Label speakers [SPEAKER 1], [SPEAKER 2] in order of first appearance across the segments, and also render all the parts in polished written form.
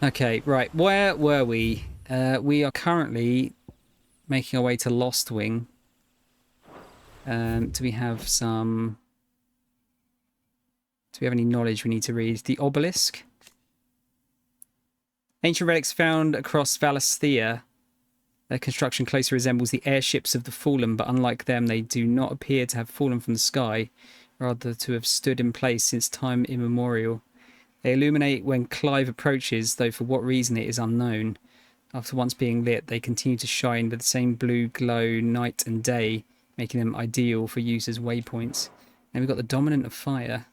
[SPEAKER 1] Okay, right. Where were we? We are currently making our way to Lost Wing. Do we have some... Do we have any knowledge we need to read? The obelisk. Ancient relics found across Valisthea. Their construction closely resembles the airships of the fallen, but unlike them, they do not appear to have fallen from the sky, rather to have stood in place since time immemorial. They illuminate when Clive approaches, though for what reason it is unknown. After once being lit, they continue to shine with the same blue glow night and day, making them ideal for use as waypoints. And we've got the Dominant of Fire.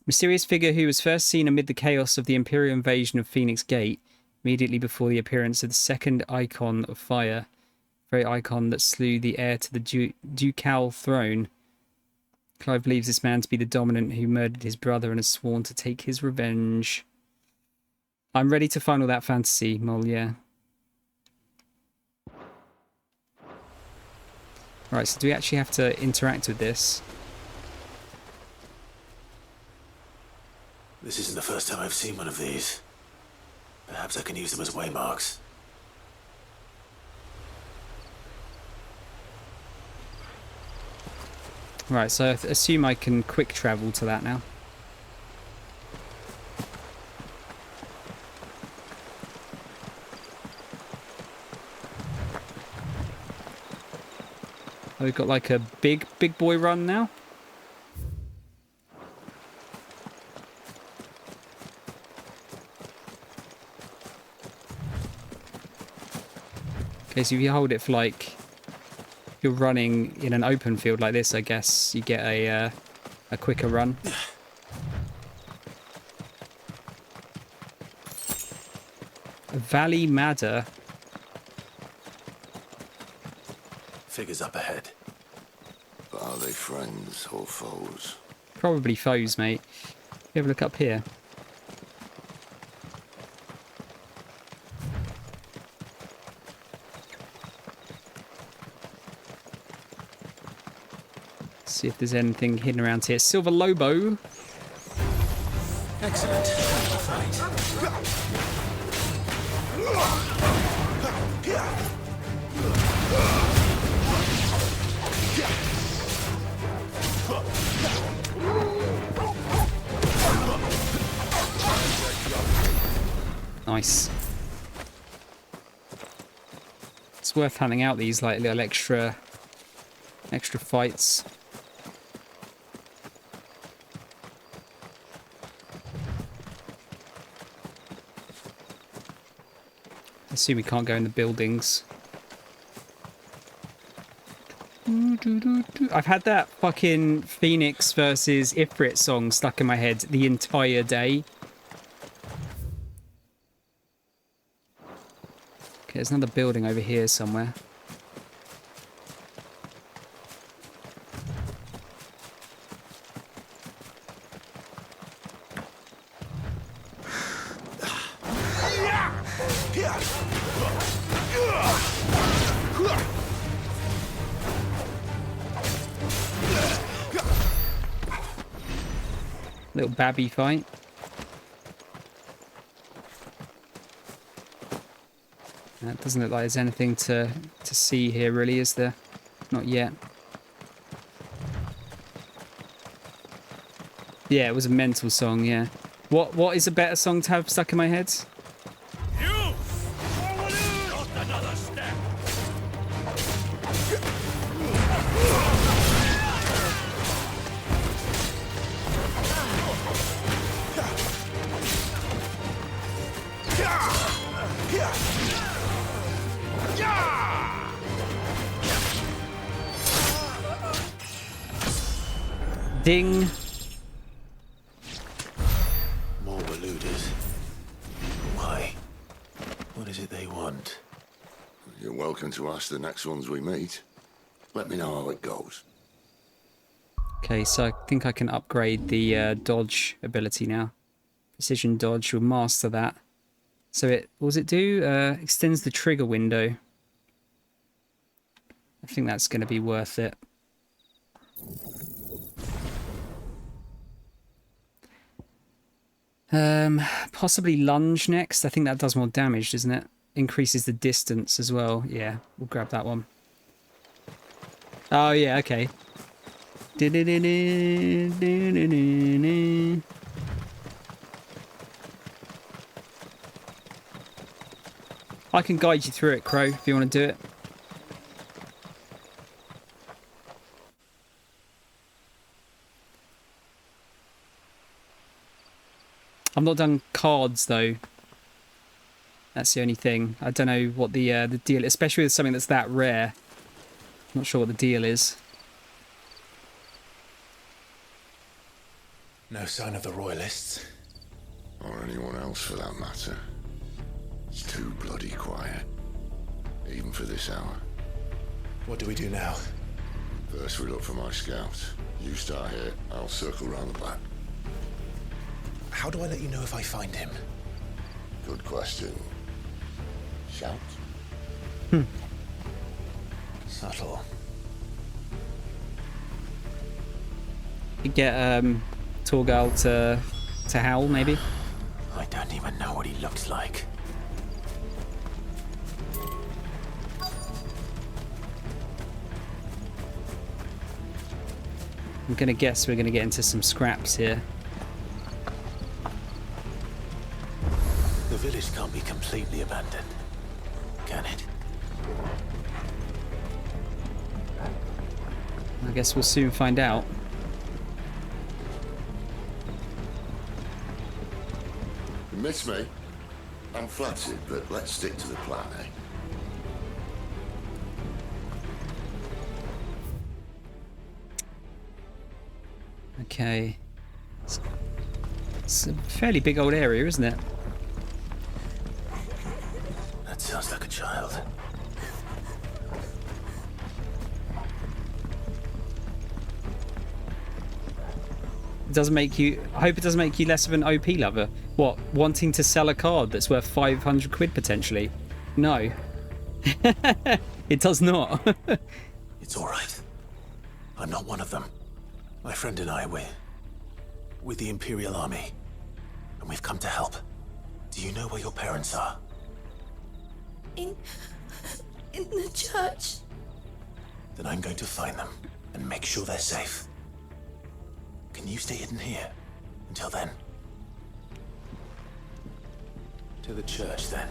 [SPEAKER 1] Mysterious figure who was first seen amid the chaos of the Imperial invasion of Phoenix Gate, immediately before the appearance of the second icon of fire, very icon that slew the heir to the ducal throne. Clive believes this man to be the Dominant who murdered his brother and has sworn to take his revenge. I'm ready to find all that fantasy, Mol, yeah. Right, so do we actually have to interact with this?
[SPEAKER 2] This isn't the first time I've seen one of these. Perhaps I can use them as waymarks.
[SPEAKER 1] Right, so I assume I can quick travel to that now. Oh, we've got like a big boy run now. Okay, so if you hold it for like, if you're running in an open field like this, I guess you get a quicker run. Valley Madder.
[SPEAKER 2] Figures up ahead.
[SPEAKER 3] But are they friends or foes?
[SPEAKER 1] Probably foes, mate. You have a look up here. See if there's anything hidden around here. Silver Lobo.
[SPEAKER 2] Excellent. Fight.
[SPEAKER 1] Nice. It's worth handing out these like little extra fights. I assume we can't go in the buildings. I've had that fucking Phoenix versus Ifrit song stuck in my head the entire day. Okay, there's another building over here somewhere. Little babby fight. It doesn't look like there's anything to see here, really, is there? Not yet. Yeah, it was a mental song, yeah. What is a better song to have stuck in my head?
[SPEAKER 4] You! Forward! Just another step!
[SPEAKER 1] Ding.
[SPEAKER 2] More eluders. Why? What is it they want?
[SPEAKER 3] You're welcome to ask the next ones we meet. Let me know how it goes.
[SPEAKER 1] Okay, so I think I can upgrade the dodge ability now. Precision dodge, we'll master that. So what does it do? Extends the trigger window. I think that's going to be worth it. Possibly lunge next. I think that does more damage, doesn't it? Increases the distance as well. Yeah, we'll grab that one. Oh, yeah, okay. I can guide you through it, Crow, if you want to do it. I've not done cards, though. That's the only thing. I don't know what the deal, especially with something that's that rare. Not sure what the deal is.
[SPEAKER 2] No sign of the royalists.
[SPEAKER 3] Or anyone else for that matter. It's too bloody quiet. Even for this hour.
[SPEAKER 2] What do we do now?
[SPEAKER 3] First we look for my scouts. You start here, I'll circle round the back.
[SPEAKER 2] How do I let you know if I find him?
[SPEAKER 3] Good question. Shout?
[SPEAKER 2] Subtle.
[SPEAKER 1] You get Torgal to howl, maybe.
[SPEAKER 2] I don't even know what he looks like.
[SPEAKER 1] I'm gonna guess we're gonna get into some scraps here.
[SPEAKER 2] The village can't be completely abandoned, can it?
[SPEAKER 1] I guess we'll soon find out.
[SPEAKER 3] You miss me? I'm flattered, but let's stick to the plan, eh?
[SPEAKER 1] Okay. It's a fairly big old area, isn't it?
[SPEAKER 2] That sounds like a child.
[SPEAKER 1] It doesn't make you... I hope it doesn't make you less of an OP lover. What? Wanting to sell a card that's worth 500 quid potentially? No. It does not.
[SPEAKER 2] It's all right. I'm not one of them. My friend and I, we're with the Imperial Army, and we've come to help. Do you know where your parents are?
[SPEAKER 5] In the church.
[SPEAKER 2] Then I'm going to find them and make sure they're safe. Can you stay hidden here until then? To the church, then.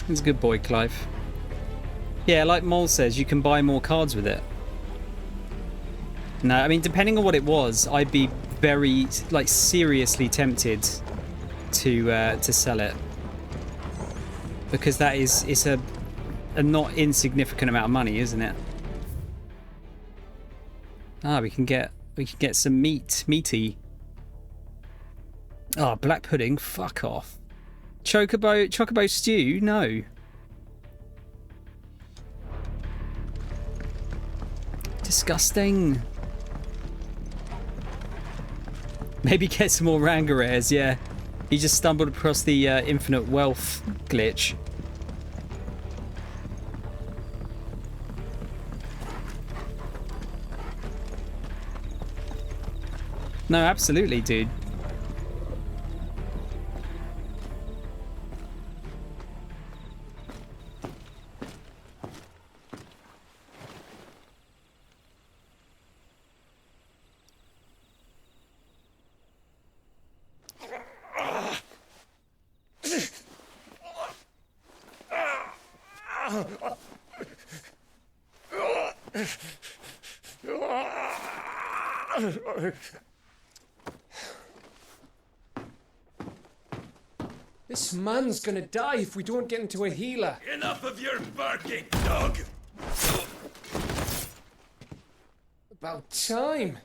[SPEAKER 1] He's a good boy, Clive. Yeah, like Mole says, you can buy more cards with it. No, I mean, depending on what it was, I'd be very, like, seriously tempted to sell it. Because that is, it's a not insignificant amount of money, isn't it? Ah, we can get some meaty. Oh, black pudding, fuck off. Chocobo stew, no. Disgusting. Maybe get some more Rangarares, yeah. He just stumbled across the infinite wealth glitch. No, absolutely, dude.
[SPEAKER 6] This man's gonna die if we don't get into a healer.
[SPEAKER 4] Enough of your barking, dog!
[SPEAKER 6] About time.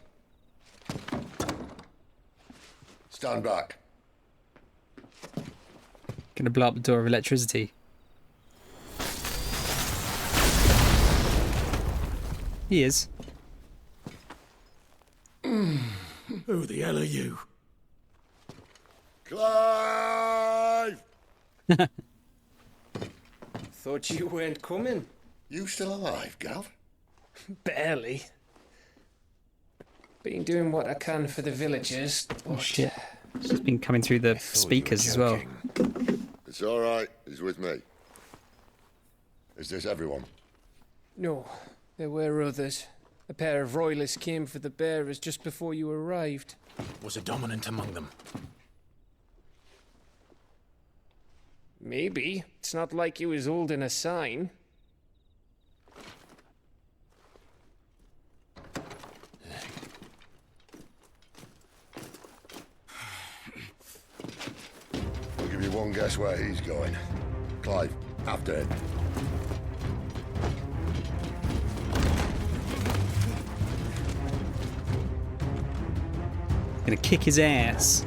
[SPEAKER 3] Stand back.
[SPEAKER 1] Gonna blow up the door of electricity. He is.
[SPEAKER 2] Who the hell are you?
[SPEAKER 3] Clive!
[SPEAKER 6] Thought you weren't coming.
[SPEAKER 3] You still alive, Gav?
[SPEAKER 6] Barely. Been doing what I can for the villagers.
[SPEAKER 1] Oh
[SPEAKER 6] but
[SPEAKER 1] shit. It's just been coming through the
[SPEAKER 3] Thought you were
[SPEAKER 1] speakers as well.
[SPEAKER 3] joking. It's all right. He's with me. Is this everyone?
[SPEAKER 6] No, there were others. A pair of royalists came for the bearers just before you arrived.
[SPEAKER 2] Was a dominant among them?
[SPEAKER 6] Maybe. It's not like he was holding a sign.
[SPEAKER 3] I'll give you one guess where he's going. Clive, after him.
[SPEAKER 1] Gonna kick his ass.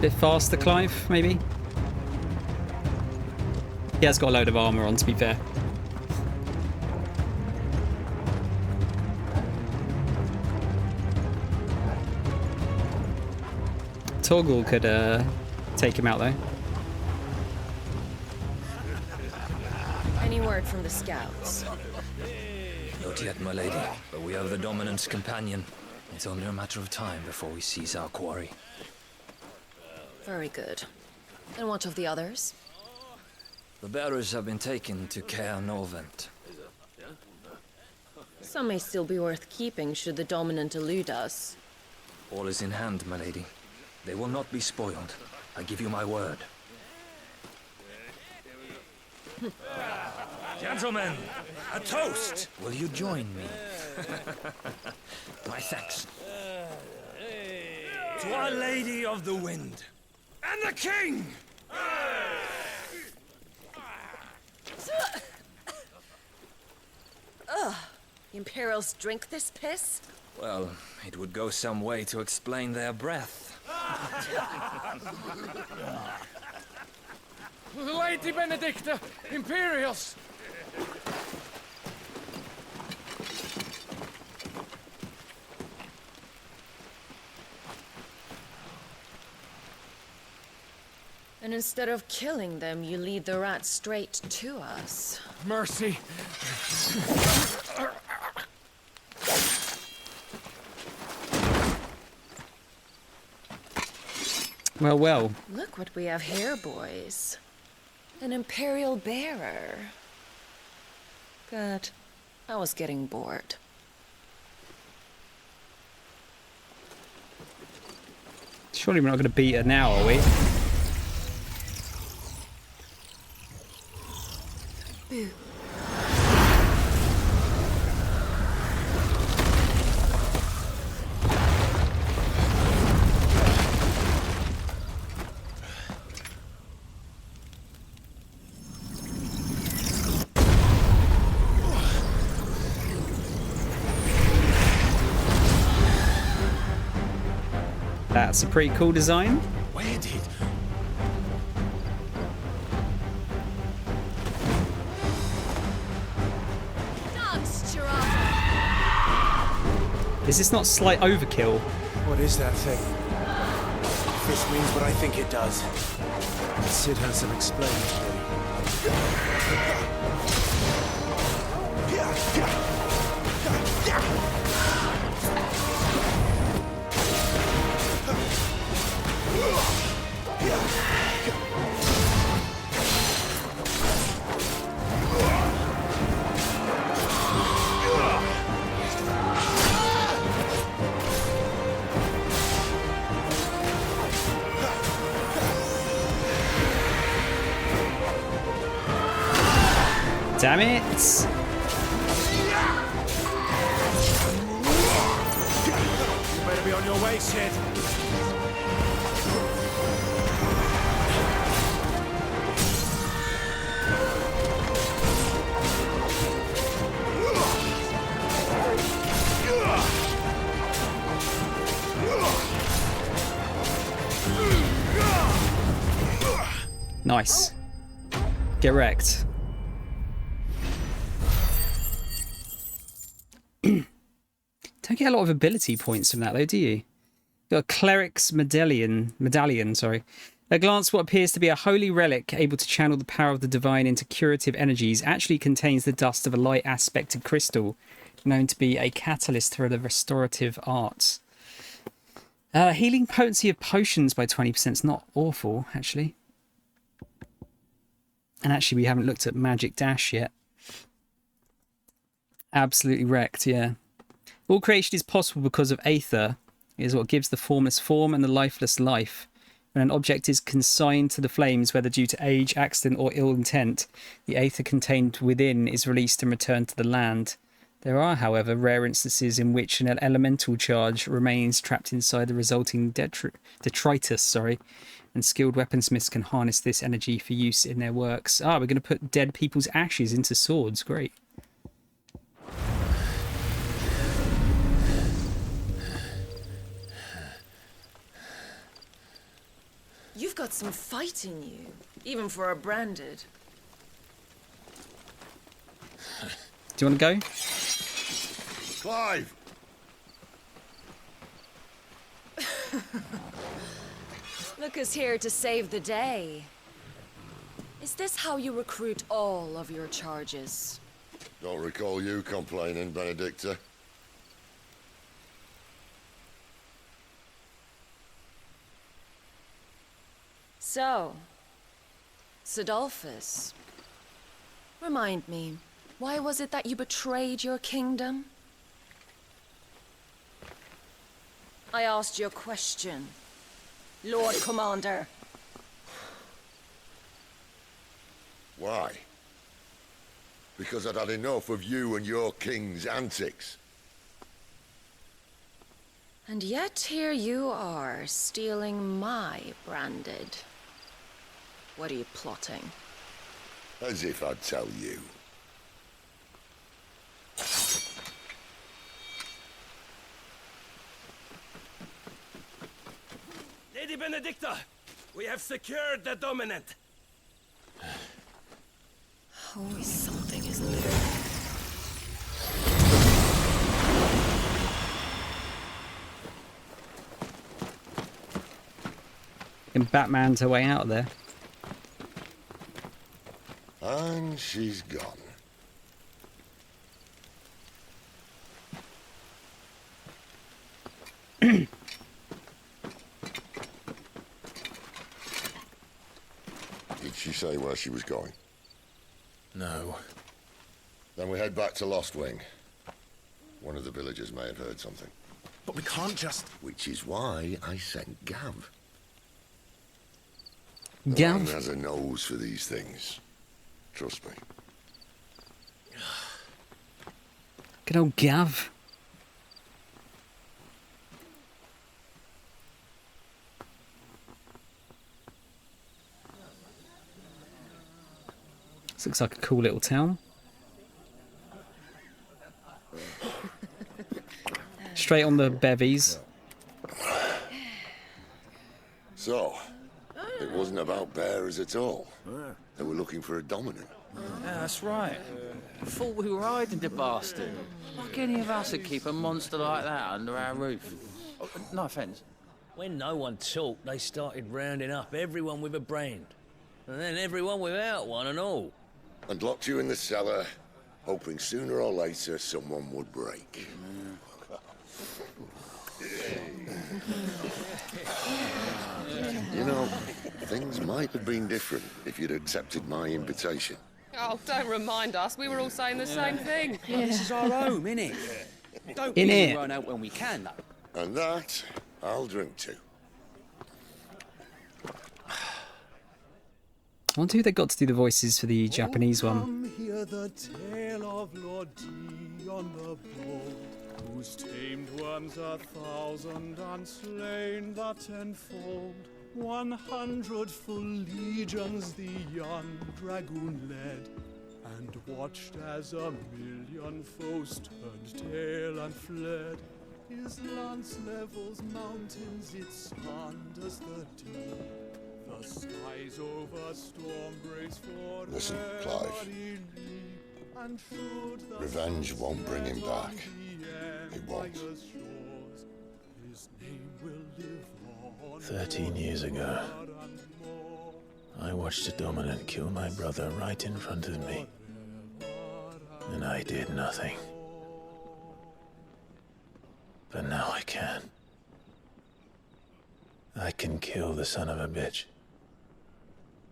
[SPEAKER 1] Bit faster, Clive, maybe? He has got a load of armour on, to be fair. Torgal could take him out, though.
[SPEAKER 7] Any word from the scouts?
[SPEAKER 8] Not yet, my lady, but we have the Dominant's companion. It's only a matter of time before we seize our quarry.
[SPEAKER 7] Very good. And what of the others?
[SPEAKER 8] The bearers have been taken to Caer Norvent.
[SPEAKER 7] Some may still be worth keeping should the Dominant elude us.
[SPEAKER 8] All is in hand, my lady. They will not be spoiled. I give you my word.
[SPEAKER 4] Gentlemen, a toast!
[SPEAKER 8] Will you join me? My thanks.
[SPEAKER 4] To Our Lady of the Wind. And the King!
[SPEAKER 7] The Imperials drink this piss?
[SPEAKER 8] Well, it would go some way to explain their breath.
[SPEAKER 6] Lady Benedicta! Imperials!
[SPEAKER 7] And instead of killing them, you lead the rats straight to us.
[SPEAKER 6] Mercy!
[SPEAKER 1] Well, well.
[SPEAKER 7] Look what we have here, boys. An Imperial bearer. Good. I was getting bored.
[SPEAKER 1] Surely we're not going to beat her now, are we?
[SPEAKER 5] Boo.
[SPEAKER 1] That's a pretty cool design.
[SPEAKER 2] Where did?
[SPEAKER 5] Dance, Giraffe!
[SPEAKER 1] Is this not slight overkill?
[SPEAKER 9] What is that thing? If this means what I think it does, Sid has some explaining to do.
[SPEAKER 1] Damn it!
[SPEAKER 9] You better be on your way, Sid.
[SPEAKER 1] Nice. Get wrecked. Don't get a lot of ability points from that though, do you? Got a cleric's medallion, sorry. At a glance, what appears to be a holy relic able to channel the power of the divine into curative energies actually contains the dust of a light aspected crystal known to be a catalyst for the restorative arts. Healing potency of potions by 20% is not awful, actually. And actually, we haven't looked at magic dash yet. Absolutely wrecked, yeah. All creation is possible because of aether. It is what gives the formless form and the lifeless life. When an object is consigned to the flames, whether due to age, accident, or ill intent, the aether contained within is released and returned to the land. There are, however, rare instances in which an elemental charge remains trapped inside the resulting detritus, and skilled weaponsmiths can harness this energy for use in their works. We're going to put dead people's ashes into swords. Great.
[SPEAKER 7] You've got some fight in you, even for a branded.
[SPEAKER 1] Do you want to go?
[SPEAKER 3] Clive!
[SPEAKER 7] Look who's here to save the day. Is this how you recruit all of your charges?
[SPEAKER 3] Don't recall you complaining, Benedicta.
[SPEAKER 7] So, Sidolphus, remind me, why was it that you betrayed your kingdom? I asked you a question, Lord Commander.
[SPEAKER 3] Why? Because I'd had enough of you and your king's antics.
[SPEAKER 7] And yet here you are, stealing my branded. What are you plotting?
[SPEAKER 3] As if I'd tell you.
[SPEAKER 4] Lady Benedicta, we have secured the dominant.
[SPEAKER 7] Always something, isn't there?
[SPEAKER 1] Can Batman's her way out of there.
[SPEAKER 3] And she's gone. Did she say where she was going?
[SPEAKER 2] No.
[SPEAKER 3] Then we head back to Lost Wing. One of the villagers may have heard something.
[SPEAKER 2] But we can't just...
[SPEAKER 3] Which is why I sent Gav.
[SPEAKER 1] Gav?
[SPEAKER 3] Man has a nose for these things. Trust me.
[SPEAKER 1] Good old Gav. This looks like a cool little town. Straight on the bevies.
[SPEAKER 3] So, it wasn't about bearers at all. They were looking for a dominant.
[SPEAKER 10] Yeah, that's right. I thought we were hiding the bastard. Like any of us would keep a monster like that under our roof. Oh, no offence.
[SPEAKER 8] When no one talked, they started rounding up everyone with a brand. And then everyone without one and all.
[SPEAKER 3] And locked you in the cellar, hoping sooner or later someone would break. You know, things might have been different if you'd accepted my invitation.
[SPEAKER 11] Oh, don't remind us. We were all saying the same thing.
[SPEAKER 10] This is our home, innit? Don't
[SPEAKER 1] In
[SPEAKER 10] really
[SPEAKER 1] it.
[SPEAKER 10] run out when we can, though.
[SPEAKER 3] And that, I'll drink to.
[SPEAKER 1] I wonder who they got to do the voices for the Japanese one.
[SPEAKER 12] Come hear the tale of Lord Dion the Bold, whose tamed worms 1,000 and slain the tenfold. 100 full legions the young dragoon led, and watched as 1,000,000 foes turned tail and fled. His lance levels mountains, it slanders the deep. The skies over storm breaks for
[SPEAKER 3] Listen, Clive. Revenge won't bring him back. It won't.
[SPEAKER 2] 13 years ago, I watched a dominant kill my brother right in front of me. And I did nothing. But now I can. I can kill the son of a bitch.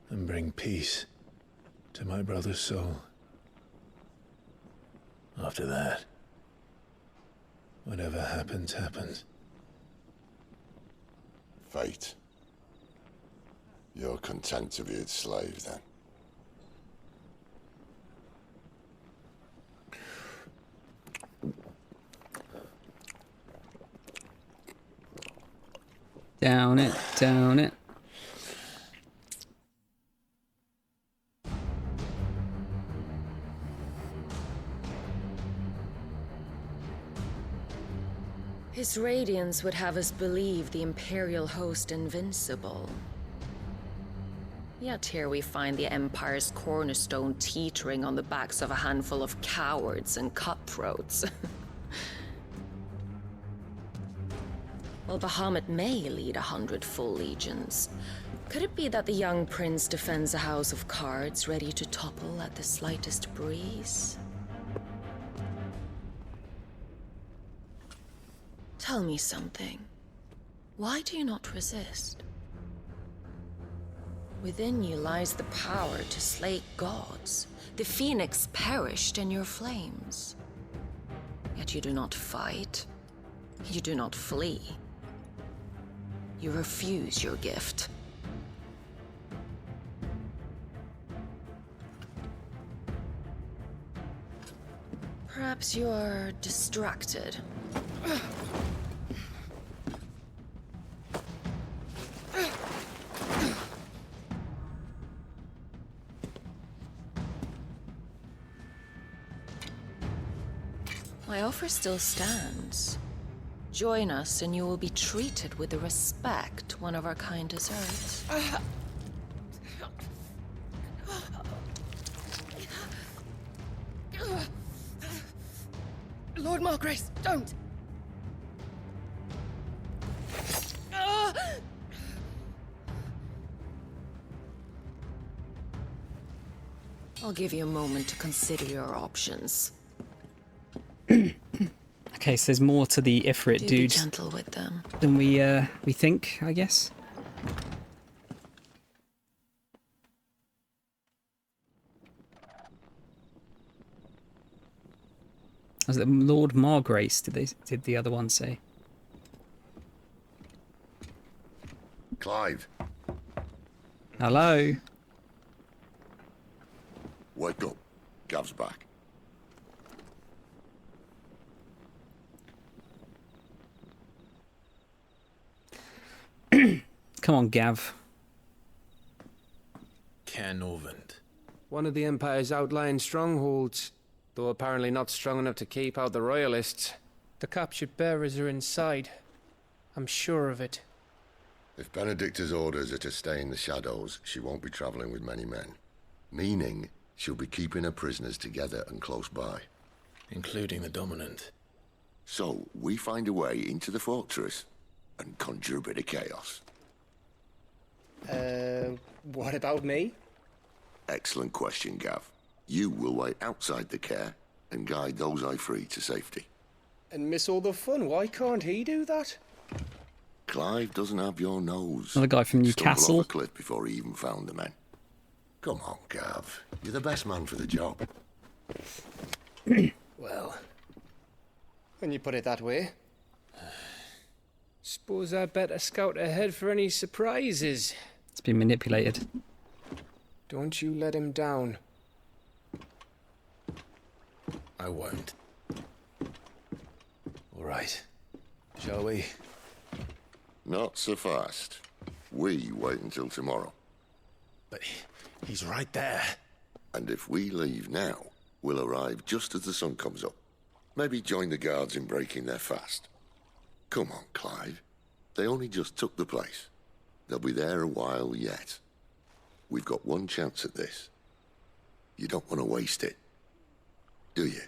[SPEAKER 2] And bring peace to my brother's soul. After that, whatever happens, happens.
[SPEAKER 3] Fate. You're content to be its slave, then?
[SPEAKER 1] Down it, down it.
[SPEAKER 7] His radiance would have us believe the Imperial host invincible. Yet here we find the Empire's cornerstone teetering on the backs of a handful of cowards and cutthroats. While Bahamut may lead 100 full legions, could it be that the young prince defends a house of cards ready to topple at the slightest breeze? Tell me something. Why do you not resist? Within you lies the power to slay gods. The phoenix perished in your flames. Yet you do not fight. You do not flee. You refuse your gift. Perhaps you are distracted. My offer still stands. Join us and you will be treated with the respect one of our kind deserves.
[SPEAKER 11] Lord Margrace, don't!
[SPEAKER 7] I'll give you a moment to consider your options.
[SPEAKER 1] Okay, so there's more to the Ifrit
[SPEAKER 7] Do be
[SPEAKER 1] dude
[SPEAKER 7] gentle with them.
[SPEAKER 1] than we think, I guess. Was it Lord Margrace? Did the other one say?
[SPEAKER 3] Clive,
[SPEAKER 1] Hello.
[SPEAKER 3] wake up. Gav's back.
[SPEAKER 1] Come on, Gav.
[SPEAKER 2] Canovant.
[SPEAKER 6] One of the Empire's outlying strongholds, though apparently not strong enough to keep out the Royalists. The captured bearers are inside. I'm sure of it.
[SPEAKER 3] If Benedicta's orders are to stay in the shadows, she won't be traveling with many men. Meaning, she'll be keeping her prisoners together and close by.
[SPEAKER 2] Including the dominant.
[SPEAKER 3] So, we find a way into the fortress and conjure a bit of chaos.
[SPEAKER 6] What about me?
[SPEAKER 3] Excellent question, Gav. You will wait outside the care and guide those I free to safety.
[SPEAKER 6] And miss all the fun. Why can't he do that?
[SPEAKER 3] Clive doesn't have your nose.
[SPEAKER 1] Another guy from
[SPEAKER 3] Stumbled
[SPEAKER 1] Newcastle.
[SPEAKER 3] off a cliff before he even found the men. Come on, Gav. You're the best man for the job.
[SPEAKER 6] Well, when you put it that way. Suppose I'd better scout ahead for any surprises.
[SPEAKER 1] It's been manipulated.
[SPEAKER 6] Don't you let him down.
[SPEAKER 2] I won't. All right. Shall we?
[SPEAKER 3] Not so fast. We wait until tomorrow.
[SPEAKER 2] But he's right there.
[SPEAKER 3] And if we leave now, we'll arrive just as the sun comes up. Maybe join the guards in breaking their fast. Come on, Clive. They only just took the place. They'll be there a while yet. We've got one chance at this. You don't want to waste it, do you?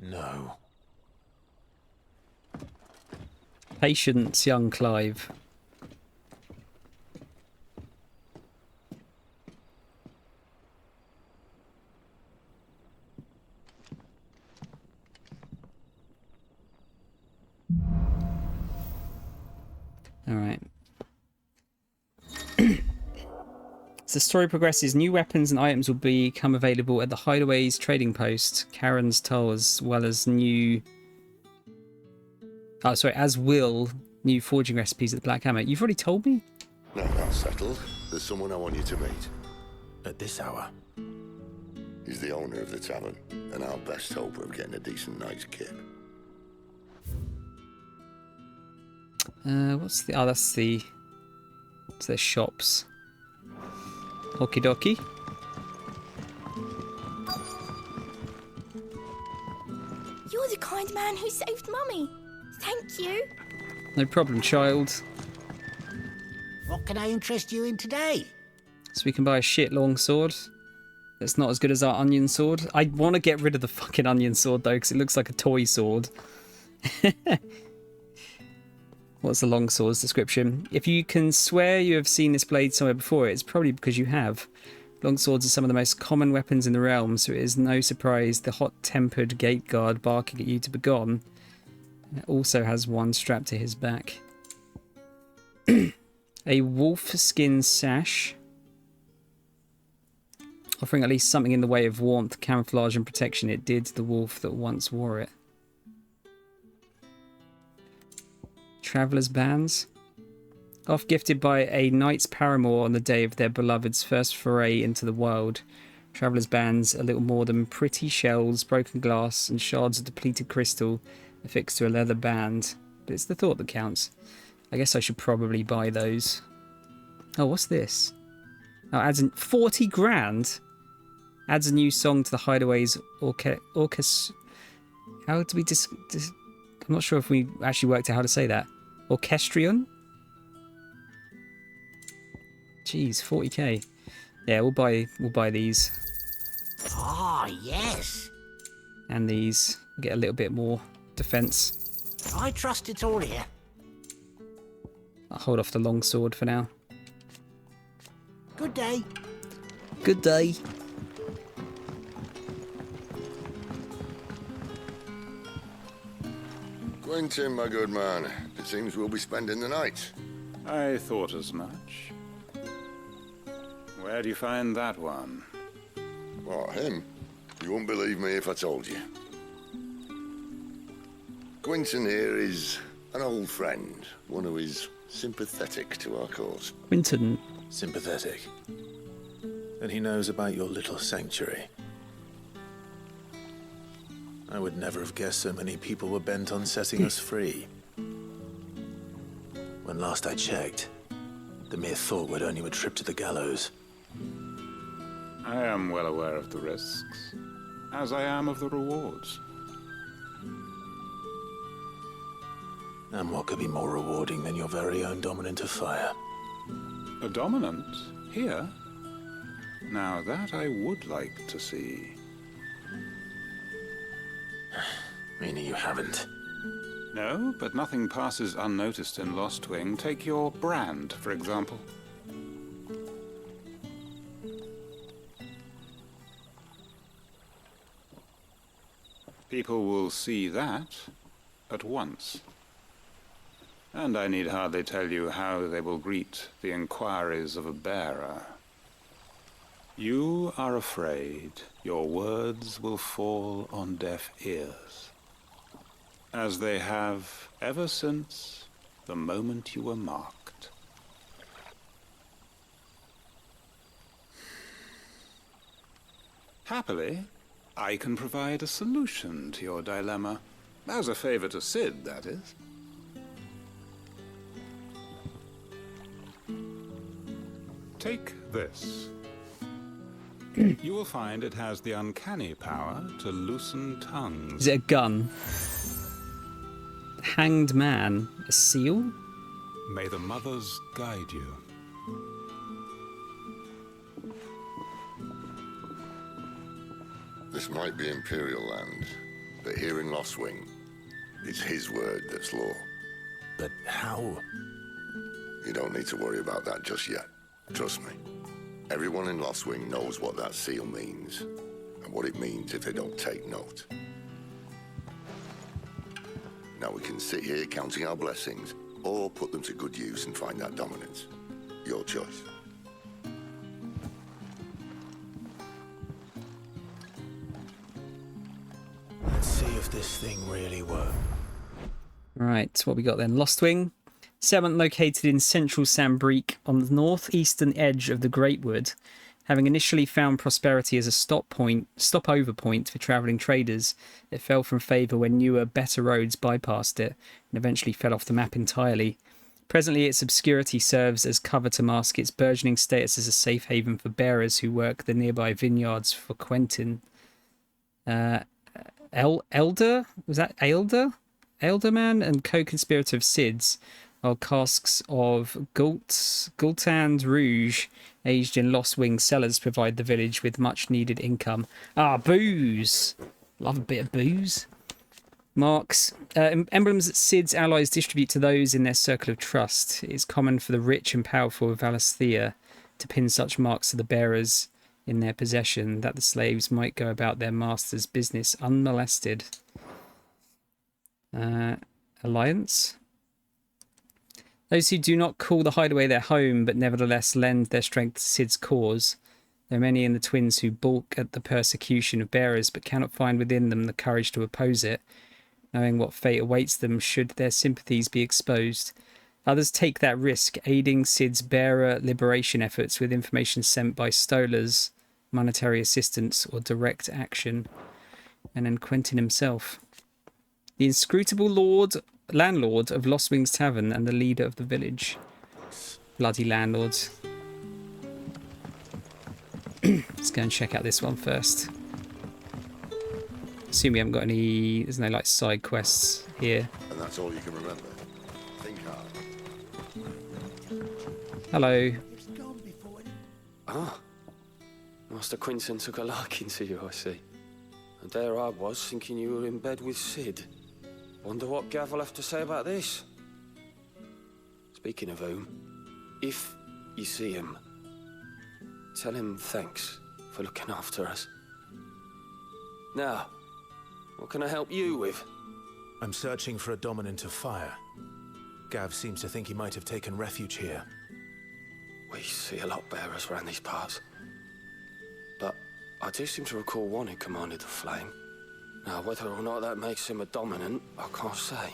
[SPEAKER 2] No.
[SPEAKER 1] Patience, young Clive. Alright. As the story progresses, new weapons and items will become available at the Hideaway's trading post, Karen's Toll, as well as new... Oh, sorry, as will new forging recipes at the Black Hammer. You've already told me?
[SPEAKER 3] No, that's settled. There's someone I want you to meet.
[SPEAKER 2] At this hour?
[SPEAKER 3] He's the owner of the tavern, and our best hope of getting a decent night's kip.
[SPEAKER 1] What's the... Oh, that's the... It's their shops. Okie dokie.
[SPEAKER 5] You're the kind man who saved Mummy. Thank you.
[SPEAKER 1] No problem, child.
[SPEAKER 13] What can I interest you in today?
[SPEAKER 1] So we can buy a shit long sword. It's not as good as our onion sword. I want to get rid of the fucking onion sword, though, because it looks like a toy sword. What's the long sword's description? If you can swear you have seen this blade somewhere before, it's probably because you have. Long swords are some of the most common weapons in the realm, so it is no surprise the hot-tempered gate guard barking at you to begone also has one strapped to his back. A wolf skin sash, offering at least something in the way of warmth, camouflage and protection. It did the wolf that once wore it. Traveller's bands. Oft gifted by a knight's paramour on the day of their beloved's first foray into the world. Traveller's bands are little more than pretty shells, broken glass and shards of depleted crystal affixed to a leather band. But it's the thought that counts. I guess I should probably buy those. Oh, what's this? Oh, adds in 40 grand. Adds a new song to the Hideaway's orchestra. How do we I'm not sure if we actually worked out how to say that. Orchestrion? Jeez, 40k. Yeah, we'll buy these.
[SPEAKER 13] Ah, yes.
[SPEAKER 1] And these. Get a little bit more defense.
[SPEAKER 13] I trust it's all here.
[SPEAKER 1] I'll hold off the long sword for now.
[SPEAKER 13] Good day.
[SPEAKER 1] Good day.
[SPEAKER 3] Quentin, my good man. It seems we'll be spending the night.
[SPEAKER 12] I thought as much. Where do you find that one?
[SPEAKER 3] What, him? You wouldn't believe me if I told you. Quentin here is an old friend, one who is sympathetic to our cause.
[SPEAKER 1] Quentin.
[SPEAKER 2] Sympathetic. And he knows about your little sanctuary. I would never have guessed so many people were bent on setting us free. When last I checked, the mere thought would earn you a trip to the gallows.
[SPEAKER 12] I am well aware of the risks, as I am of the rewards.
[SPEAKER 2] And what could be more rewarding than your very own dominant of fire?
[SPEAKER 12] A dominant? Here? Now that I would like to see.
[SPEAKER 2] Meaning you haven't?
[SPEAKER 12] No, but nothing passes unnoticed in Lost Wing. Take your brand, for example. People will see that at once. And I need hardly tell you how they will greet the inquiries of a bearer. You are afraid your words will fall on deaf ears, as they have ever since the moment you were marked. Happily, I can provide a solution to your dilemma. As a favor to Sid, that is. Take this. You will find it has the uncanny power to loosen tongues.
[SPEAKER 1] Is it a gun? Hanged man. A seal?
[SPEAKER 12] May the mothers guide you.
[SPEAKER 3] This might be Imperial land, but here in Lost Wing, it's his word that's law.
[SPEAKER 2] But how?
[SPEAKER 3] You don't need to worry about that just yet. Trust me. Everyone in Lost Wing knows what that seal means, and what it means if they don't take note. Now we can sit here counting our blessings, or put them to good use and find that dominance. Your choice.
[SPEAKER 9] Let's see if this thing really works.
[SPEAKER 1] Right, what we got then? Lostwing. Settlement located in central Sambrique on the northeastern edge of the Great Wood. Having initially found prosperity as a stopover point for travelling traders, it fell from favour when newer, better roads bypassed it and eventually fell off the map entirely. Presently, its obscurity serves as cover to mask its burgeoning status as a safe haven for bearers who work the nearby vineyards for Quentin. Elder? Was that Elder? Elderman and co-conspirator of Sid's, while casks of Gultand Rouge, aged in Lostwing cellars, provide the village with much-needed income. Ah, booze! Love a bit of booze. Marks. Emblems that Sid's allies distribute to those in their circle of trust. It is common for the rich and powerful of Valisthea to pin such marks to the bearers in their possession, that the slaves might go about their master's business unmolested. Alliance. Those who do not call the hideaway their home, but nevertheless lend their strength to Sid's cause. There are many in the Twins who balk at the persecution of bearers, but cannot find within them the courage to oppose it, knowing what fate awaits them should their sympathies be exposed. Others take that risk, aiding Sid's bearer liberation efforts with information sent by stolers, monetary assistance, or direct action. And then Quentin himself. The inscrutable landlord of Lostwing's Tavern and the leader of the village. Bloody landlords. Let's go and check out this one first. Assume we haven't got any... There's no, like, side quests here.
[SPEAKER 3] And that's all you can remember. Think hard.
[SPEAKER 1] Hello.
[SPEAKER 6] Ah. Master Quinton took a liking to you, I see. And there I was, thinking you were in bed with Sid. Wonder what Gav will have to say about this. Speaking of whom, if you see him, tell him thanks for looking after us. Now, what can I help you with?
[SPEAKER 9] I'm searching for a dominant of fire. Gav seems to think he might have taken refuge here.
[SPEAKER 6] We see a lot of bearers around these parts. But I do seem to recall one who commanded the flame. Now, whether or not that makes him a dominant, I can't say.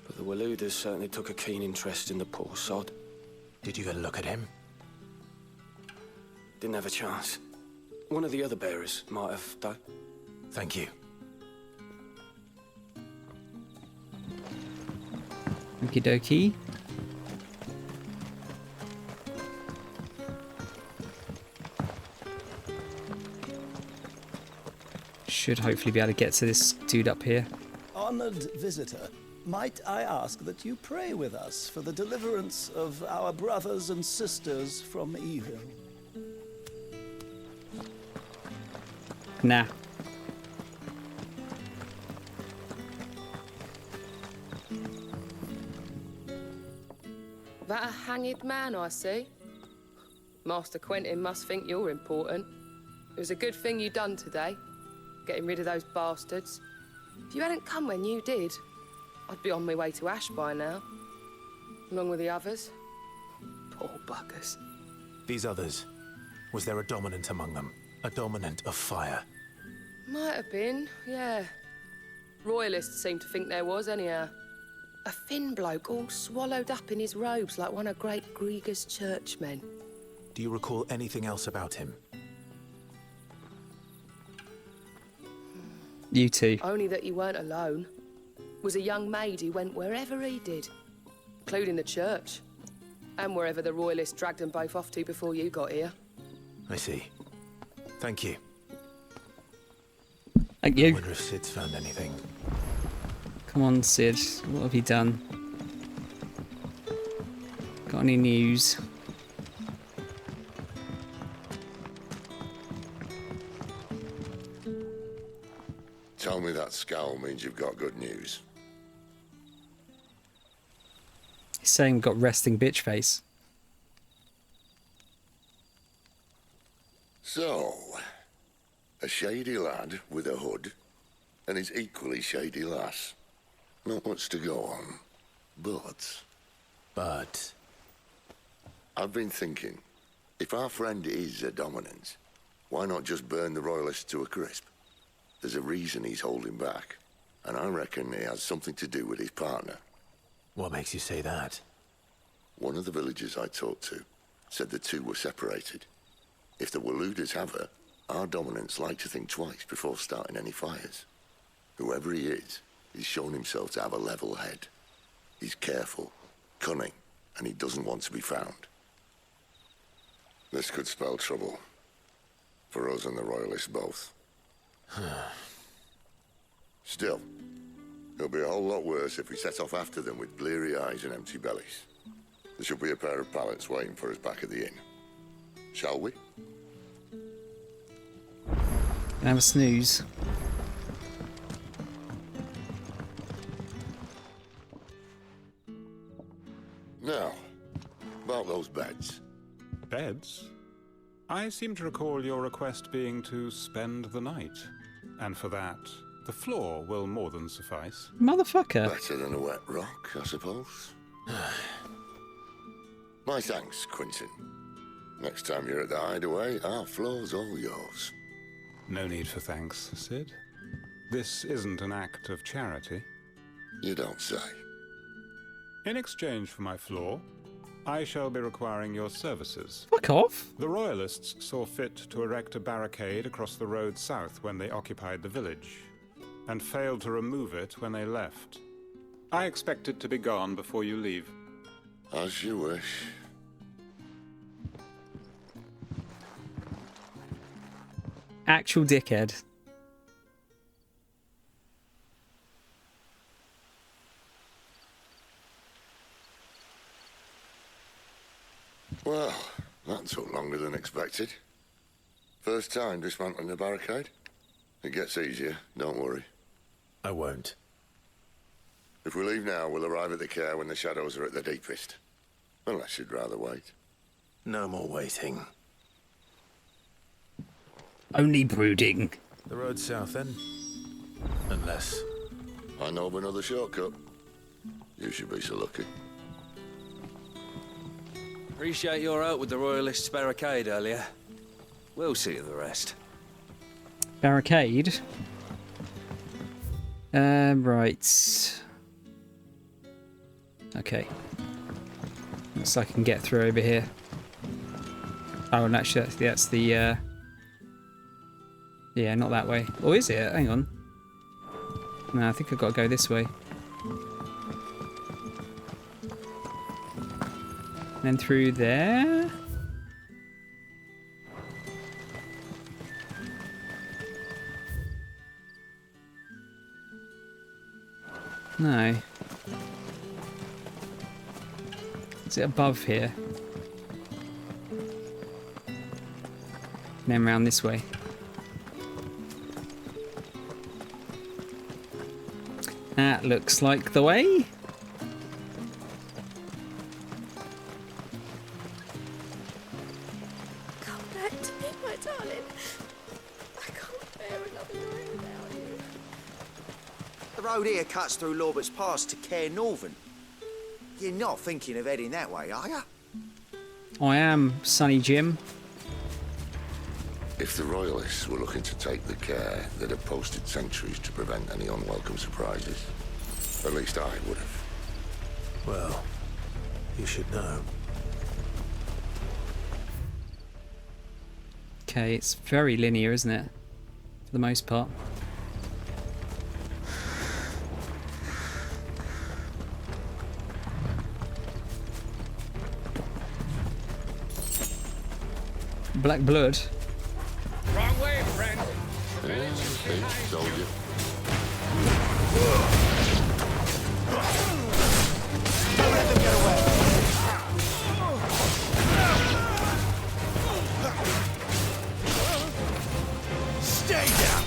[SPEAKER 6] But the Waluders certainly took a keen interest in the poor sod.
[SPEAKER 9] Did you get a look at him?
[SPEAKER 6] Didn't have a chance. One of the other bearers might have, though.
[SPEAKER 9] Thank you.
[SPEAKER 1] Okie dokie. Should hopefully be able to get to this dude up here.
[SPEAKER 14] Honored visitor, might I ask that you pray with us for the deliverance of our brothers and sisters from evil?
[SPEAKER 1] Nah.
[SPEAKER 11] That a hanged man I see? Master Quentin must think you're important. It was a good thing you done today, getting rid of those bastards. If you hadn't come when you did, I'd be on my way to Ash by now, along with the others. Poor buggers.
[SPEAKER 9] These others, was there a dominant among them? A dominant of fire?
[SPEAKER 11] Might have been, yeah. Royalists seem to think there was, anyhow. A thin bloke all swallowed up in his robes like one of great Grieger's churchmen.
[SPEAKER 9] Do you recall anything else about him?
[SPEAKER 1] You too.
[SPEAKER 11] Only that he weren't alone. Was a young maid who went wherever he did, including the church, and wherever the Royalists dragged them both off to before you got here.
[SPEAKER 9] I see. Thank you.
[SPEAKER 1] Thank you.
[SPEAKER 9] I wonder if Sid's found anything.
[SPEAKER 1] Come on, Sid. What have you done? Got any news?
[SPEAKER 3] Tell me that scowl means you've got good news.
[SPEAKER 1] He's saying we've got resting bitch face.
[SPEAKER 3] So, a shady lad with a hood, and his equally shady lass. Not much to go on. But... I've been thinking, if our friend is a dominant, why not just burn the Royalists to a crisp? There's a reason he's holding back, and I reckon it has something to do with his partner.
[SPEAKER 2] What makes you say that?
[SPEAKER 3] One of the villagers I talked to said the two were separated. If the Waluders have her, our dominants like to think twice before starting any fires. Whoever he is, he's shown himself to have a level head. He's careful, cunning, and he doesn't want to be found. This could spell trouble. For us and the Royalists both. Still, it'll be a whole lot worse if we set off after them with bleary eyes and empty bellies. There should be a pair of pallets waiting for us back at the inn. Shall we?
[SPEAKER 1] Can I have a snooze?
[SPEAKER 3] Now, about those beds.
[SPEAKER 12] Beds? I seem to recall your request being to spend the night. And for that, the floor will more than suffice.
[SPEAKER 1] Motherfucker.
[SPEAKER 3] Better than a wet rock, I suppose. My thanks, Quentin. Next time you're at the hideaway, our floor's all yours.
[SPEAKER 12] No need for thanks, Sid. This isn't an act of charity.
[SPEAKER 3] You don't say.
[SPEAKER 12] In exchange for my floor, I shall be requiring your services.
[SPEAKER 1] Fuck off.
[SPEAKER 12] The Royalists saw fit to erect a barricade across the road south when they occupied the village, and failed to remove it when they left. I expect it to be gone before you leave.
[SPEAKER 3] As you wish.
[SPEAKER 1] Actual dickhead.
[SPEAKER 3] Well, that took longer than expected. First time dismantling the barricade? It gets easier, don't worry.
[SPEAKER 2] I won't.
[SPEAKER 3] If we leave now, we'll arrive at the care when the shadows are at their deepest. Unless you'd rather wait.
[SPEAKER 2] No more waiting.
[SPEAKER 1] Only brooding.
[SPEAKER 2] The road south, then? Unless...
[SPEAKER 3] I know of another shortcut. You should be so lucky.
[SPEAKER 4] Appreciate your help with the Royalists' barricade earlier. We'll see to the rest.
[SPEAKER 1] Barricade? Right. Okay. Looks like I can get through over here. Oh, and actually, that's the, yeah, not that way. Or is it? Hang on. No, I think I've got to go this way. And then through there? No. Is it above here? And then round this way. That looks like the way.
[SPEAKER 5] Come back to me, my darling. I can't bear another night without you.
[SPEAKER 15] The road here cuts through Lorbert's Pass to Care Northern. You're not thinking of heading that way, are you?
[SPEAKER 1] I am, Sonny Jim.
[SPEAKER 3] If the Royalists were looking to take the care, they'd have posted sentries to prevent any unwelcome surprises. At least I would have.
[SPEAKER 2] Well, you should know.
[SPEAKER 1] Okay, it's very linear, isn't it? For the most part. Black blood.
[SPEAKER 4] Wrong way, friend.
[SPEAKER 3] Told you.
[SPEAKER 15] Don't let them get away. Stay down.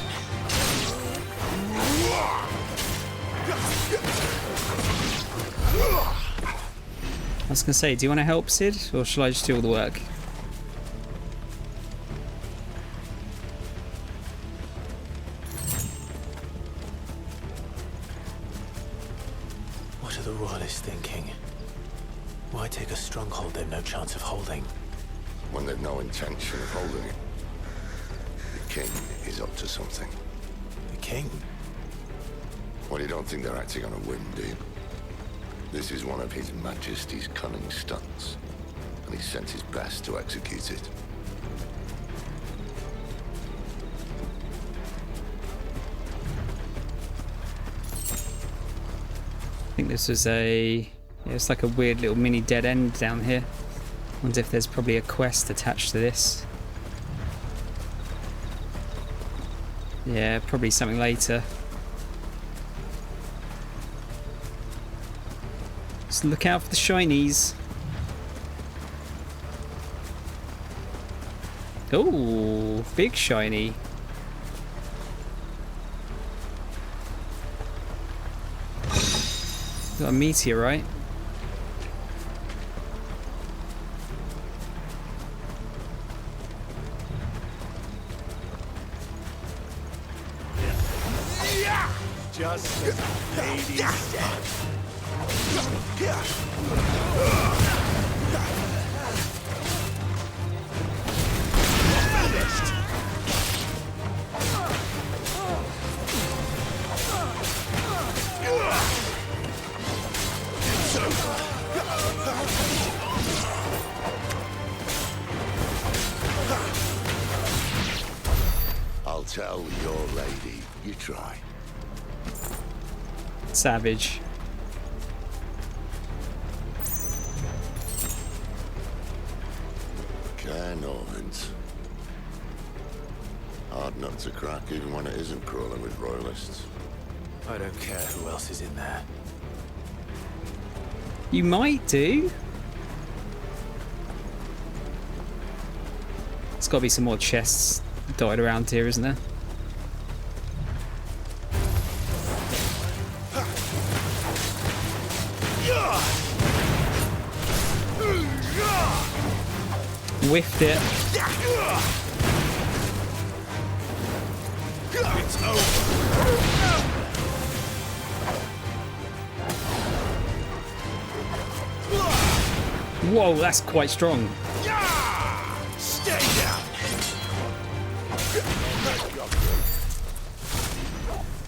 [SPEAKER 1] I was going to say, do you want to help, Sid? Or shall I just do all the work?
[SPEAKER 2] What What are the Royalists thinking? Why take a stronghold they've no chance of holding?
[SPEAKER 3] When they've no intention of holding it. The king is up to something.
[SPEAKER 2] The king?
[SPEAKER 3] Well, you don't think they're acting on a whim, do you? This is one of His Majesty's cunning stunts, and he sent his best to execute it.
[SPEAKER 1] I think this was a... Yeah, it's like a weird little mini dead end down here. Wonder if there's probably a quest attached to this. Yeah, probably something later. Just look out for the shinies. Oh, big shiny. Got a meteorite.
[SPEAKER 12] Just as a lady said.
[SPEAKER 3] I'll tell your lady, you try.
[SPEAKER 1] Savage.
[SPEAKER 3] Norvins. Hard nut to crack, even when it isn't crawling with royalists.
[SPEAKER 2] I don't care who else is in there.
[SPEAKER 1] You might do. There's got to be some more chests dotted around here, isn't there? Whiffed it.
[SPEAKER 12] It's over.
[SPEAKER 1] Whoa, that's quite strong.
[SPEAKER 12] Stay down.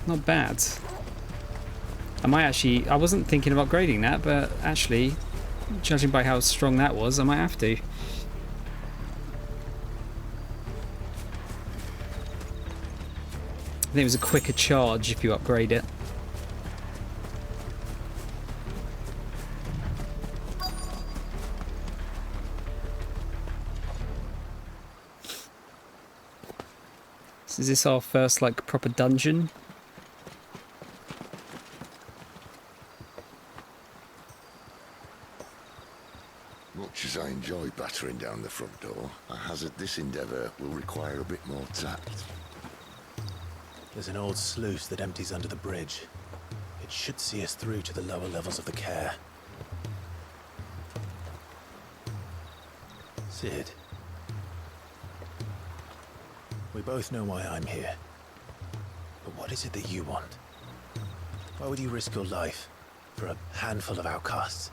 [SPEAKER 1] Not bad. I wasn't thinking of upgrading that, but actually, judging by how strong that was, I might have to. I think it was a quicker charge if you upgrade it. So is this our first like proper dungeon?
[SPEAKER 3] Much as I enjoy battering down the front door, I hazard this endeavour will require a bit more tact.
[SPEAKER 2] There's an old sluice that empties under the bridge. It should see us through to the lower levels of the care. Sid. We both know why I'm here. But what is it that you want? Why would you risk your life for a handful of outcasts?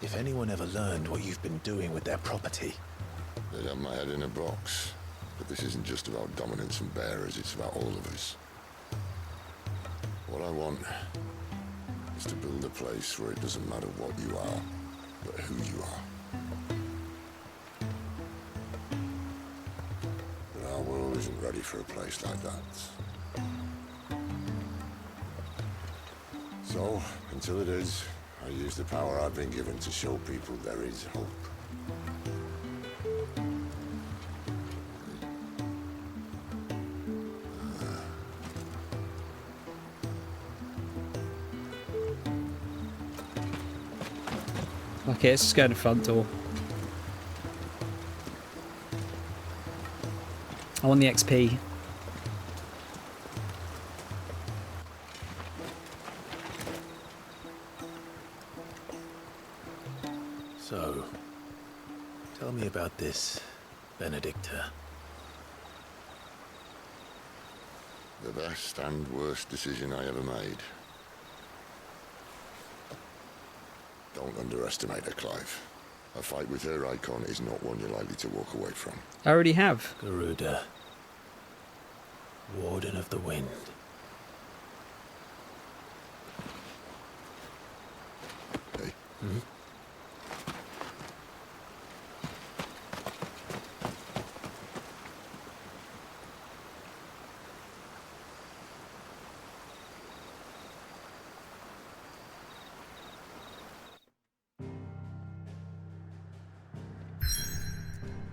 [SPEAKER 2] If anyone ever learned what you've been doing with their property...
[SPEAKER 3] They'd have my head in a box. But this isn't just about dominance and bearers, it's about all of us. What I want is to build a place where it doesn't matter what you are, but who you are. But our world isn't ready for a place like that. So, until it is, I use the power I've been given to show people there is hope.
[SPEAKER 1] Okay, let's just go to the front door. I want the XP.
[SPEAKER 2] So, tell me about this Benedicta.
[SPEAKER 3] The best and worst decision I ever made. underestimate her, Clive. A fight with her icon is not one you're likely to walk away from.
[SPEAKER 1] I already have.
[SPEAKER 2] Garuda, Warden of the Wind.
[SPEAKER 3] Hey?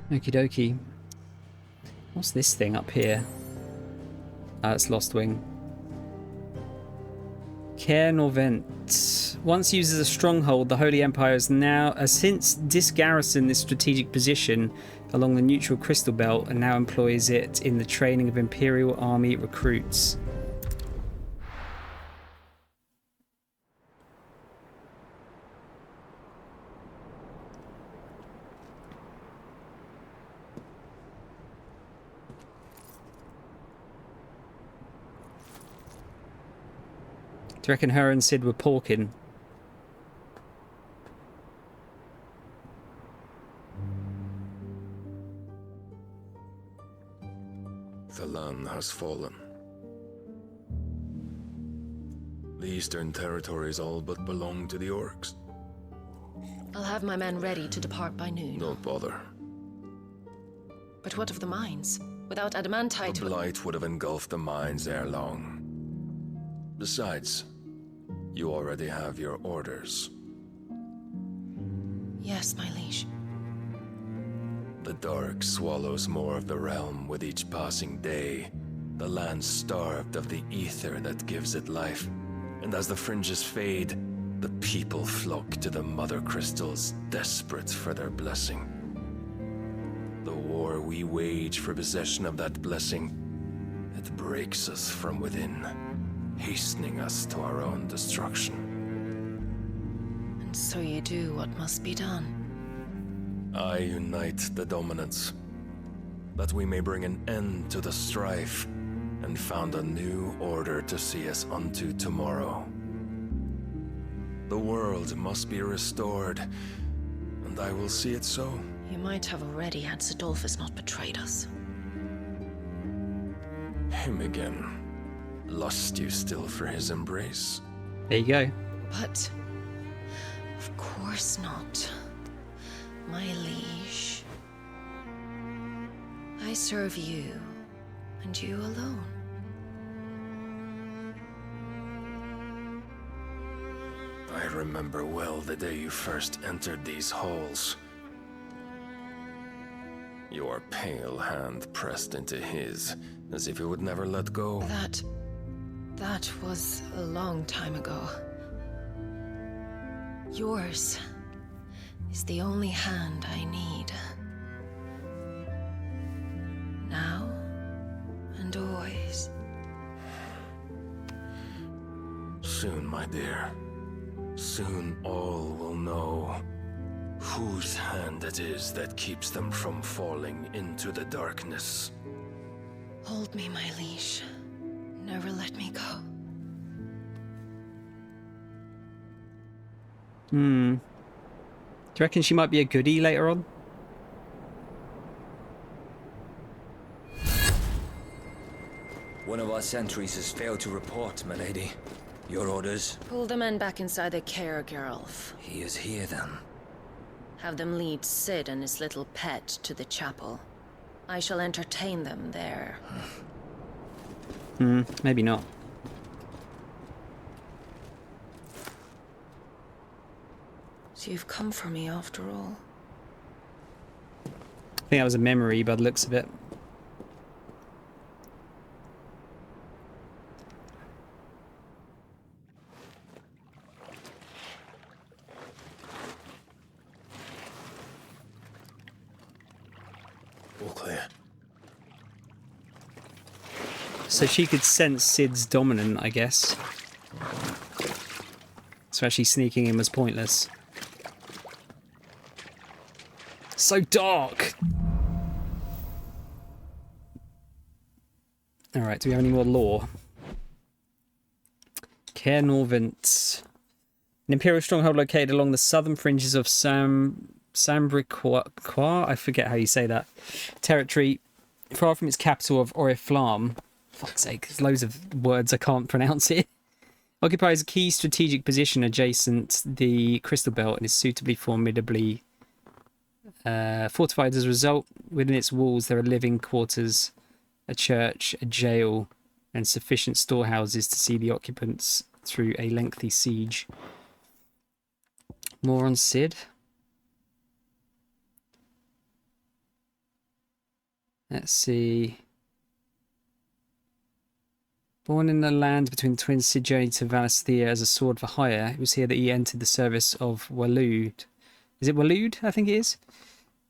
[SPEAKER 1] Okie dokie. What's this thing up here? Ah, it's Lost Wing. Caer Norvent. Once used as a stronghold, the Holy Empire has since disgarrisoned this strategic position along the neutral crystal belt and now employs it in the training of Imperial Army recruits. Do you reckon her and Sid were porking?
[SPEAKER 16] The land has fallen. The Eastern Territories all but belong to the Orcs.
[SPEAKER 7] I'll have my men ready to depart by noon.
[SPEAKER 16] Don't bother.
[SPEAKER 7] But what of the mines? Without adamantite...
[SPEAKER 16] The blight would have engulfed the mines ere long. Besides, you already have your orders.
[SPEAKER 7] Yes, my liege.
[SPEAKER 16] The dark swallows more of the realm with each passing day. The land starved of the ether that gives it life. And as the fringes fade, the people flock to the mother crystals, desperate for their blessing. The war we wage for possession of that blessing, it breaks us from within, hastening us to our own destruction.
[SPEAKER 7] And so you do what must be done.
[SPEAKER 16] I unite the dominants, that we may bring an end to the strife, and found a new order to see us unto tomorrow. The world must be restored, and I will see it so.
[SPEAKER 7] You might have already had Sidolphus not betrayed us.
[SPEAKER 16] Him again. Lust you still for his embrace?
[SPEAKER 1] There you go.
[SPEAKER 7] But... of course not. My liege. I serve you, and you alone.
[SPEAKER 16] I remember well the day you first entered these halls. Your pale hand pressed into his, as if it would never let go.
[SPEAKER 7] That was a long time ago. Yours is the only hand I need. Now and always.
[SPEAKER 16] Soon, my dear. Soon all will know whose hand it is that keeps them from falling into the darkness.
[SPEAKER 7] Hold me, my liege. Never let me go.
[SPEAKER 1] Do you reckon she might be a goodie later on?
[SPEAKER 8] One of our sentries has failed to report, milady. Your orders?
[SPEAKER 7] Pull the men back inside the care, Geralf.
[SPEAKER 8] He is here, then.
[SPEAKER 7] Have them lead Sid and his little pet to the chapel. I shall entertain them there.
[SPEAKER 1] Maybe not.
[SPEAKER 7] So you've come for me after all.
[SPEAKER 1] I think that was a memory by the looks of it.
[SPEAKER 2] All clear.
[SPEAKER 1] So she could sense Sid's dominant, I guess. So actually sneaking in was pointless. So dark! Alright, do we have any more lore? Caer Norvent. An imperial stronghold located along the southern fringes of Sambriqua, I forget how you say that, territory, far from its capital of Oriflamme. Fuck's sake, there's loads of words I can't pronounce here. Occupies a key strategic position adjacent the Crystal Belt and is suitably formidably fortified as a result. Within its walls there are living quarters, a church, a jail, and sufficient storehouses to see the occupants through a lengthy siege. More on Cid. Let's see. Born in the land between the twins, Cid journeyed to Valisthea as a sword for hire. It was here that he entered the service of Waloed. Is it Waloed? I think it is.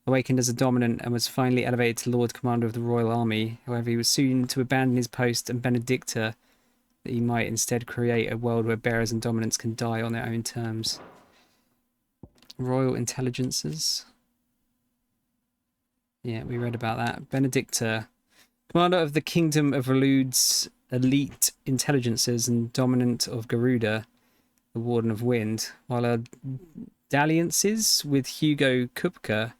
[SPEAKER 1] Awakened as a dominant and was finally elevated to Lord Commander of the Royal Army. However, he was soon to abandon his post and Benedicta, that he might instead create a world where bearers and dominants can die on their own terms. Royal Intelligences. Yeah, we read about that. Benedicta, commander of the Kingdom of Relude's elite intelligences and dominant of Garuda, the Warden of Wind, while her dalliances with Hugo Kupka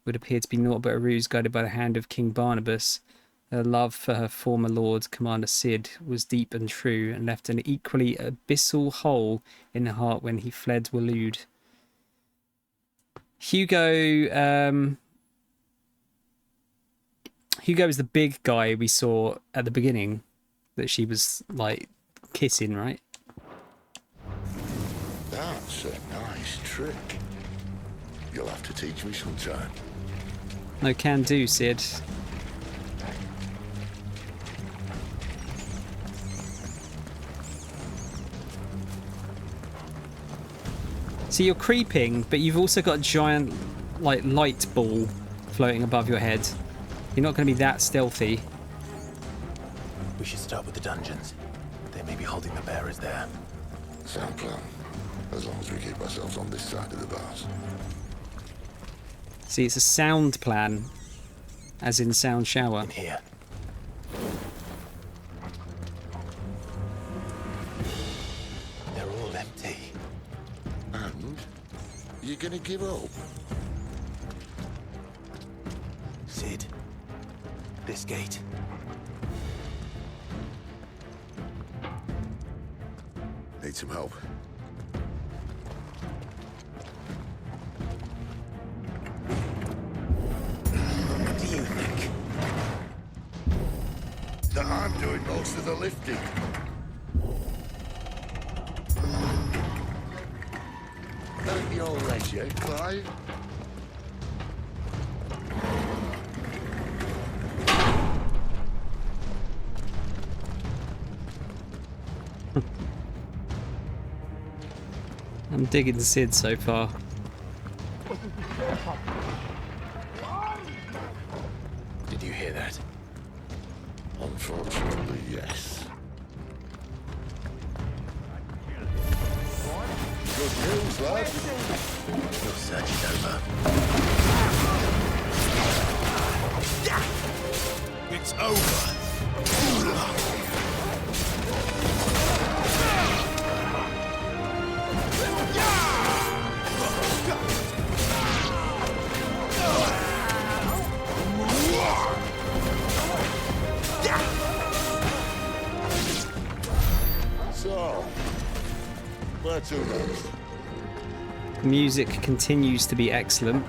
[SPEAKER 1] would appear to be naught but a ruse guided by the hand of King Barnabas. Her love for her former lord, Commander Cid, was deep and true and left an equally abyssal hole in her heart when he fled Waloed. Hugo is the big guy we saw at the beginning that she was, like, kissing, right?
[SPEAKER 3] That's a nice trick. You'll have to teach me sometime.
[SPEAKER 1] No, can do, Cid. So you're creeping, but you've also got a giant, like, light ball floating above your head. You're not going to be that stealthy.
[SPEAKER 2] We should start with the dungeons. They may be holding the bearers there.
[SPEAKER 3] Sound plan. As long as we keep ourselves on this side of the bars.
[SPEAKER 1] See, it's a sound plan, as in sound shower.
[SPEAKER 2] In here. They're all empty.
[SPEAKER 3] And? You gonna give up?
[SPEAKER 2] Cid. This gate.
[SPEAKER 3] Need some help.
[SPEAKER 2] What do you think?
[SPEAKER 3] That I'm doing most of the lifting. At your leisure, Clive.
[SPEAKER 1] I'm digging Cid so far.
[SPEAKER 2] Did you hear that?
[SPEAKER 3] Unfortunately, yes. Good news, lad.
[SPEAKER 2] Your search is over.
[SPEAKER 12] It's over.
[SPEAKER 3] So, where to next?
[SPEAKER 1] The music continues to be excellent.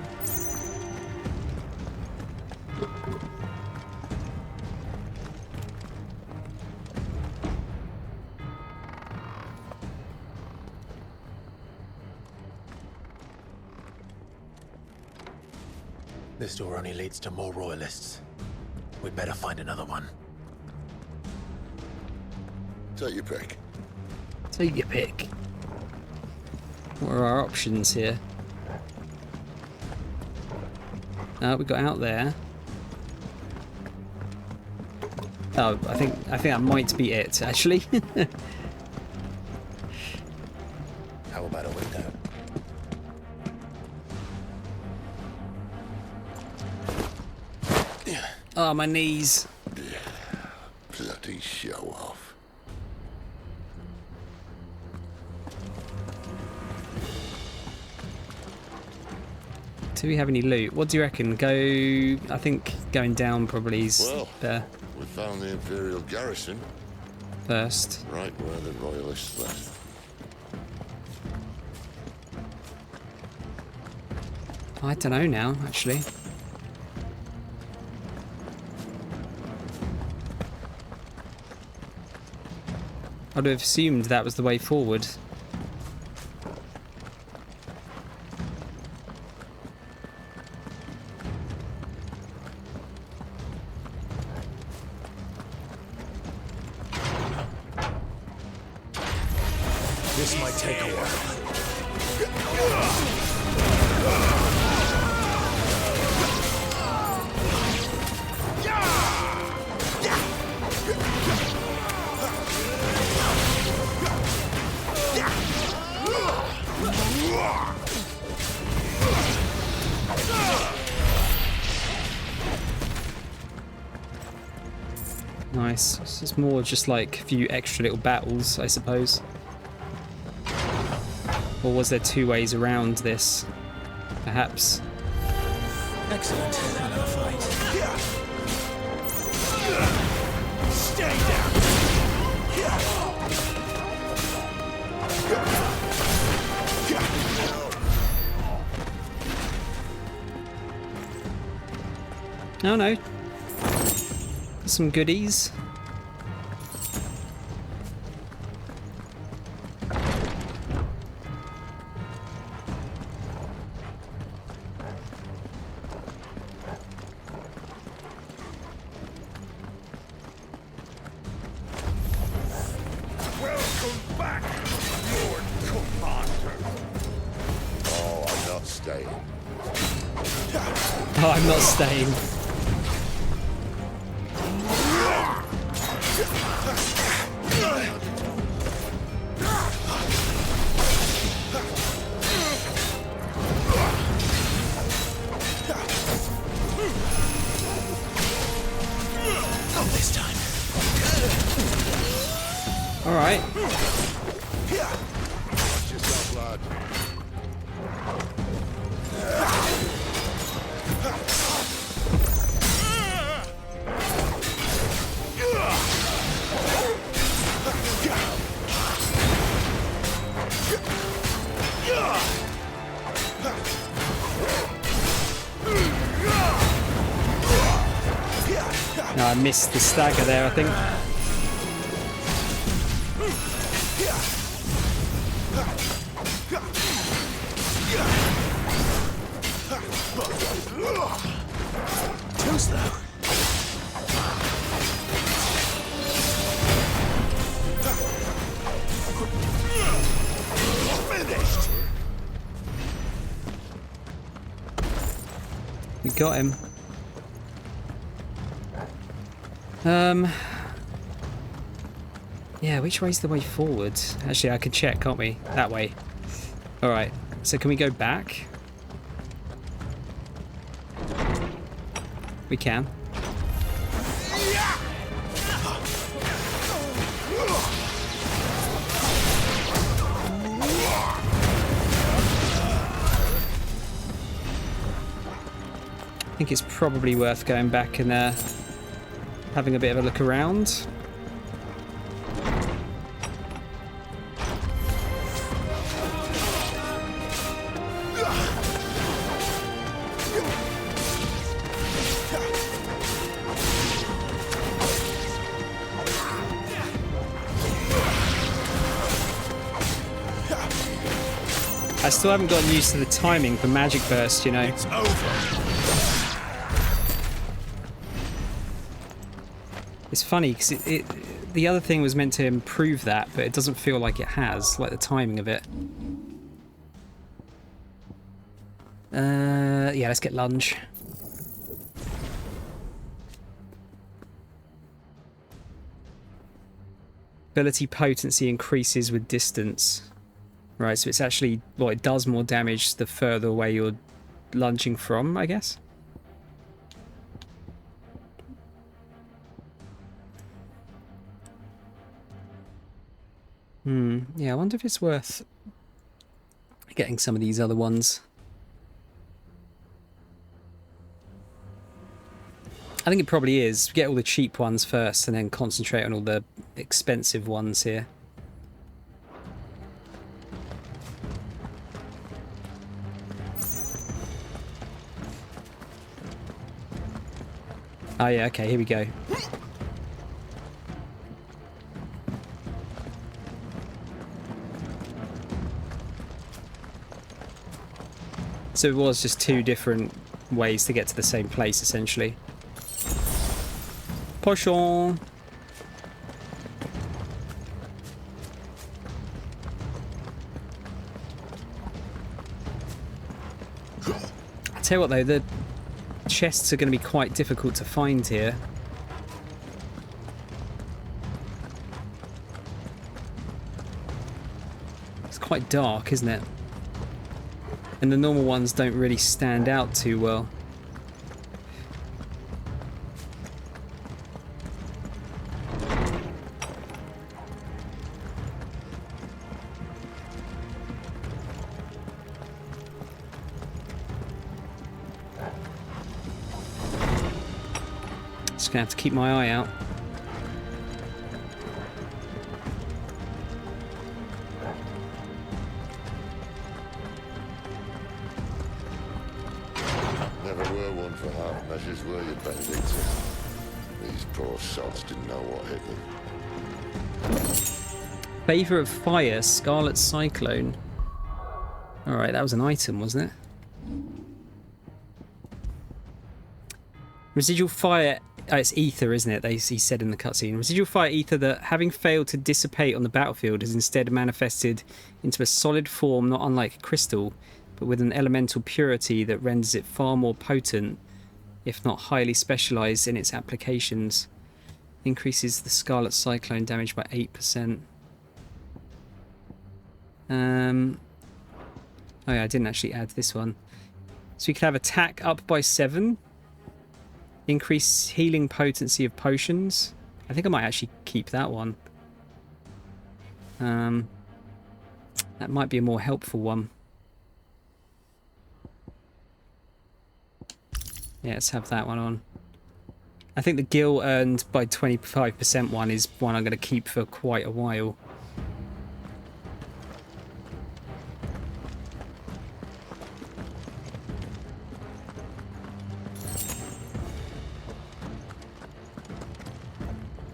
[SPEAKER 2] This door only leads to more royalists. We'd better find another one.
[SPEAKER 3] Take your pick.
[SPEAKER 1] Take your pick. What are our options here? We got out there. Oh, I think that might be it, actually.
[SPEAKER 2] How about a window?
[SPEAKER 1] Oh, my knees.
[SPEAKER 3] Bloody show off.
[SPEAKER 1] Do we have any loot? What do you reckon? Go... I think going down probably is better.
[SPEAKER 3] We found the Imperial garrison.
[SPEAKER 1] First.
[SPEAKER 3] Right where the Royalists left.
[SPEAKER 1] I don't know now, actually. I'd have assumed that was the way forward.
[SPEAKER 9] This might take a while.
[SPEAKER 1] Nice. So it's more just like a few extra little battles, I suppose. Or was there two ways around this? Perhaps.
[SPEAKER 9] Excellent. Another fight. Stay down.
[SPEAKER 1] Oh no. Some goodies.
[SPEAKER 3] Welcome back, Lord Commander. Oh, I'm not staying.
[SPEAKER 1] Oh, I'm not staying.
[SPEAKER 9] Not this time.
[SPEAKER 1] All right.
[SPEAKER 3] Watch yourself, lad.
[SPEAKER 1] No, I missed the stagger there, I think.
[SPEAKER 9] Too slow. Finished.
[SPEAKER 1] We got him. Yeah, which way's the way forward? Actually, I can check, can't we? That way. Alright, so can we go back? We can. I think it's probably worth going back and having a bit of a look around. I still haven't gotten used to the timing for Magic Burst, you know.
[SPEAKER 9] It's over.
[SPEAKER 1] It's funny because the other thing was meant to improve that, but it doesn't feel like it has, like the timing of it. Yeah, let's get lunge. Ability potency increases with distance. Right, so it's actually, well, it does more damage the further away you're lunging from, I guess. Yeah, I wonder if it's worth getting some of these other ones. I think it probably is. Get all the cheap ones first and then concentrate on all the expensive ones here. Oh yeah, okay, here we go. So it was just two different ways to get to the same place, essentially. Potion! I tell you what though, the chests are going to be quite difficult to find here. It's quite dark, isn't it? And the normal ones don't really stand out too well. Just gonna have to keep my eye out.
[SPEAKER 3] Never were one for half measures, were you, Benedict? These poor sods didn't know what hit them.
[SPEAKER 1] Favor of Fire, Scarlet Cyclone. Alright, that was an item, wasn't it? Residual fire, oh, it's ether, isn't it? He said in the cutscene. Residual fire ether that, having failed to dissipate on the battlefield, is instead manifested into a solid form not unlike crystal, but with an elemental purity that renders it far more potent, if not highly specialized in its applications. Increases the Scarlet Cyclone damage by 8%. Oh yeah, I didn't actually add this one. So we could have attack up by 7. Increase healing potency of potions. I think I might actually keep that one. That might be a more helpful one. Yeah, let's have that one on. I think the gil earned by 25% one is one I'm going to keep for quite a while.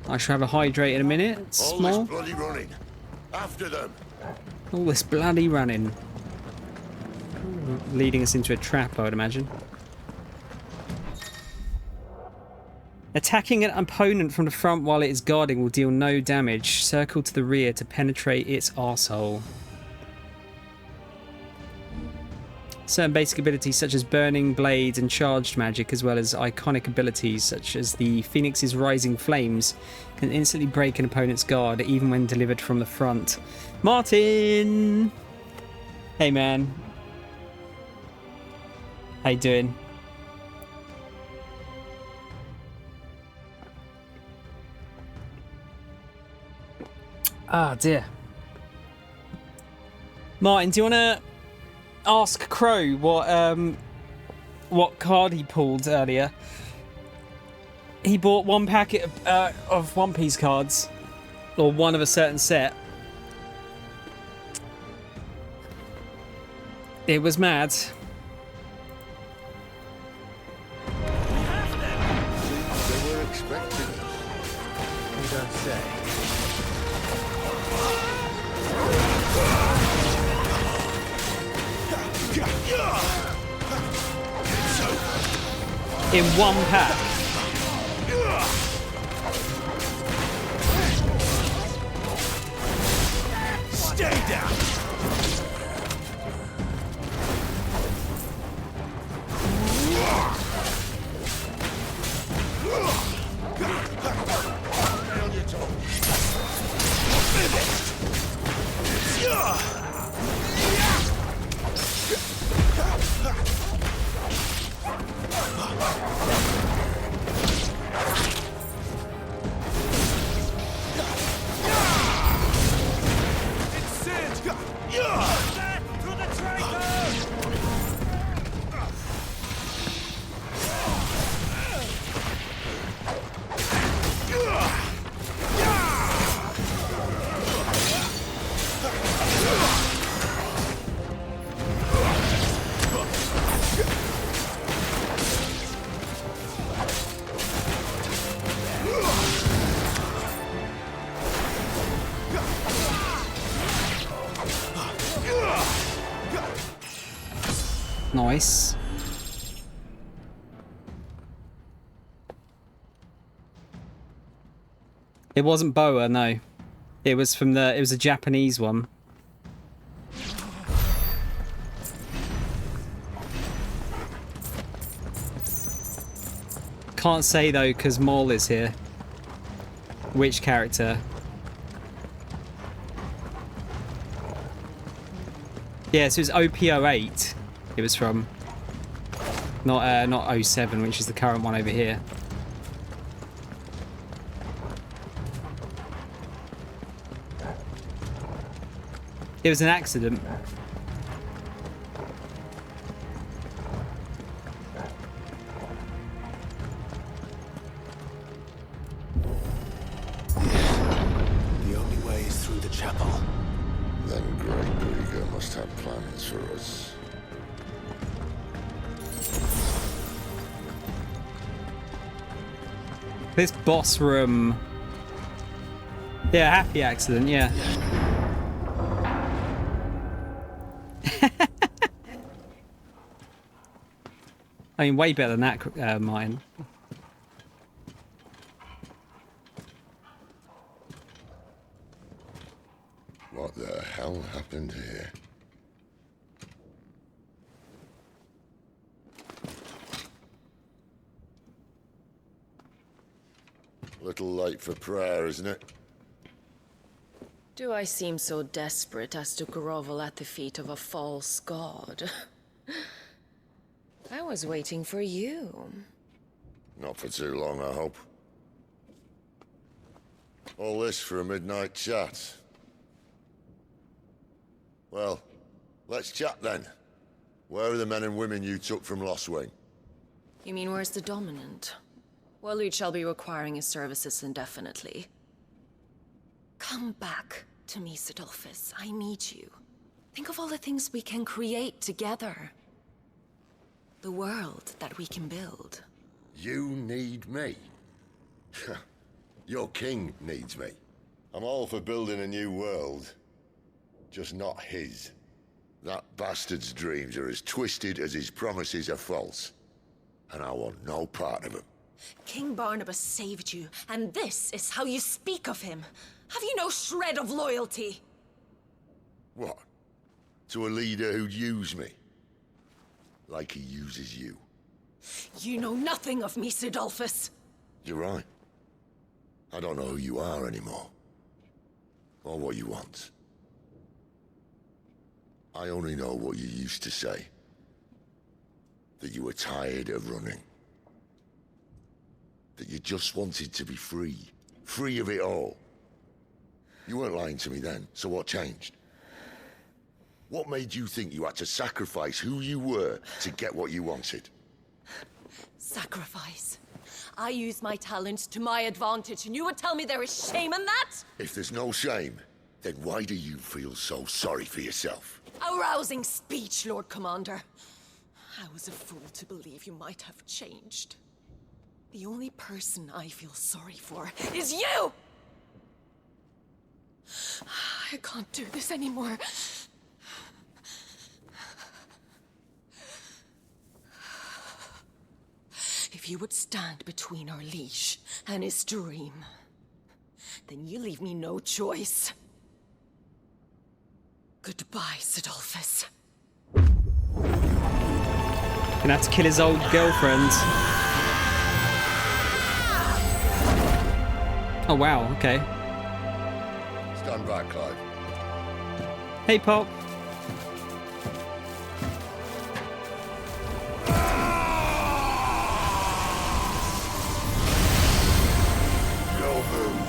[SPEAKER 1] I shall have a hydrate in a minute. Small.
[SPEAKER 3] All this bloody running. After them.
[SPEAKER 1] All this bloody running. Leading us into a trap, I would imagine. Attacking an opponent from the front while it is guarding will deal no damage. Circle to the rear to penetrate its arsehole. Certain basic abilities such as burning, blades and charged magic, as well as iconic abilities such as the Phoenix's Rising Flames, can instantly break an opponent's guard even when delivered from the front. Martin! Hey man. How you doing? Ah dear. Martin, do you want to ask Crow what card he pulled earlier? He bought one packet of One Piece cards, or one of a certain set. It was mad.
[SPEAKER 3] They were expecting us.
[SPEAKER 9] You don't say.
[SPEAKER 1] In one pack.
[SPEAKER 9] Stay down.
[SPEAKER 1] Nice. It wasn't boa, no. It was from the. It was a Japanese one. Can't say though, because Maul is here. Which character? Yeah, so it was OP08. It was from. Not 07, which is the current one over here. It was an accident.
[SPEAKER 2] The only way is through the chapel.
[SPEAKER 3] Then Great Krieger must have plans for us.
[SPEAKER 1] This boss room. Yeah, happy accident, yeah. I mean, way better than that mine.
[SPEAKER 3] What the hell happened here? Little late for prayer, isn't it?
[SPEAKER 7] Do I seem so desperate as to grovel at the feet of a false god? I was waiting for you.
[SPEAKER 3] Not for too long, I hope. All this for a midnight chat. Well, let's chat then. Where are the men and women you took from Lost Wing?
[SPEAKER 7] You mean where's the dominant? Well, you shall be requiring his services indefinitely. Come back to me, Sidolphus. I need you. Think of all the things we can create together. The world that we can build.
[SPEAKER 3] You need me? Your king needs me. I'm all for building a new world. Just not his. That bastard's dreams are as twisted as his promises are false. And I want no part of them.
[SPEAKER 7] King Barnabas saved you, and this is how you speak of him. Have you no shred of loyalty?
[SPEAKER 3] What? To a leader who'd use me? Like he uses you.
[SPEAKER 7] You know nothing of me, Sidolphus.
[SPEAKER 3] You're right. I don't know who you are anymore. Or what you want. I only know what you used to say. That you were tired of running. That you just wanted to be free. Free of it all. You weren't lying to me then, so what changed? What made you think you had to sacrifice who you were to get what you wanted?
[SPEAKER 7] Sacrifice. I use my talents to my advantage, and you would tell me there is shame in that?
[SPEAKER 3] If there's no shame, then why do you feel so sorry for yourself?
[SPEAKER 7] A rousing speech, Lord Commander. I was a fool to believe you might have changed. The only person I feel sorry for is you! I can't do this anymore. If you would stand between our liege and his dream, then you leave me no choice. Goodbye, Sidolphus.
[SPEAKER 1] Gonna have to kill his old girlfriend. Oh wow, okay.
[SPEAKER 3] Stand back, Clive.
[SPEAKER 1] Hey, Pop.
[SPEAKER 3] No move.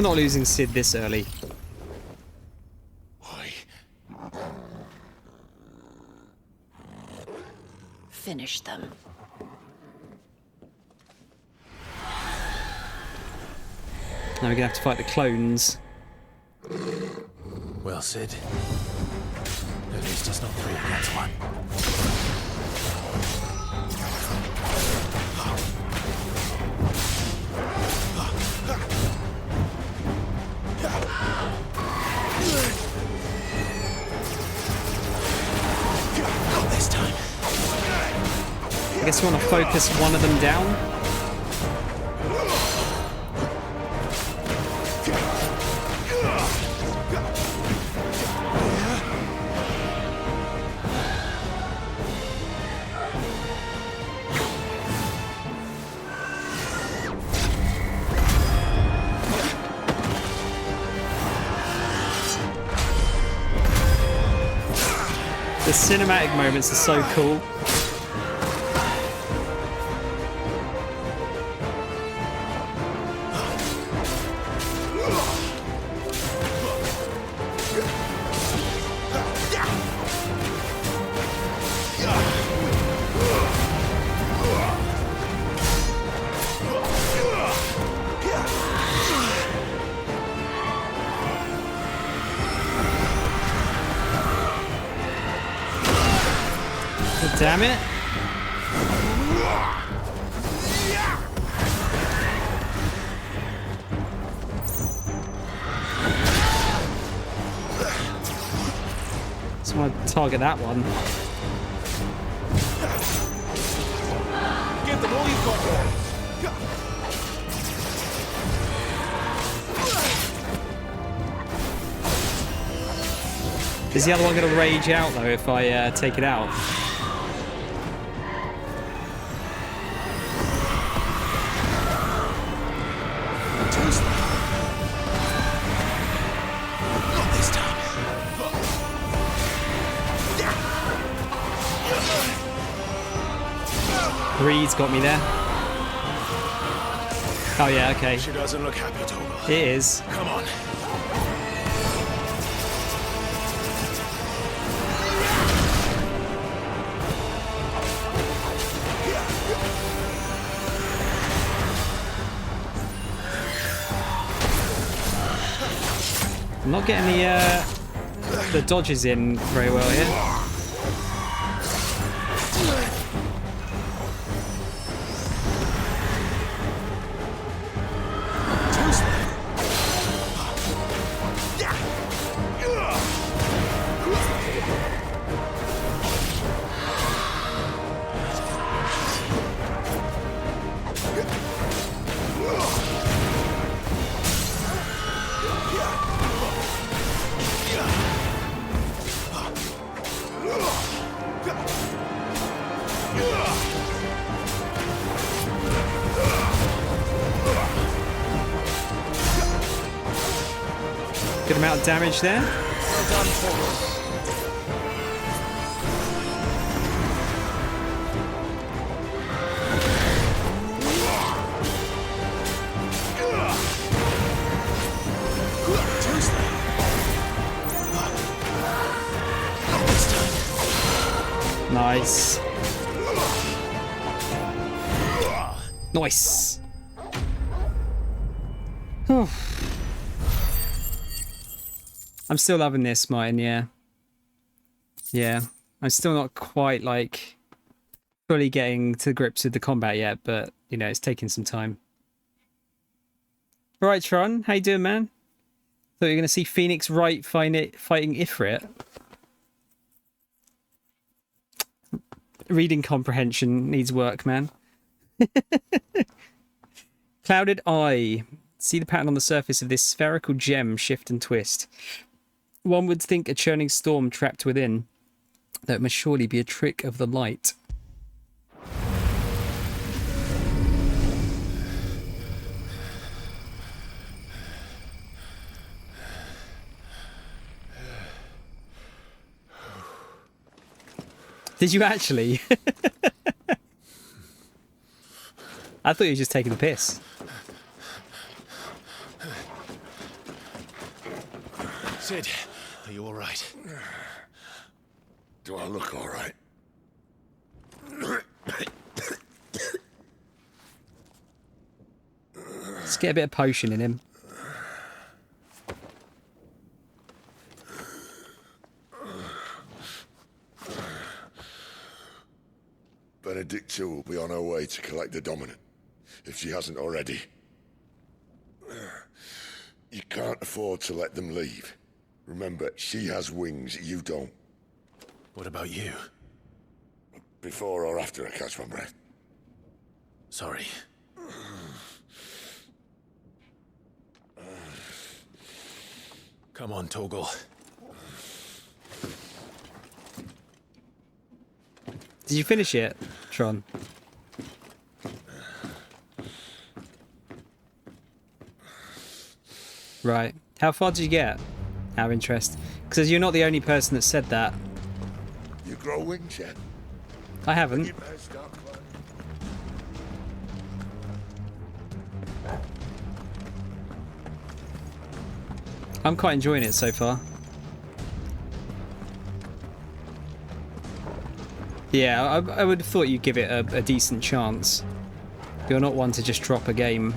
[SPEAKER 1] We're not losing Sid this early.
[SPEAKER 7] Finish them.
[SPEAKER 1] Now we're gonna have to fight the clones.
[SPEAKER 2] Well, Sid. At least it's not 3 against 1.
[SPEAKER 1] Not this time. I guess we want to focus one of them down. The cinematic moments are so cool. Damn it. Just want to target that one.
[SPEAKER 12] Give them all you've got there.
[SPEAKER 1] Is the other one going to rage out though if I take it out? Greed's got me there. Oh yeah, okay.
[SPEAKER 2] She doesn't look happy, Toba.
[SPEAKER 1] It is.
[SPEAKER 2] Come on.
[SPEAKER 1] I'm not getting the dodges in very well here. Good amount of damage there.
[SPEAKER 12] Well done, Toba.
[SPEAKER 1] Nice. Nice. I'm still loving this, Martin, yeah. Yeah. I'm still not quite, like, fully getting to grips with the combat yet, but, you know, it's taking some time. Alright, Tron, how you doing, man? Thought you were going to see Phoenix Wright fighting Ifrit. Reading comprehension needs work, man. Clouded Eye. See the pattern on the surface of this spherical gem shift and twist. One would think a churning storm trapped within. Though it must surely be a trick of the light. Did you actually? I thought you were just taking the piss.
[SPEAKER 2] Sid, are you all right?
[SPEAKER 3] Do I look all right?
[SPEAKER 1] Let's get a bit of potion in him.
[SPEAKER 3] Benedicta will be on her way to collect the Dominant, if she hasn't already. You can't afford to let them leave. Remember, she has wings, you don't.
[SPEAKER 2] What about you?
[SPEAKER 3] Before or after I catch my breath?
[SPEAKER 2] Sorry. Come on, Torgal.
[SPEAKER 1] Did you finish it, Tron? Right. How far did you get? Out of interest. Because you're not the only person that said that.
[SPEAKER 3] You grow wings yet?
[SPEAKER 1] I haven't.
[SPEAKER 3] You better start climbing.
[SPEAKER 1] I'm quite enjoying it so far. Yeah, I would have thought you'd give it a decent chance. You're not one to just drop a game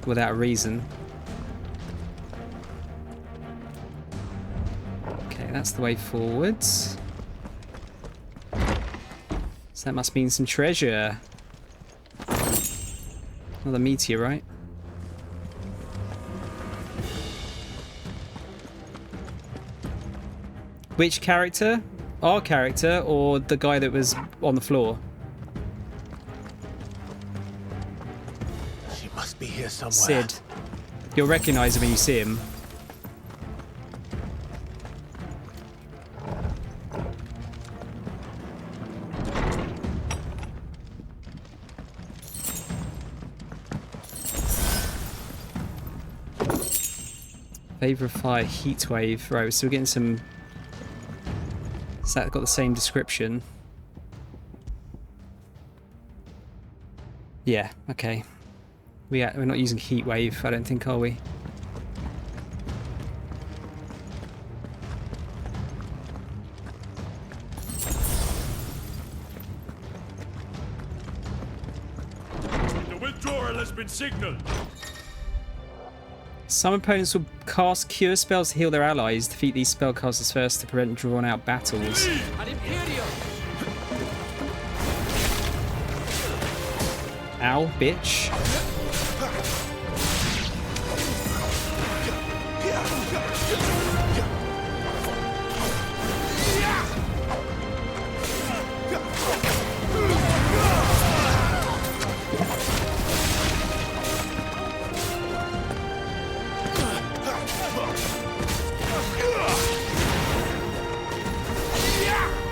[SPEAKER 1] without a reason. Okay, that's the way forwards. So that must mean some treasure. Another meteorite. Which character? Our character or the guy that was on the floor?
[SPEAKER 2] She must be here somewhere.
[SPEAKER 1] Sid. You'll recognise him when you see him. Favour of fire, heat wave. Right, so we're getting some. Has that got the same description? Yeah, okay. We're not using heat wave, I don't think, are we?
[SPEAKER 12] The withdrawal has been signaled.
[SPEAKER 1] Some opponents will cast cure spells to heal their allies. Defeat these spellcasters first to prevent drawn-out battles. Ow, bitch.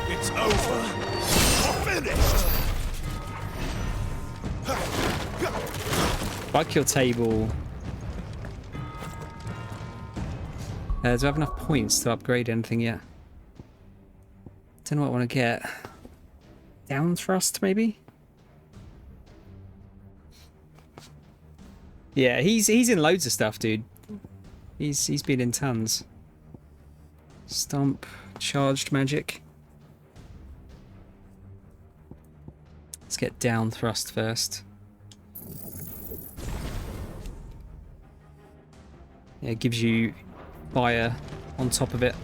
[SPEAKER 2] It's over. We're finished.
[SPEAKER 1] Fuck your table. Do I have enough points to upgrade anything yet? Don't know what I want to get. Down thrust, maybe? Yeah, he's in loads of stuff, dude. He's been in tons. Stomp, charged magic. Let's get down thrust first. Yeah, it gives you fire on top of it.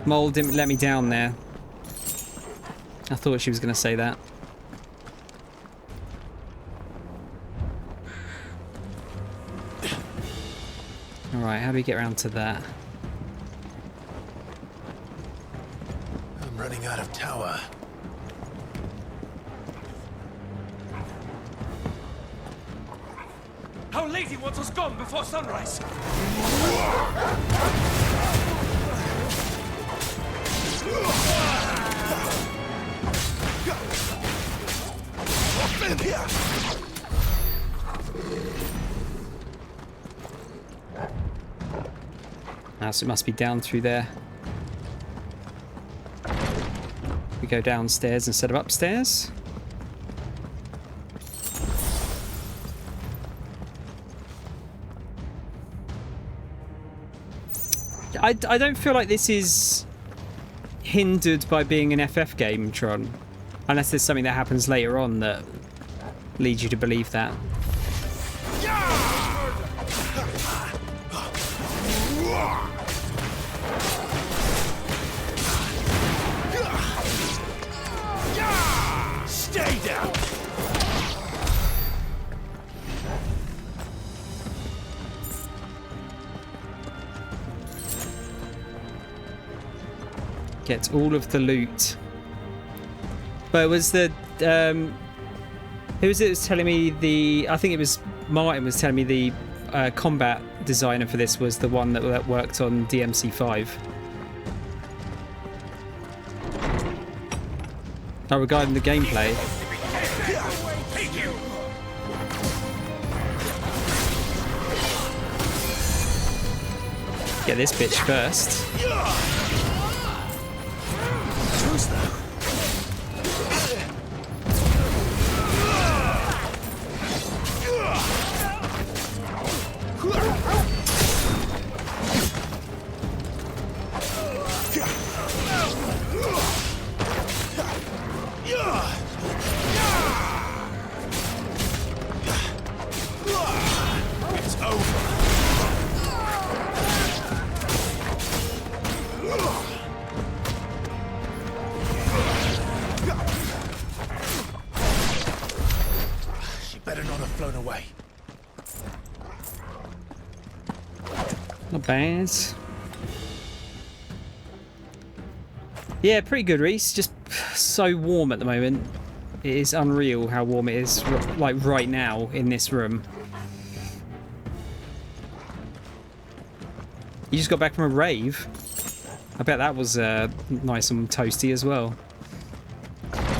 [SPEAKER 1] Mole didn't let me down there. I thought she was going to say that. Alright, how do we get around to that?
[SPEAKER 2] I'm running out of tower.
[SPEAKER 12] Our lady wants us gone before sunrise.
[SPEAKER 1] So it must be down through there. We go downstairs instead of upstairs. I don't feel like this is hindered by being an FF game, Tron. Unless there's something that happens later on that leads you to believe that.
[SPEAKER 2] Stay down!
[SPEAKER 1] Get all of the loot. But it was the who was it was telling me the? I think it was Martin was telling me the combat designer for this was the one that worked on DMC5. Now regarding the gameplay. Get this bitch first. Not bad. Yeah, pretty good, Reese. Just so warm at the moment. It is unreal how warm it is, like right now in this room. You just got back from a rave. I bet that was nice and toasty as well.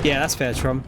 [SPEAKER 1] Yeah, that's fair, Trom.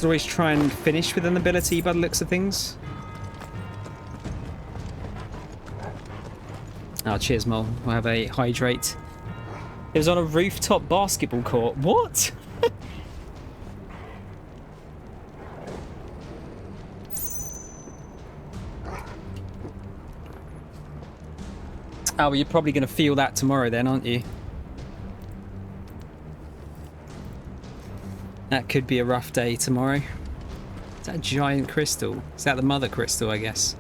[SPEAKER 1] Always try and finish with an ability by the looks of things. Oh, cheers, Mole. We'll have a hydrate. It was on a rooftop basketball court. What? Oh, well, you're probably going to feel that tomorrow then, aren't you? That could be a rough day tomorrow. Is that a giant crystal? Is that the mother crystal, I guess?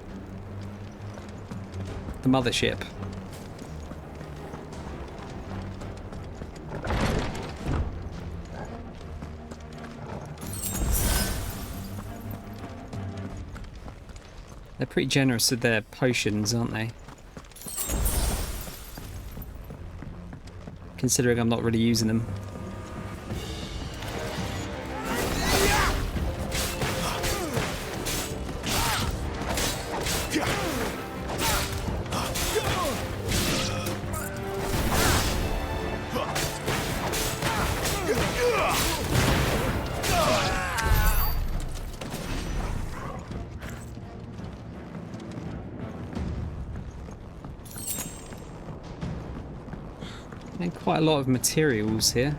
[SPEAKER 1] The mothership. They're pretty generous with their potions, aren't they? Considering I'm not really using them. And quite a lot of materials here.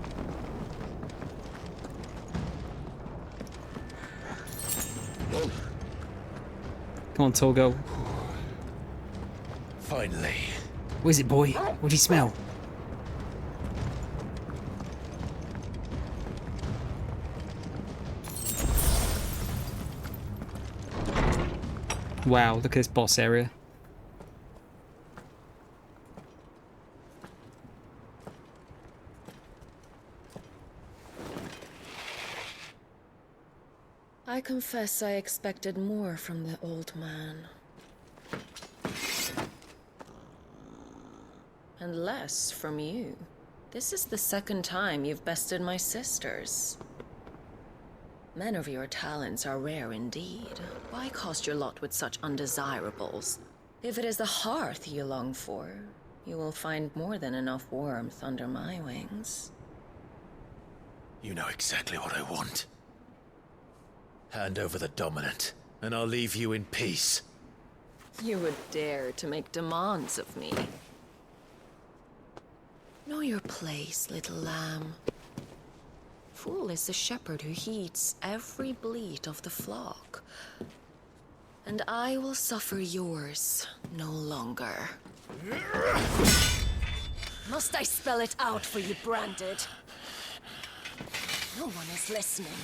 [SPEAKER 1] Come on, tall girl.
[SPEAKER 2] Finally.
[SPEAKER 1] What is it, boy? What do you smell? Wow, look at this boss area.
[SPEAKER 7] I confess I expected more from the old man. And less from you. This is the second time you've bested my sisters. Men of your talents are rare indeed. Why cast your lot with such undesirables? If it is the hearth you long for, you will find more than enough warmth under my wings.
[SPEAKER 2] You know exactly what I want. Hand over the dominant, and I'll leave you in peace.
[SPEAKER 7] You would dare to make demands of me. Know your place, little lamb. Fool is the shepherd who heeds every bleat of the flock. And I will suffer yours no longer. Must I spell it out for you, Branded? No one is listening.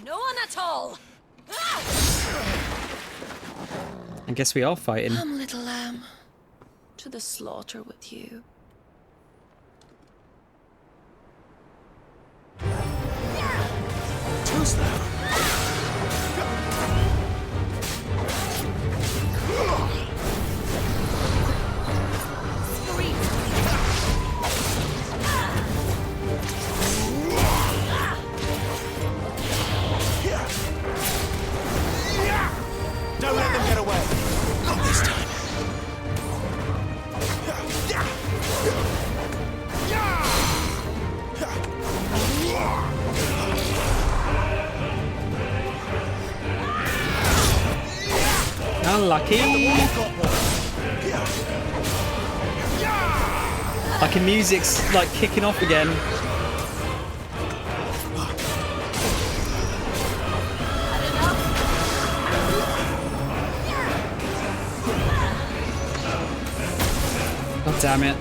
[SPEAKER 7] No one at all!
[SPEAKER 1] I guess we are fighting.
[SPEAKER 7] Come, little lamb. To the slaughter with you.
[SPEAKER 2] Too slow.
[SPEAKER 9] Don't let them get away.
[SPEAKER 2] Not this time.
[SPEAKER 1] Unlucky. Like the music's like kicking off again. God damn it.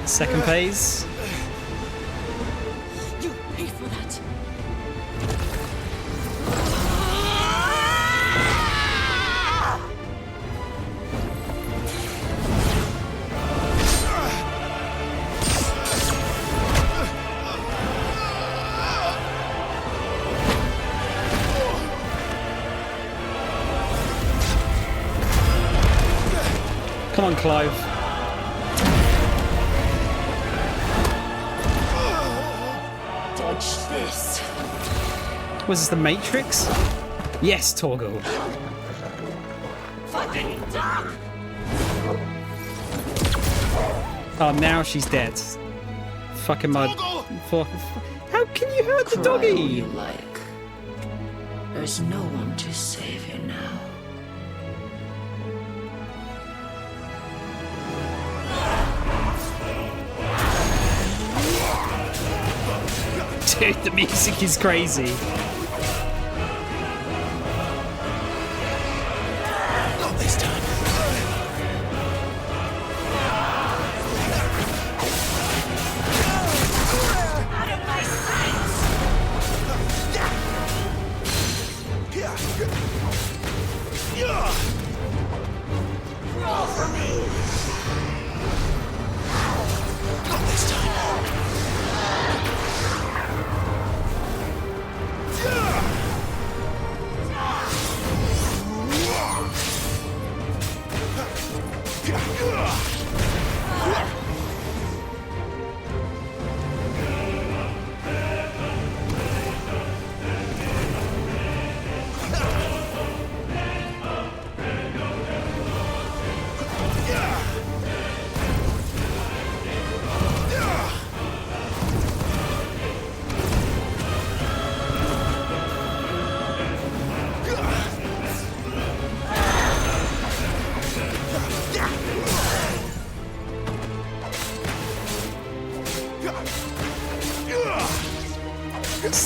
[SPEAKER 1] Second phase.
[SPEAKER 7] You pay for that.
[SPEAKER 1] Come on, Clive.
[SPEAKER 7] This.
[SPEAKER 1] Was this the Matrix? Yes, Torgal. Oh, now she's dead. Fucking mud. How can you hurt the doggy?
[SPEAKER 7] You like. There's no one to save you now.
[SPEAKER 1] Dude, the music is crazy.
[SPEAKER 2] Not this time.
[SPEAKER 7] Out of my sight! Roll for me!
[SPEAKER 2] Not this time.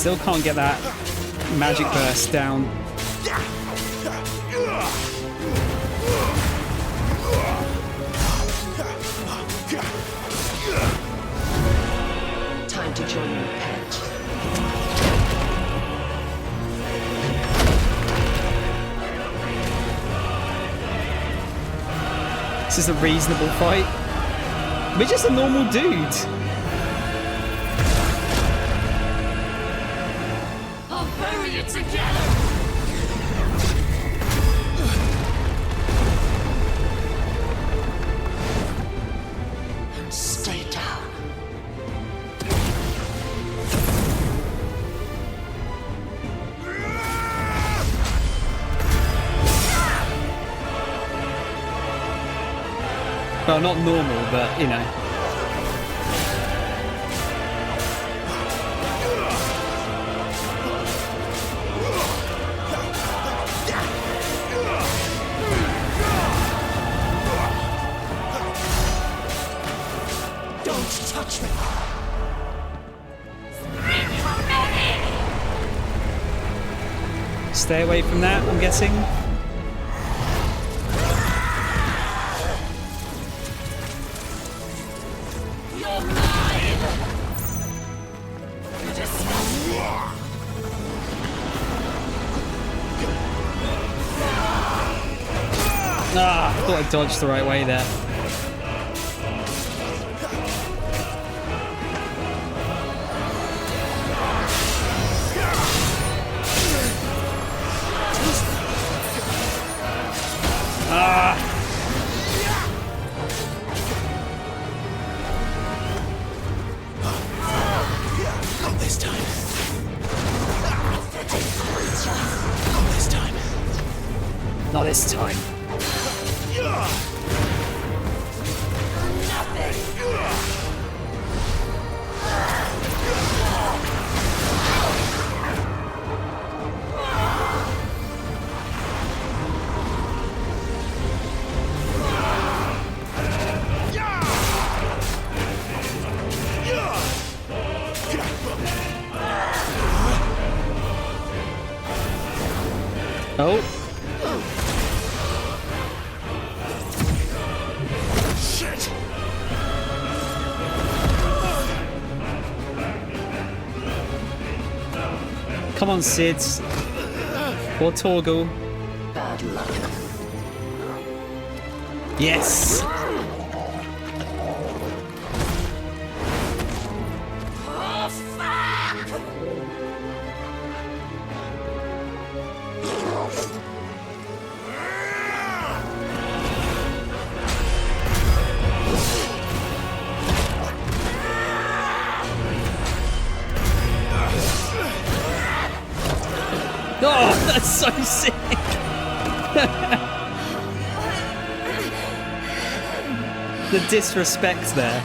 [SPEAKER 1] Still can't get that magic burst down.
[SPEAKER 7] Time to join your pet.
[SPEAKER 1] This is a reasonable fight. We're just a normal dude.
[SPEAKER 5] I'll bury you together.
[SPEAKER 7] Stay down.
[SPEAKER 1] Well, not normal, but you know.
[SPEAKER 5] Don't touch me.
[SPEAKER 1] Stay away from that, I'm guessing.
[SPEAKER 5] You're mine. You just...
[SPEAKER 1] Ah, I thought I dodged the right way there.
[SPEAKER 2] Not this time. Not this time.
[SPEAKER 1] Not this time. Oh.
[SPEAKER 2] Shit.
[SPEAKER 1] Come on, Sids. Or Torgal.
[SPEAKER 7] Bad luck.
[SPEAKER 1] Yes.
[SPEAKER 5] Oh, fuck!
[SPEAKER 1] Oh, that's so sick. The disrespect there.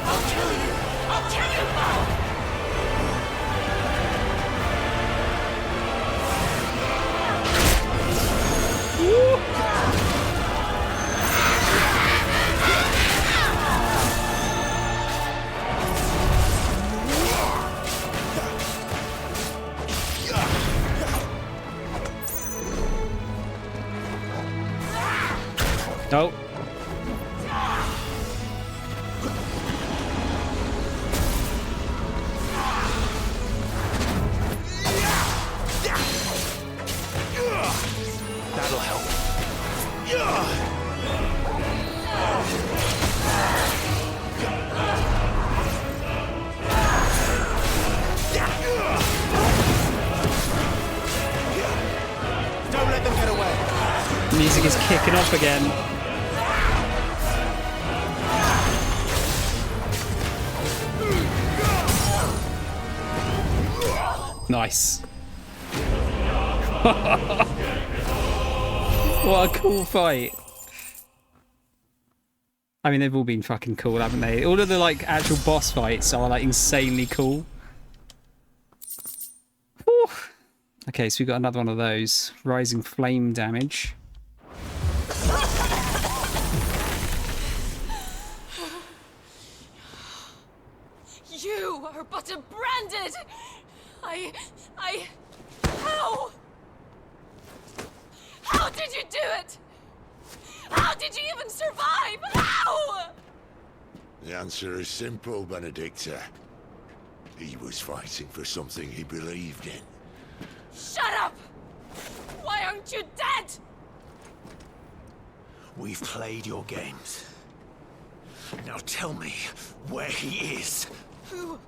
[SPEAKER 5] I'll kill you! I'll kill you both!
[SPEAKER 1] Oh.
[SPEAKER 2] That'll help. Don't let them get away.
[SPEAKER 1] Music is kicking off again. Nice. What a cool fight. I mean, they've all been fucking cool, haven't they? All of the, like, actual boss fights are, like, insanely cool. Whew. Okay, so we got another one of those. Rising flame damage.
[SPEAKER 5] You are but a branded! How? How did you do it? How did you even survive? How?
[SPEAKER 3] The answer is simple, Benedicta. He was fighting for something he believed in.
[SPEAKER 5] Shut up! Why aren't you dead?
[SPEAKER 2] We've played your games. Now tell me where he is.
[SPEAKER 5] Who?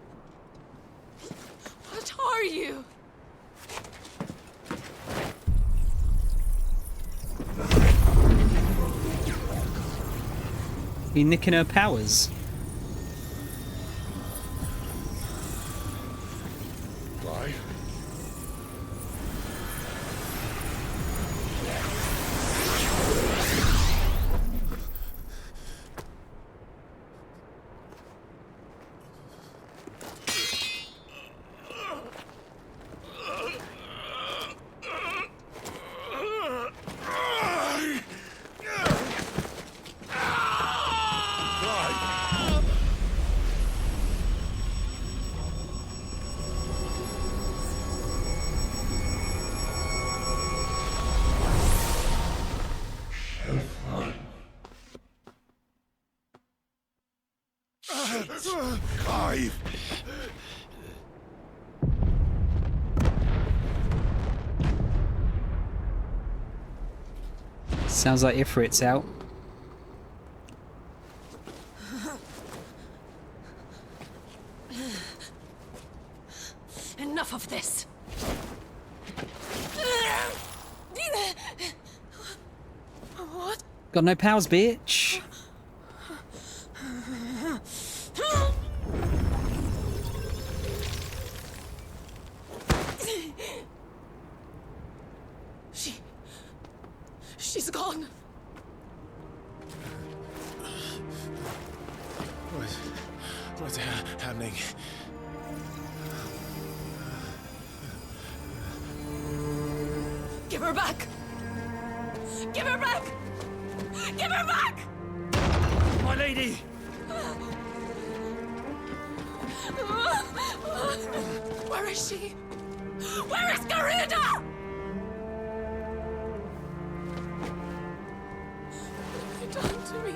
[SPEAKER 5] What are you?
[SPEAKER 1] You nicking her powers?
[SPEAKER 3] Clive? Clive!
[SPEAKER 1] Sounds like Ifrit's out.
[SPEAKER 5] Enough of this. What?
[SPEAKER 1] Got no powers, bitch.
[SPEAKER 5] She's gone.
[SPEAKER 9] What's happening?
[SPEAKER 5] Give her back! Give her back! Give her back!
[SPEAKER 8] My lady!
[SPEAKER 5] Where is she? Where is Garuda? What have you done to me?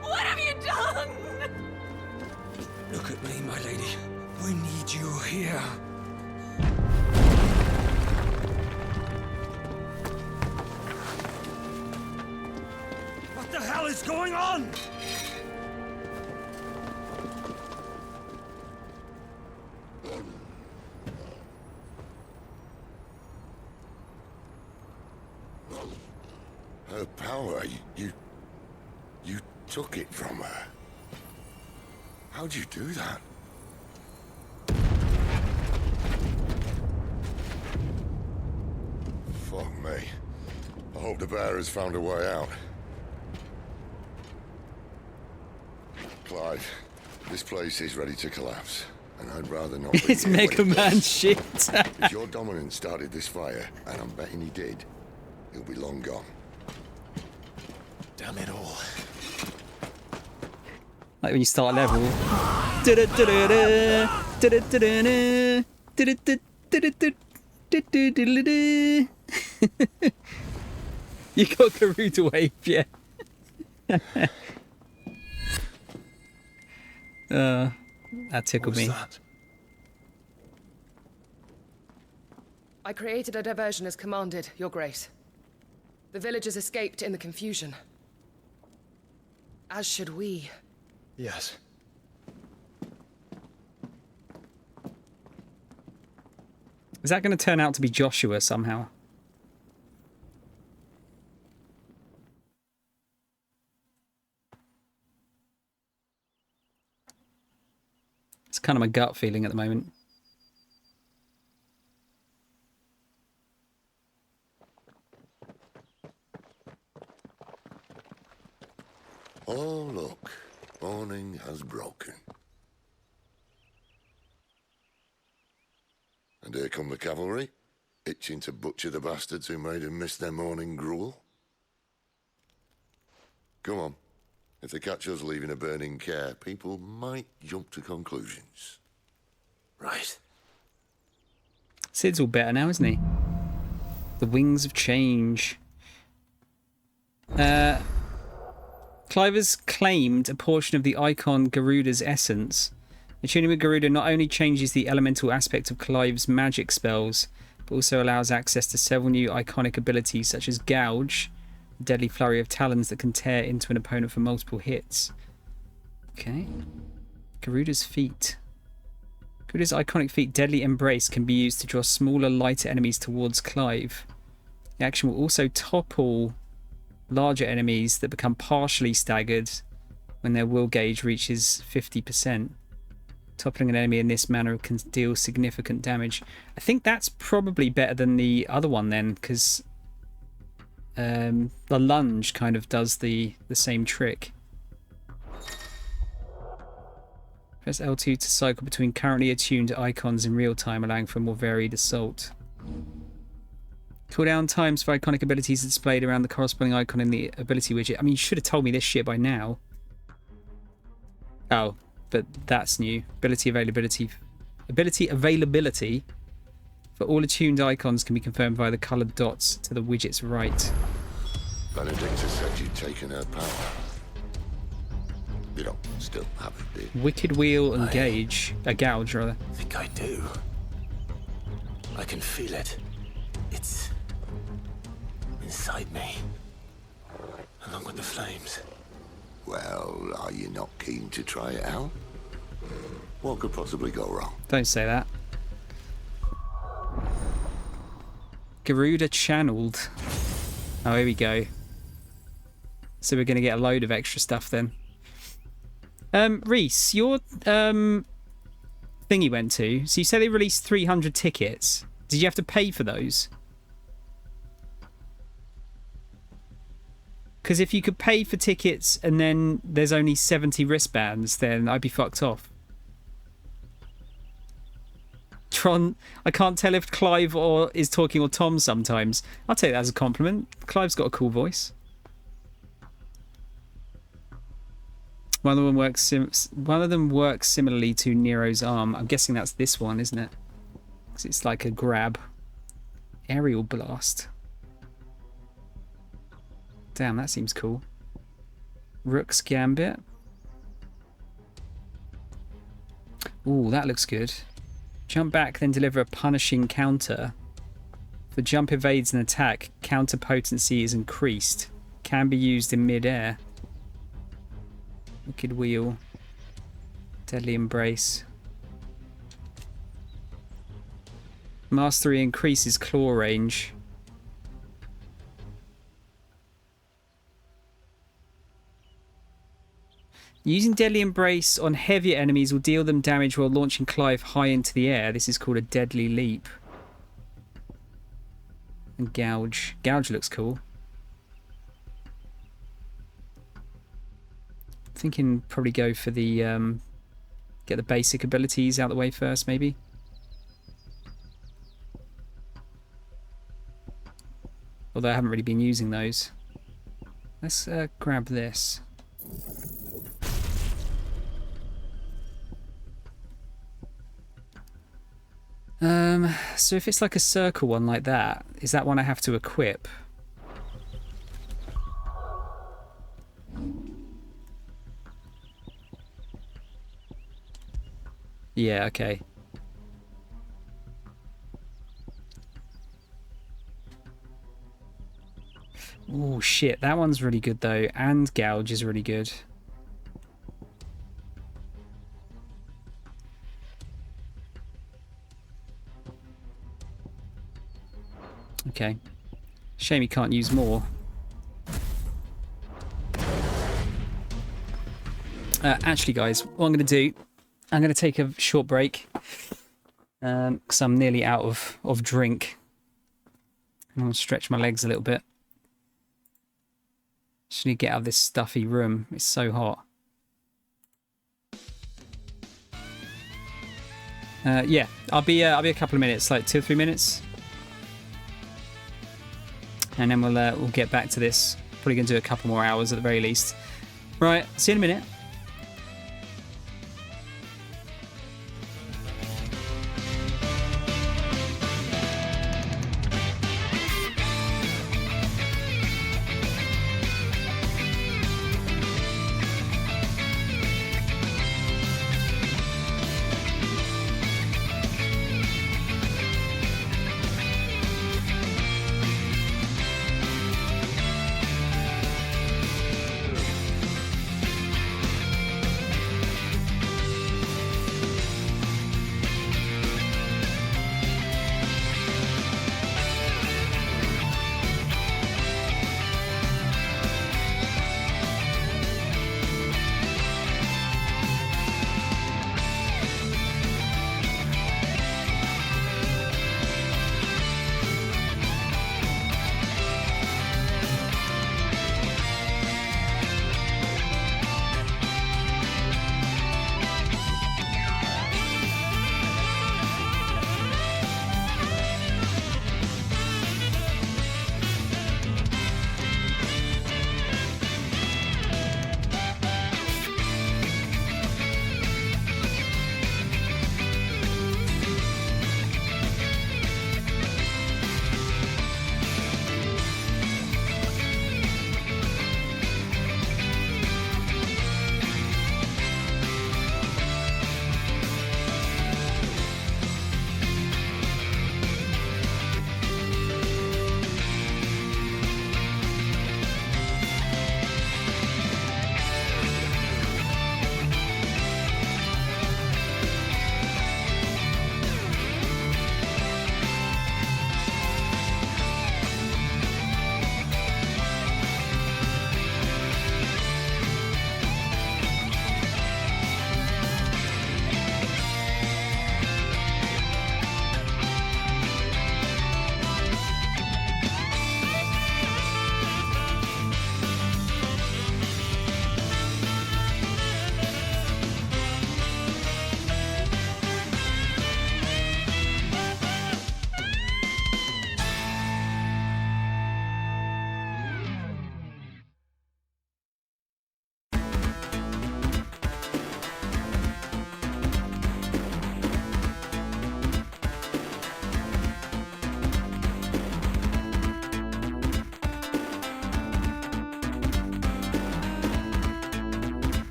[SPEAKER 5] What have you done?
[SPEAKER 8] Look at me, my lady. We need you here. What the hell is going on?
[SPEAKER 3] Her power, you took it from her. How'd you do that? Fuck me. I hope the bear has found a way out. Clive, this place is ready to collapse, and I'd rather not be
[SPEAKER 1] It's
[SPEAKER 3] here when
[SPEAKER 1] Mega
[SPEAKER 3] it
[SPEAKER 1] Man
[SPEAKER 3] does.
[SPEAKER 1] shit.
[SPEAKER 3] If your dominant started this fire, and I'm betting he did, he'll be long gone.
[SPEAKER 2] Damn it all.
[SPEAKER 1] Like when you start a level. Da-da-da-da-da, da-da-da-da-da, da-da-da-da-da-da-da-da-da-da. You got Garuda wave, yeah. That tickled me.
[SPEAKER 11] I created a diversion as commanded, Your Grace. The villagers escaped in the confusion. As should we.
[SPEAKER 9] Yes.
[SPEAKER 1] Is that going to turn out to be Joshua somehow? It's kind of my gut feeling at the moment.
[SPEAKER 3] Oh, morning has broken. And here come the cavalry, itching to butcher the bastards who made them miss their morning gruel. Come on. If they catch us leaving a burning care, people might jump to conclusions.
[SPEAKER 2] Right.
[SPEAKER 1] Sid's all better now, isn't he? The wings of change. Clive has claimed a portion of the icon Garuda's essence. Attuning with Garuda not only changes the elemental aspect of Clive's magic spells, but also allows access to several new iconic abilities such as Gouge, a deadly flurry of talons that can tear into an opponent for multiple hits. Okay. Garuda's feat. Garuda's iconic feat, Deadly Embrace, can be used to draw smaller, lighter enemies towards Clive. The action will also topple larger enemies that become partially staggered when their will gauge reaches 50%. Toppling an enemy in this manner can deal significant damage. I think that's probably better than the other one then, because the lunge kind of does the same trick. Press L2 to cycle between currently attuned icons in real time, allowing for a more varied assault. Cooldown times for iconic abilities are displayed around the corresponding icon in the ability widget. I mean, you should have told me this shit by now. Oh, but that's new. Ability availability for all attuned icons can be confirmed via the coloured dots to the widget's right.
[SPEAKER 3] Benedicta said you'd taken her power. You don't still have it, do you?
[SPEAKER 1] Wicked Wheel and Gouge, rather.
[SPEAKER 2] I think I do. I can feel it. It's inside me, along with the flames.
[SPEAKER 3] Well, are you not keen to try it out? What could possibly go wrong?
[SPEAKER 1] Don't say that. Garuda channeled. Oh, here we go. So we're going to get a load of extra stuff then. Reese, your thing you went to, so you say they released 300 tickets. Did you have to pay for those? Because if you could pay for tickets and then there's only 70 wristbands, then I'd be fucked off. Tron, I can't tell if Clive is talking or Tom sometimes. I'll take that as a compliment. Clive's got a cool voice. One of them works similarly to Nero's arm. I'm guessing that's this one, isn't it? Because it's like a grab. Aerial blast. Damn, that seems cool. Rook's Gambit. Ooh, that looks good. Jump back, then deliver a punishing counter. If the jump evades an attack, counter potency is increased. Can be used in mid-air. Wicked Wheel. Deadly Embrace. Mastery increases claw range. Using Deadly Embrace on heavier enemies will deal them damage while launching Clive high into the air. This is called a Deadly Leap. And Gouge. Gouge looks cool. Thinking probably go for the get the basic abilities out the way first, maybe. Although I haven't really been using those. Let's grab this. So if it's like a circle one like that, is that one I have to equip? Yeah, okay. Oh shit, that one's really good though, and Gouge is really good. Okay. Shame you can't use more. Actually, guys, what I'm going to do, I'm going to take a short break because I'm nearly out of drink. I'm going to stretch my legs a little bit. Just need to get out of this stuffy room. It's so hot. Yeah, I'll be a couple of minutes, like 2 or 3 minutes, and then we'll get back to this. Probably gonna do a couple more hours at the very least. Right, see you in a minute.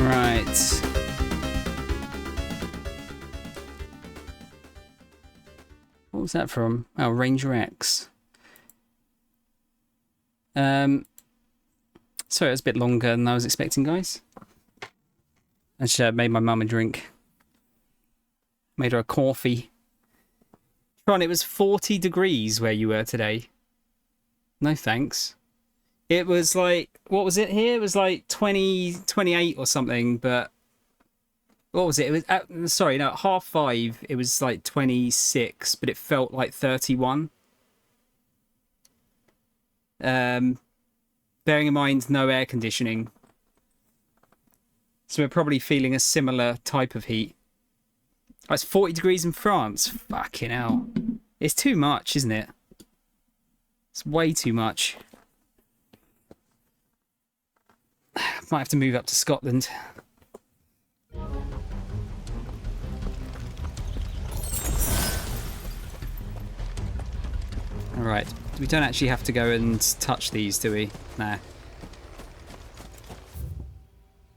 [SPEAKER 1] Right. What was that from? Oh, Ranger X. Sorry, it was a bit longer than I was expecting, guys. Actually, I made my mum a drink. Made her a coffee. Tron, it was 40 degrees where you were today. No thanks. It was like, what was it here? It was like 20, 28 or something, but what was it? It was at, sorry, no, at 5:30 it was like 26, but it felt like 31. Bearing in mind no air conditioning. So we're probably feeling a similar type of heat. Oh, it's 40 degrees in France. Fucking hell. It's too much, isn't it? It's way too much. Might have to move up to Scotland. Alright. We don't actually have to go and touch these, do we? Nah.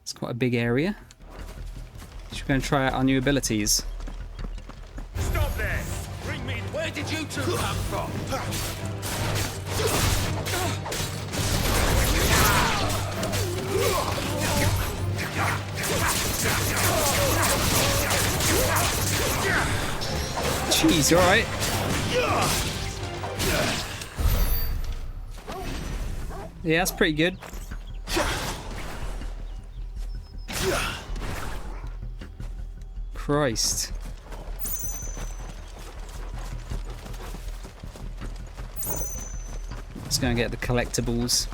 [SPEAKER 1] It's quite a big area. Should we go and try out our new abilities?
[SPEAKER 12] Stop there! Bring me. Where did you two come from?
[SPEAKER 1] Jeez, you alright? Yeah, that's pretty good. Christ. Let's go and get the collectibles.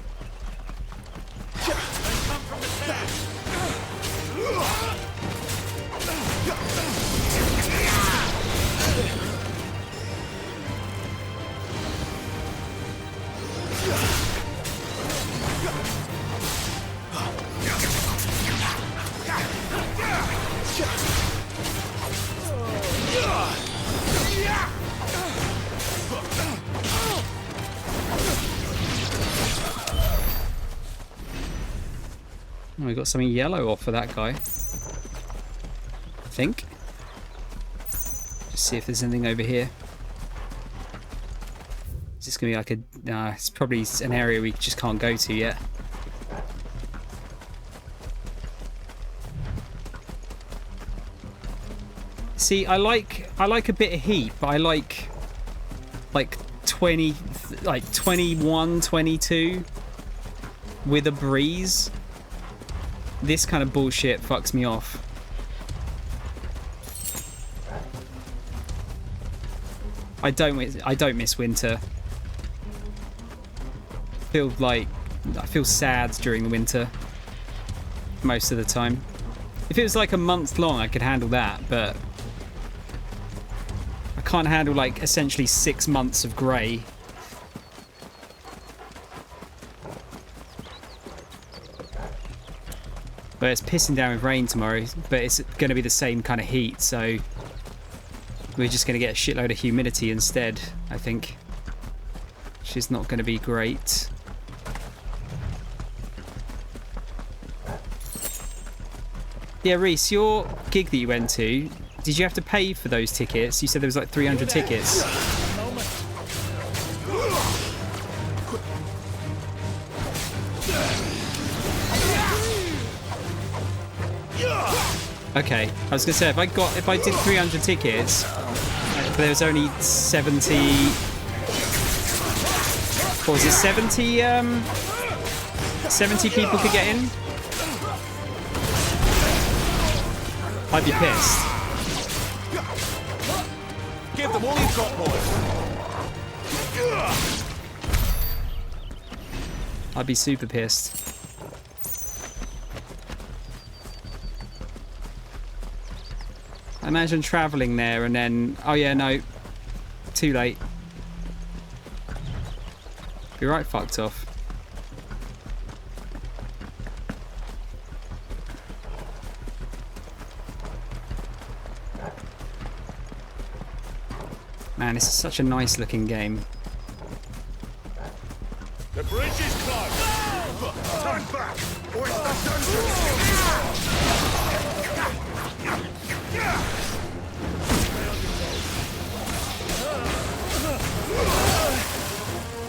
[SPEAKER 1] Oh, we got something yellow off for that guy. I think. Just see if there's anything over here. Is this gonna be like a... Nah, it's probably an area we just can't go to yet. See, I like a bit of heat, but I like 20, like 21, 22 with a breeze. This kind of bullshit fucks me off. I don't miss winter. I feel sad during the winter most of the time. If it was like a month long, I could handle that, but I can't handle like essentially 6 months of grey. But it's pissing down with rain tomorrow, but it's going to be the same kind of heat, so we're just going to get a shitload of humidity instead, I think. Which is not going to be great. Yeah, Reese, your gig that you went to, did you have to pay for those tickets? You said there was like 300 tickets. Okay, I was gonna say if I did 300 tickets, but there was only 70. What was it? 70 people could get in. I'd be pissed.
[SPEAKER 12] Give them all you've got, boys.
[SPEAKER 1] I'd be super pissed. Imagine travelling there and then, oh yeah, no, too late. Be right fucked off. Man, this is such a nice looking game.
[SPEAKER 12] The bridge is closed.
[SPEAKER 3] Turn back, or it's the dungeon!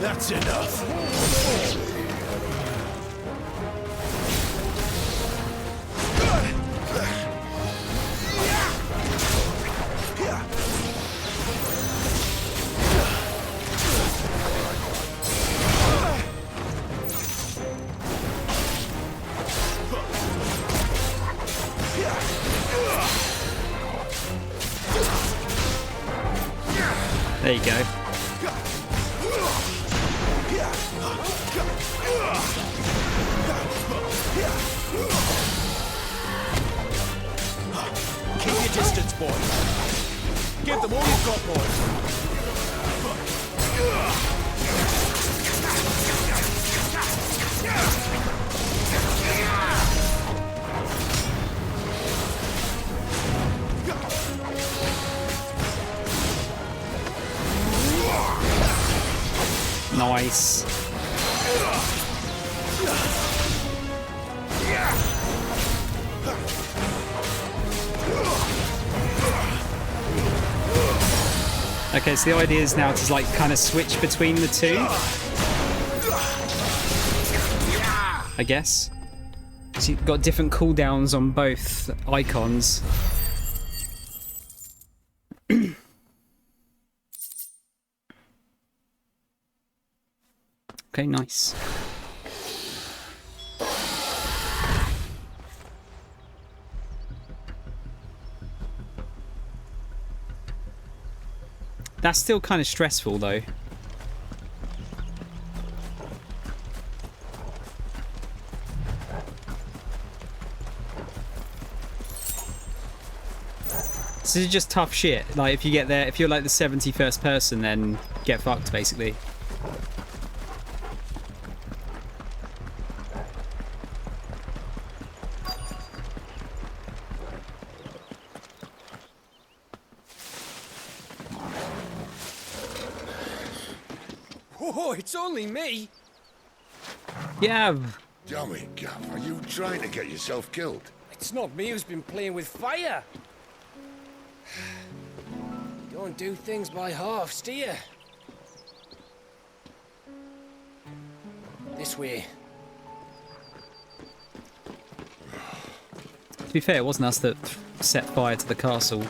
[SPEAKER 9] That's enough.
[SPEAKER 1] There you go.
[SPEAKER 9] Keep your distance, boys. Give them all you've got, boys.
[SPEAKER 1] Nice. Okay, so the idea is now to like kind of switch between the two, I guess. So you've got different cooldowns on both icons. Okay, nice. That's still kind of stressful, though. This is just tough shit. Like, if you get there, if you're like the 71st person, then get fucked, basically.
[SPEAKER 6] Oh, it's only me.
[SPEAKER 1] Yeah.
[SPEAKER 3] Damn it, Gav. Are you trying to get yourself killed?
[SPEAKER 6] It's not me who's been playing with fire. You don't do things by halves, do you? This way.
[SPEAKER 1] To be fair, it wasn't us that set fire to the castle.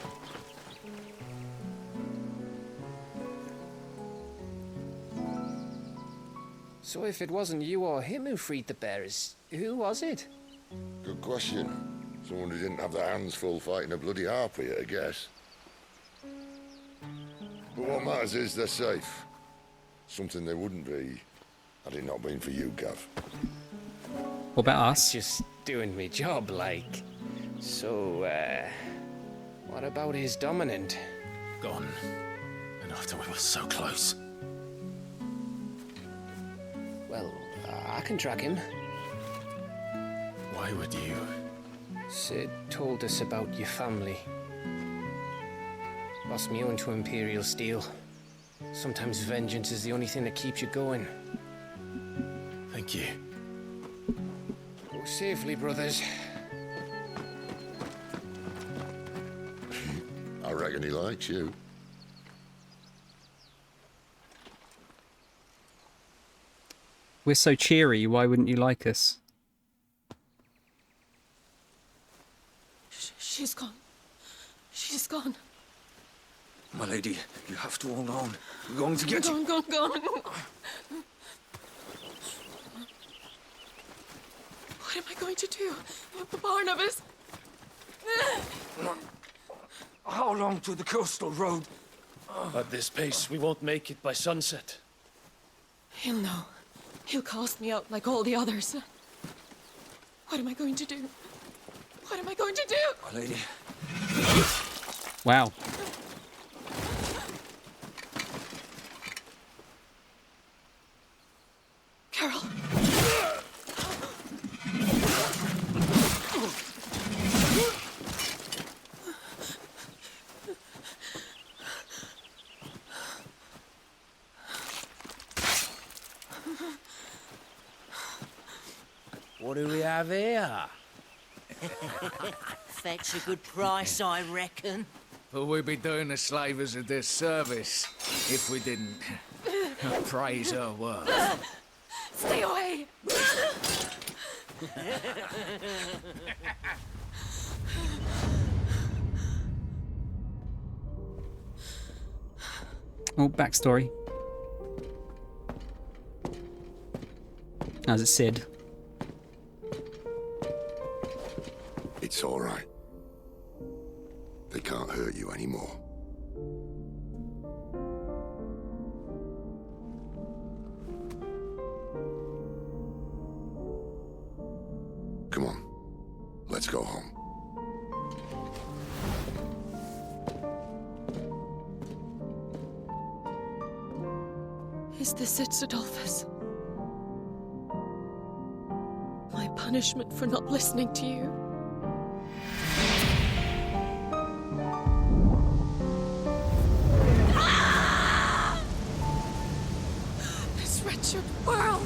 [SPEAKER 6] So if it wasn't you or him who freed the bearers, who was it?
[SPEAKER 3] Good question. Someone who didn't have their hands full fighting a bloody harpy, I guess. But what matters is they're safe. Something they wouldn't be had it not been for you, Gav.
[SPEAKER 1] What about us?
[SPEAKER 6] Just doing me job, like. So, what about his dominant?
[SPEAKER 9] Gone. And after we were so close.
[SPEAKER 6] Well, I can track him.
[SPEAKER 9] Why would you?
[SPEAKER 6] Sid told us about your family. Lost me own to Imperial Steel. Sometimes vengeance is the only thing that keeps you going.
[SPEAKER 9] Thank you.
[SPEAKER 6] Go safely, brothers.
[SPEAKER 3] I reckon he likes you.
[SPEAKER 1] We're so cheery, why wouldn't you like us?
[SPEAKER 5] She's gone. She's gone.
[SPEAKER 8] My lady, you have to hold on. We're going to get you.
[SPEAKER 5] Gone. What am I going to do? Barnabas?
[SPEAKER 8] How long to the coastal road?
[SPEAKER 9] At this pace, we won't make it by sunset.
[SPEAKER 5] He'll know. He'll cast me out like all the others. What am I going to do? What am I going to do?
[SPEAKER 8] My lady.
[SPEAKER 1] Wow.
[SPEAKER 5] Carol.
[SPEAKER 10] What do we have here?
[SPEAKER 17] Fetch a good price, I reckon.
[SPEAKER 18] But we'd be doing the slavers a disservice if we didn't praise her work.
[SPEAKER 5] Stay away!
[SPEAKER 1] Oh, backstory. How's it, Sid?
[SPEAKER 3] It's all right. They can't hurt you anymore. Come on. Let's go home.
[SPEAKER 5] Is this it, Adolphus? My punishment for not listening to you? Ah! This wretched world!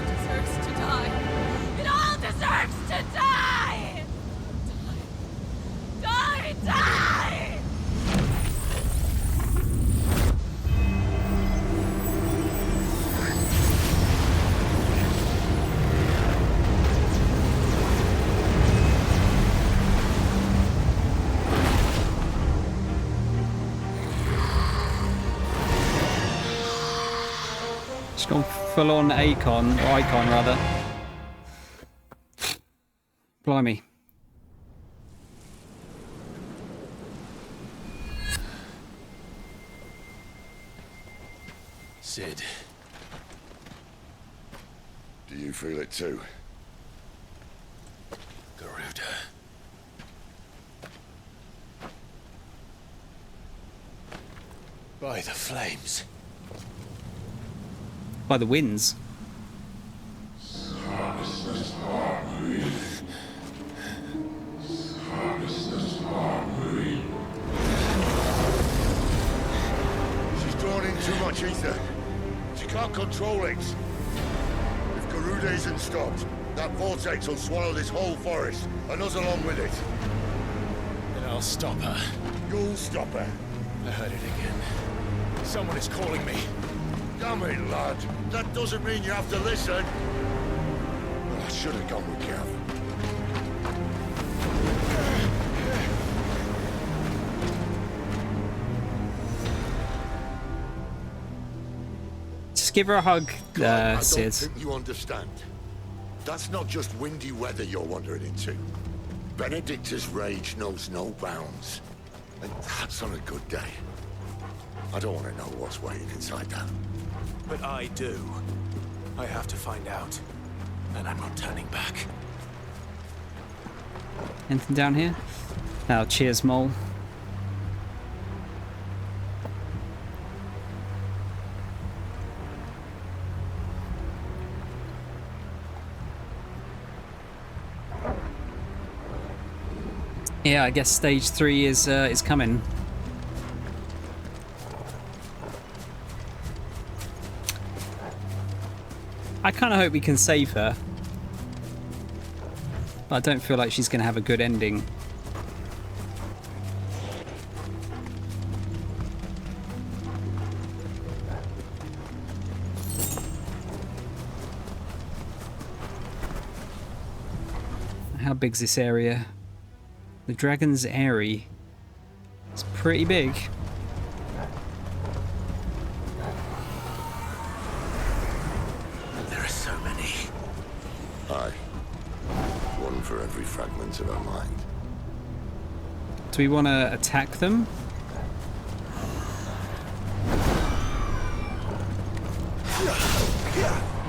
[SPEAKER 5] Deserves to die. It all deserves to die! Die! Die!
[SPEAKER 1] Just gone full on icon rather. Blimey.
[SPEAKER 2] Sid.
[SPEAKER 3] Do you feel it too?
[SPEAKER 2] Garuda. By the flames.
[SPEAKER 1] By the winds.
[SPEAKER 3] She's drawn in too much ether. She can't control it. If Garuda isn't stopped, that vortex will swallow this whole forest, and us along with it.
[SPEAKER 2] Then I'll stop her.
[SPEAKER 3] You'll stop her.
[SPEAKER 2] I heard it again. Someone is calling me.
[SPEAKER 3] Damn it, lad. That doesn't mean you have to listen. Well, I should have gone with Gav.
[SPEAKER 1] Just give her a hug,
[SPEAKER 3] I don't
[SPEAKER 1] Sid.
[SPEAKER 3] think you understand. That's not just windy weather you're wandering into. Benedicta's rage knows no bounds. And that's on a good day. I don't want to know what's waiting inside that.
[SPEAKER 2] But I do. I have to find out. And I'm not turning back.
[SPEAKER 1] Anything down here? Oh, cheers, mole. Yeah, I guess stage 3 is coming. I kind of hope we can save her. But I don't feel like she's going to have a good ending. How big's this area? The Dragon's Eyrie. It's pretty big.
[SPEAKER 2] There are so many.
[SPEAKER 3] Aye. One for every fragment of our mind.
[SPEAKER 1] Do we want to attack them?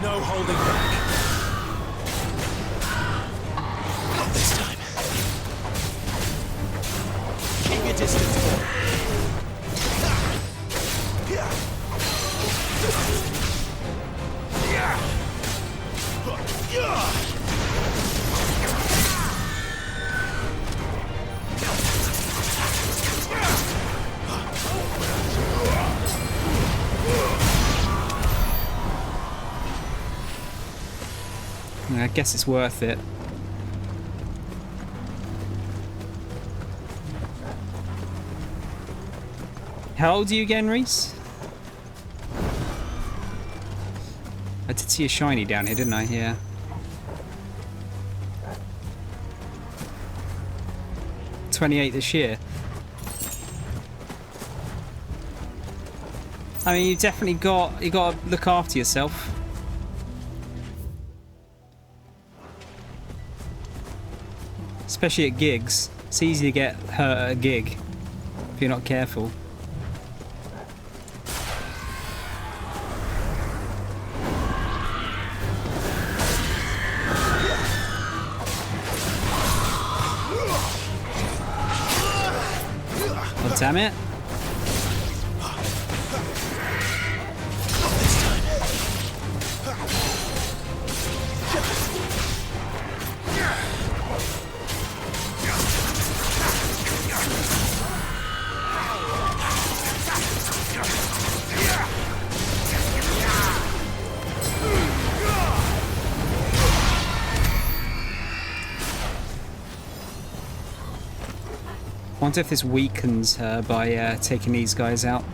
[SPEAKER 2] No holding back. Not this time. Keep your distance.
[SPEAKER 1] I guess it's worth it. How old are you again, Reese? I did see a shiny down here, didn't I? Yeah. '28 this year. I mean, you definitely got to look after yourself. Especially at gigs. It's easy to get hurt at a gig if you're not careful. Oh, damn it. I wonder if this weakens her by taking these guys out.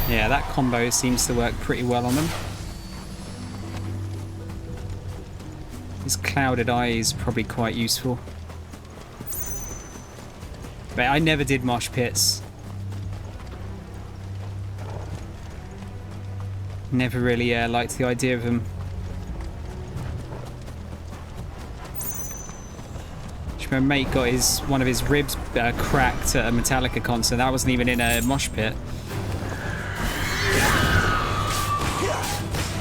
[SPEAKER 1] Yeah, that combo seems to work pretty well on them. His clouded eye is probably quite useful. But I never did mosh pits. Never really liked the idea of them. My mate got one of his ribs cracked at a Metallica concert. That wasn't even in a mosh pit.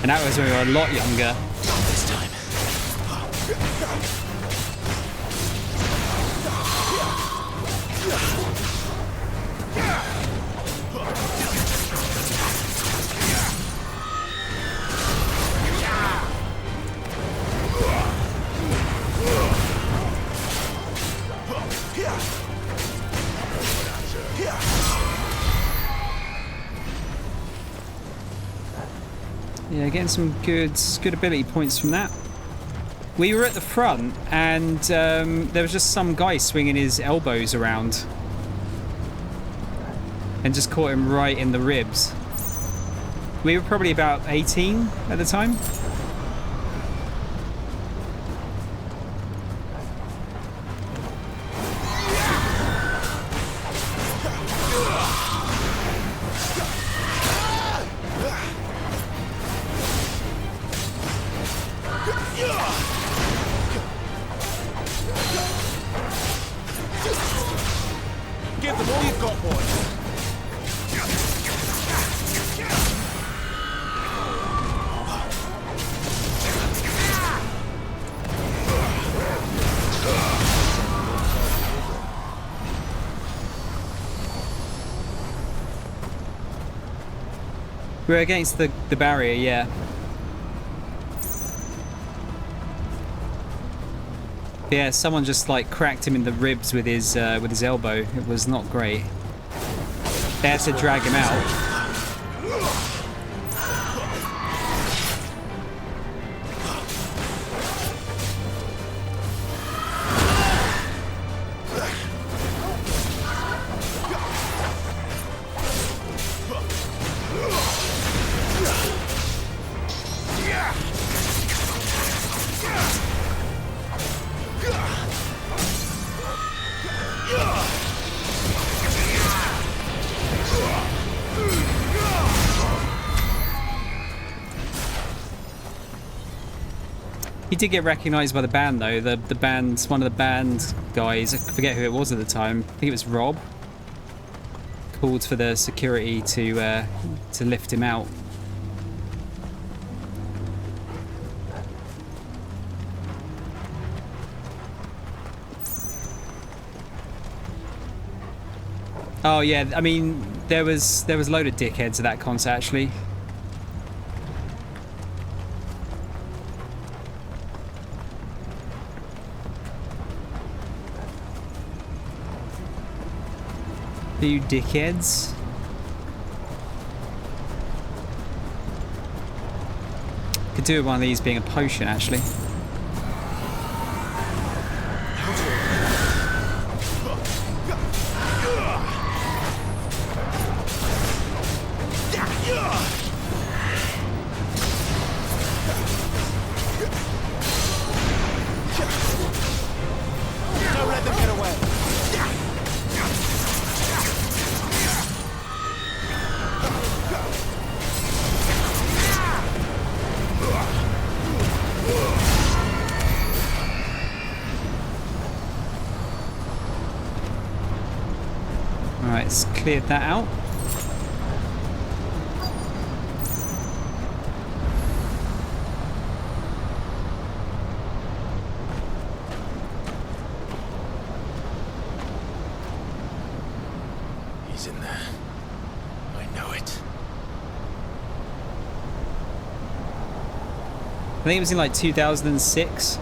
[SPEAKER 1] And that was when we were a lot younger.
[SPEAKER 2] This time.
[SPEAKER 1] Yeah, getting some good ability points from that. We were at the front, and there was just some guy swinging his elbows around, and just caught him right in the ribs. We were probably about 18 at the time.
[SPEAKER 9] Give them all you've got, boy.
[SPEAKER 1] We're against the barrier, yeah. Yeah, someone just like cracked him in the ribs with his elbow. It was not great. They had to drag him out. He did get recognised by the band though. The band, one of the band guys, I forget who it was at the time. I think it was Rob. Called for the security to lift him out. Oh yeah, I mean there was a load of dickheads at that concert actually. Few dickheads. Could do with one of these being a potion actually.
[SPEAKER 9] Don't let them get away.
[SPEAKER 1] Alright, it's cleared that out.
[SPEAKER 2] He's in there. I know it.
[SPEAKER 1] I think it was in like 2006.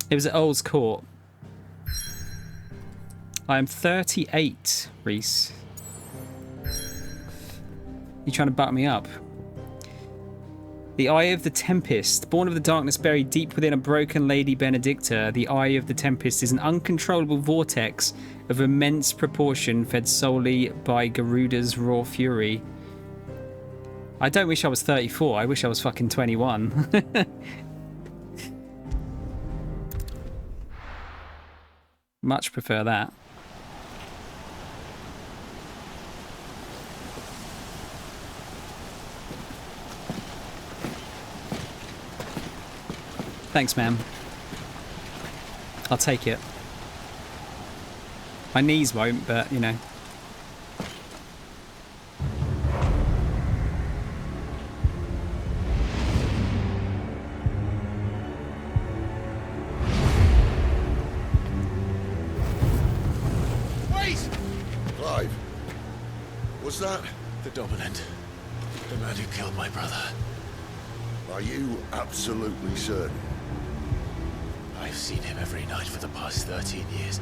[SPEAKER 1] It was at Earl's Court. I am 38, Reese. You trying to butt me up? The Eye of the Tempest. Born of the darkness buried deep within a broken Lady Benedicta, the Eye of the Tempest is an uncontrollable vortex of immense proportion fed solely by Garuda's raw fury. I don't wish I was 34. I wish I was fucking 21. Much prefer that. Thanks, ma'am. I'll take it. My knees won't, but, you know.
[SPEAKER 3] Wait! Clive. Was that?
[SPEAKER 2] The Dominant. The man who killed my brother.
[SPEAKER 3] Are you absolutely certain?
[SPEAKER 2] I've seen him every night for the past 13 years.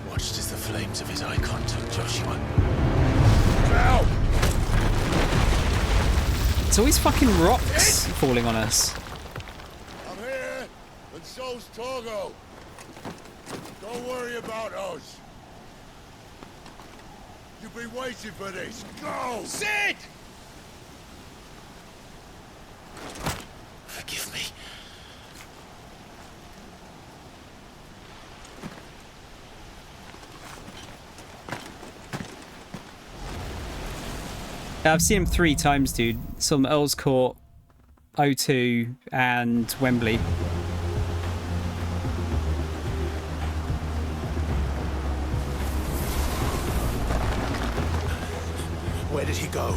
[SPEAKER 2] Watched as the flames of his icon took Joshua.
[SPEAKER 3] Ow!
[SPEAKER 1] It's always fucking rocks falling on us.
[SPEAKER 3] I'm here, and so's Torgo. Don't worry about us. You've been waiting for this. Go!
[SPEAKER 2] Sid! Forgive me.
[SPEAKER 1] I've seen him 3 times, dude. Saw him at Earl's Court, O2, and Wembley.
[SPEAKER 9] Where did he go?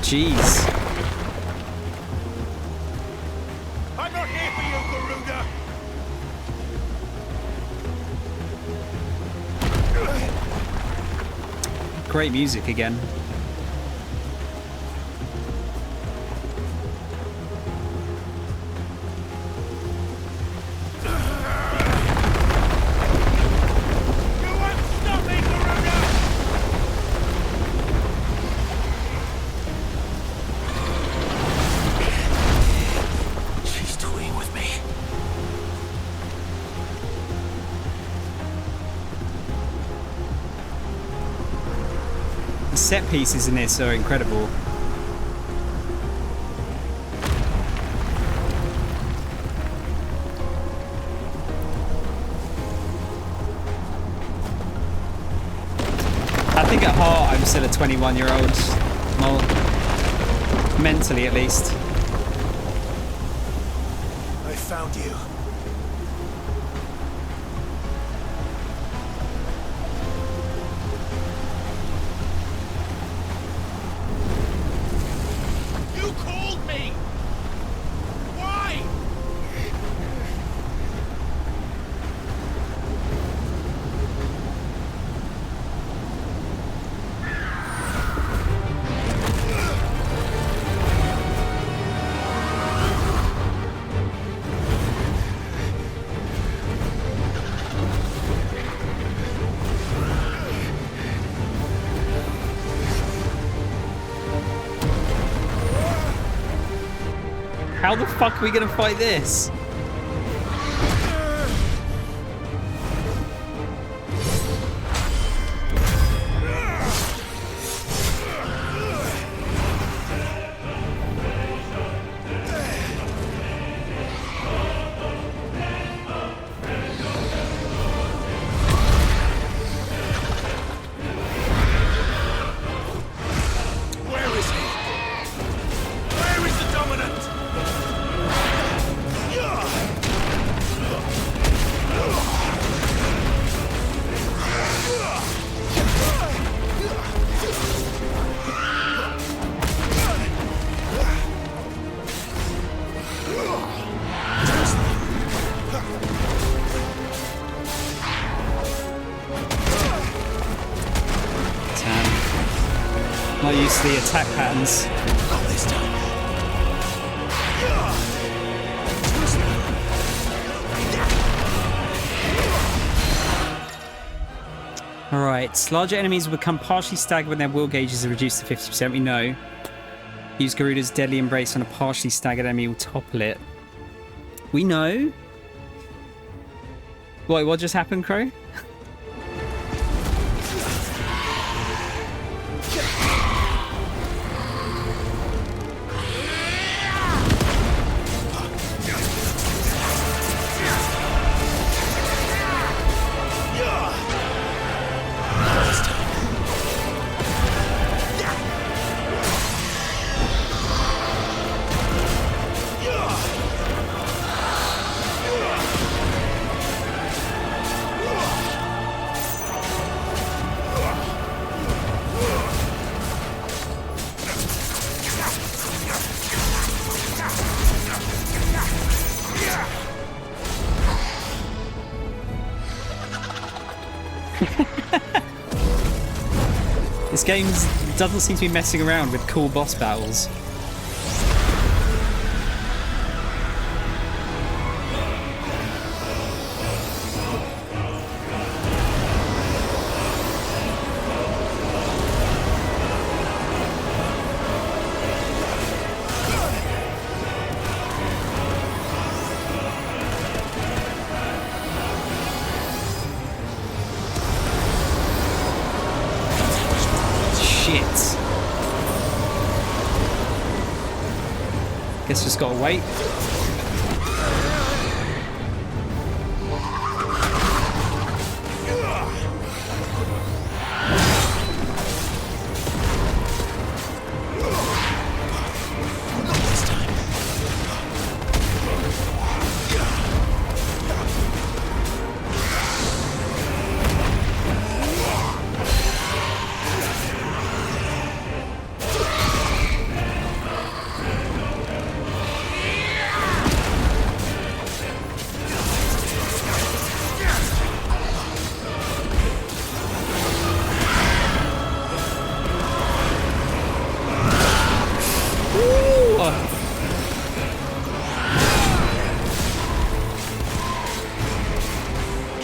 [SPEAKER 1] Jeez.
[SPEAKER 9] I'm not here for you, Garuda!
[SPEAKER 1] Great music again.
[SPEAKER 2] She's toying with me.
[SPEAKER 1] The set pieces in this are incredible. I think at heart I'm still a 21-year-old. Well, mentally at least.
[SPEAKER 9] I found you.
[SPEAKER 1] How the fuck are we gonna fight this?
[SPEAKER 2] Where is he? Where is the dominant?
[SPEAKER 1] Damn. Not used to the attack patterns.
[SPEAKER 2] Not this time.
[SPEAKER 1] Alright, larger enemies will become partially staggered when their will gauges are reduced to 50%. We know. Use Garuda's deadly embrace on a partially staggered enemy will topple it. We know. Wait, what just happened, Crow? This game doesn't seem to be messing around with cool boss battles. Guess just gotta wait.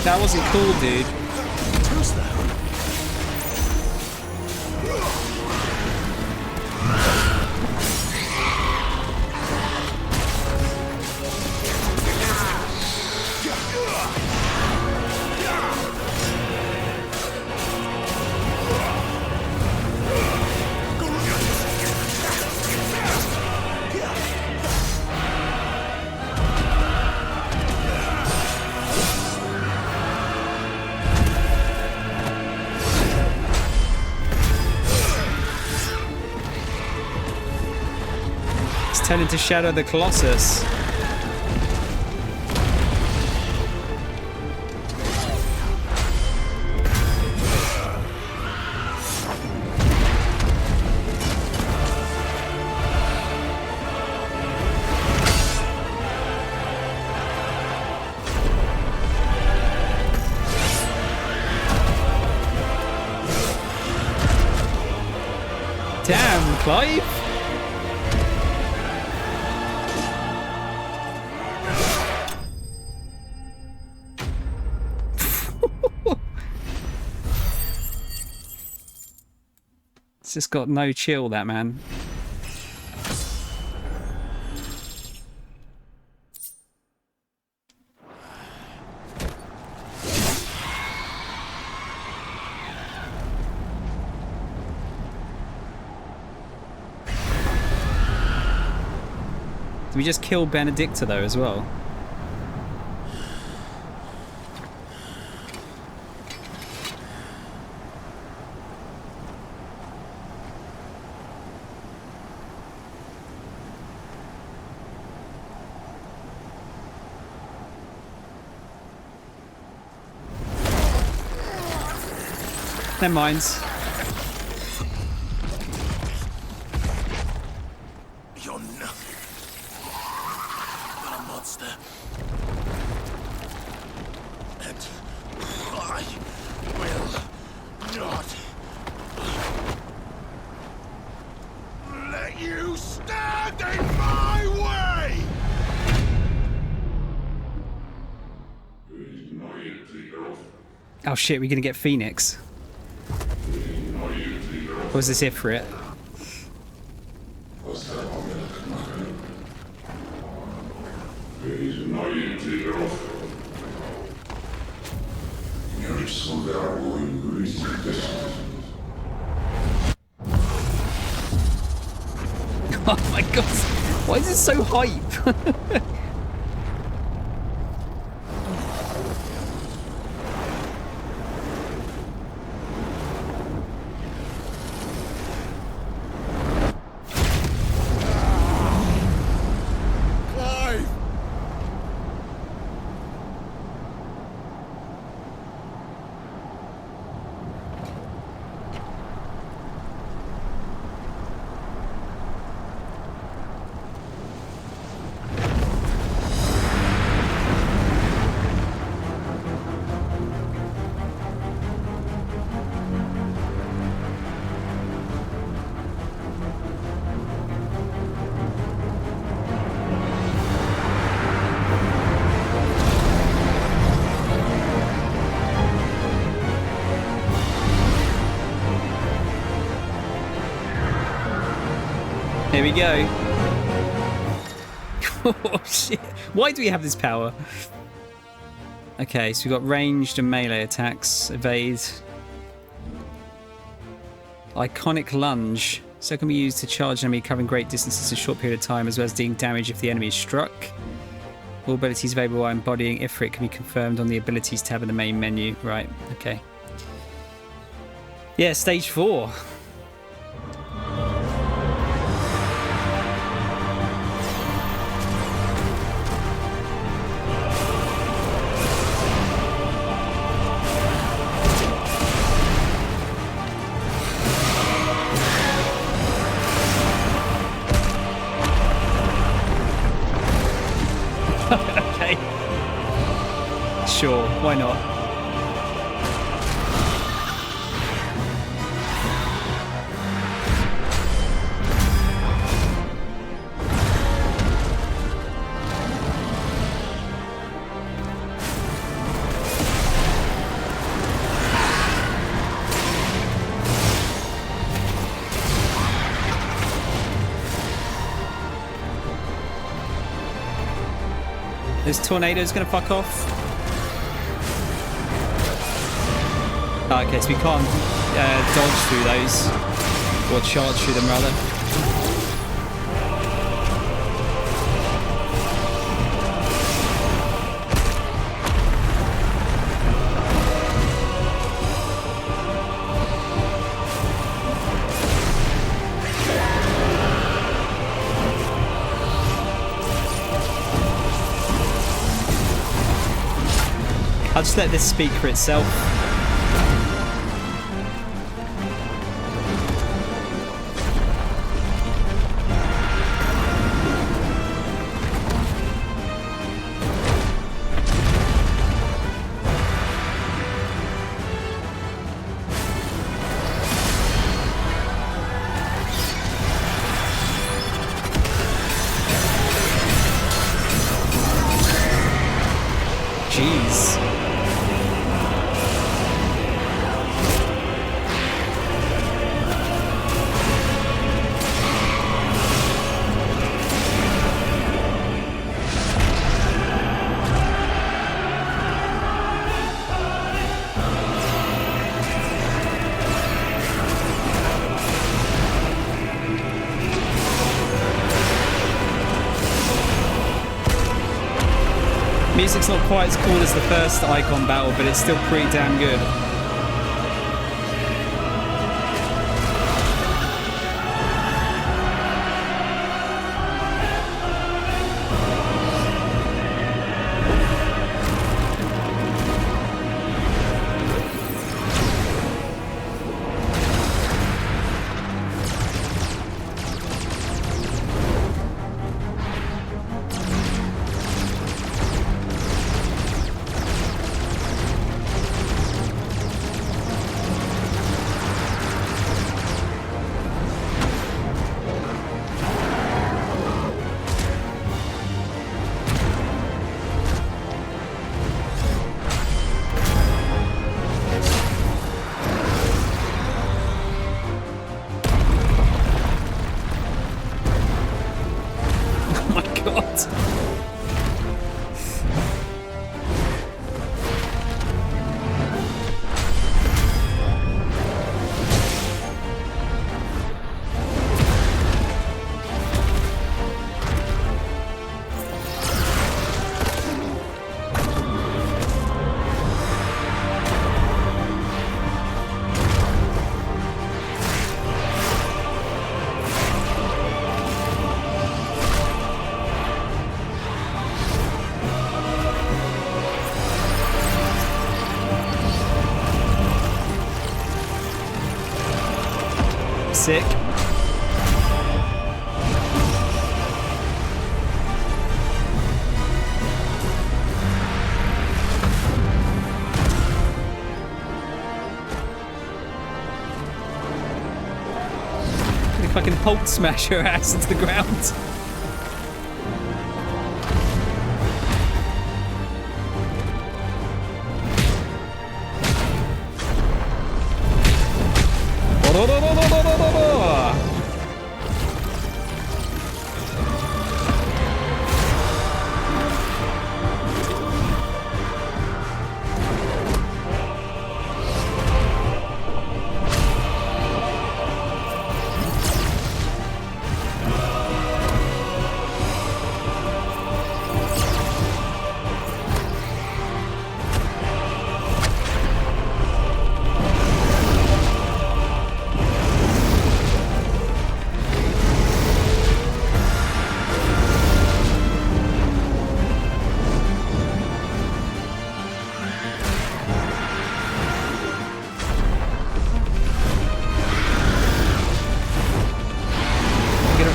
[SPEAKER 1] That wasn't cool, dude. Turn into Shadow the Colossus. Damn, Clive. It's just got no chill, that man. Did we just kill Benedicta though as well? Never mind.
[SPEAKER 2] You're nothing but a monster. And I will not let you stand in my way!
[SPEAKER 1] Oh shit, we're gonna get Phoenix. Or was this Ifrit? Oh my god, why is it so hype? Here we go. Oh shit. Why do we have this power? Okay, so we've got ranged and melee attacks. Evade. Iconic lunge. So it can be used to charge an enemy covering great distances in a short period of time, as well as dealing damage if the enemy is struck. All abilities available while embodying Ifrit can be confirmed on the abilities tab in the main menu. Right, okay. Yeah, stage 4. Okay. Sure, why not? This tornado's gonna fuck off. Oh, okay, so we can't dodge through those, or charge through them rather. I'll just let this speak for itself. Jeez. Music's not quite as cool as the first Icon battle, but it's still pretty damn good. Sick. If I can Hulk smash her ass into the ground.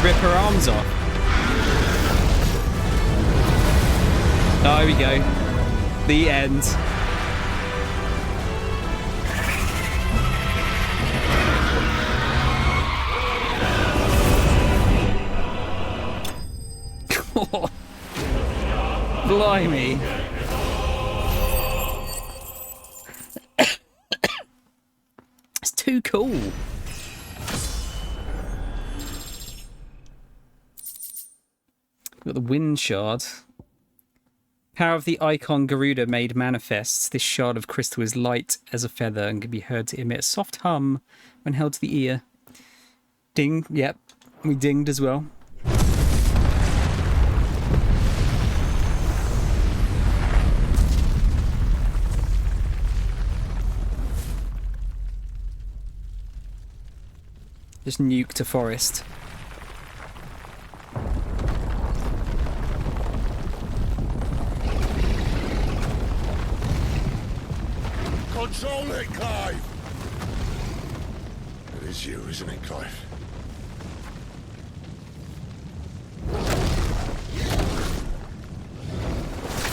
[SPEAKER 1] Rip her arms off. There we go. The end. Blimey. It's too cool. Got the wind shard. Power of the icon Garuda made manifests. This shard of crystal is light as a feather and can be heard to emit a soft hum when held to the ear. Ding. Yep. We dinged as well. Just nuked a forest.
[SPEAKER 3] Control it, Clive! It is you, isn't it, Clive?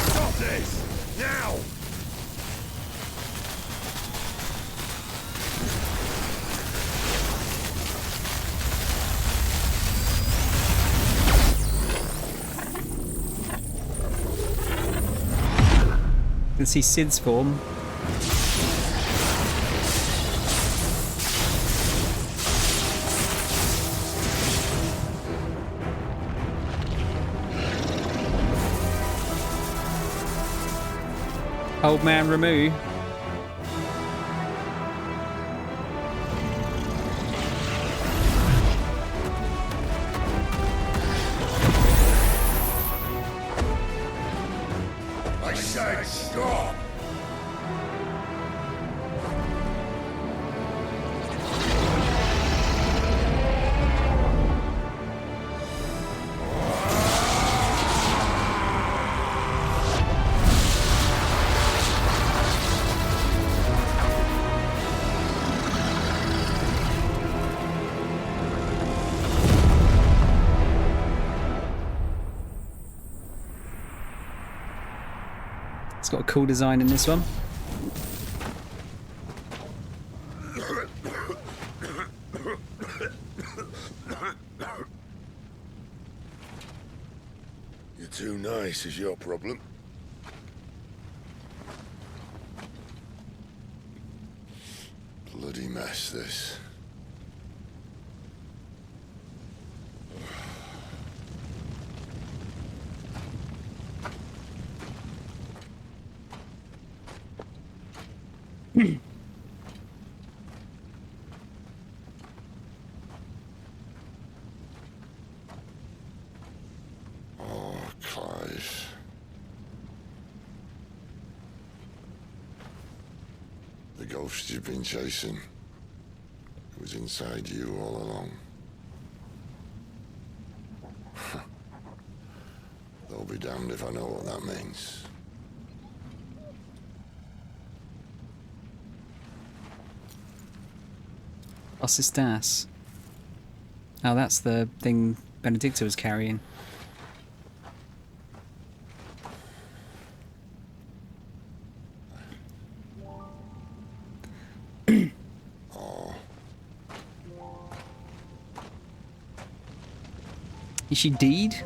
[SPEAKER 3] Stop this! Now!
[SPEAKER 1] You can see Sid's form. Old man Ramu.
[SPEAKER 3] said stop!
[SPEAKER 1] It's got a cool design in this one.
[SPEAKER 3] You're too nice is your problem. Bloody mess, this. Oh, Clive. The ghost you've been chasing was inside you all along. They'll be damned if I know what that means.
[SPEAKER 1] What's this das? Oh, that's the thing Benedicta was carrying.
[SPEAKER 3] Oh.
[SPEAKER 1] Is she deed?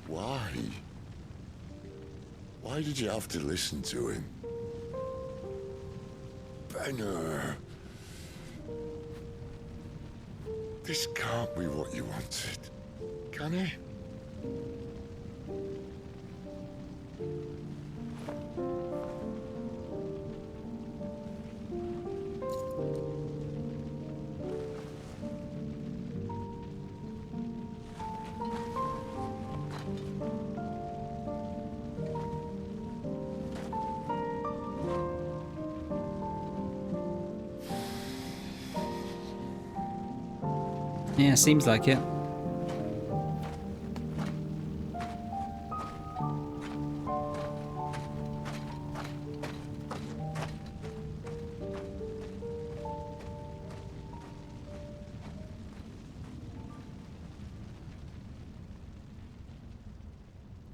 [SPEAKER 3] Why? Why did you have to listen to him? Benner. This can't be what you wanted, can it?
[SPEAKER 1] Yeah, seems like it.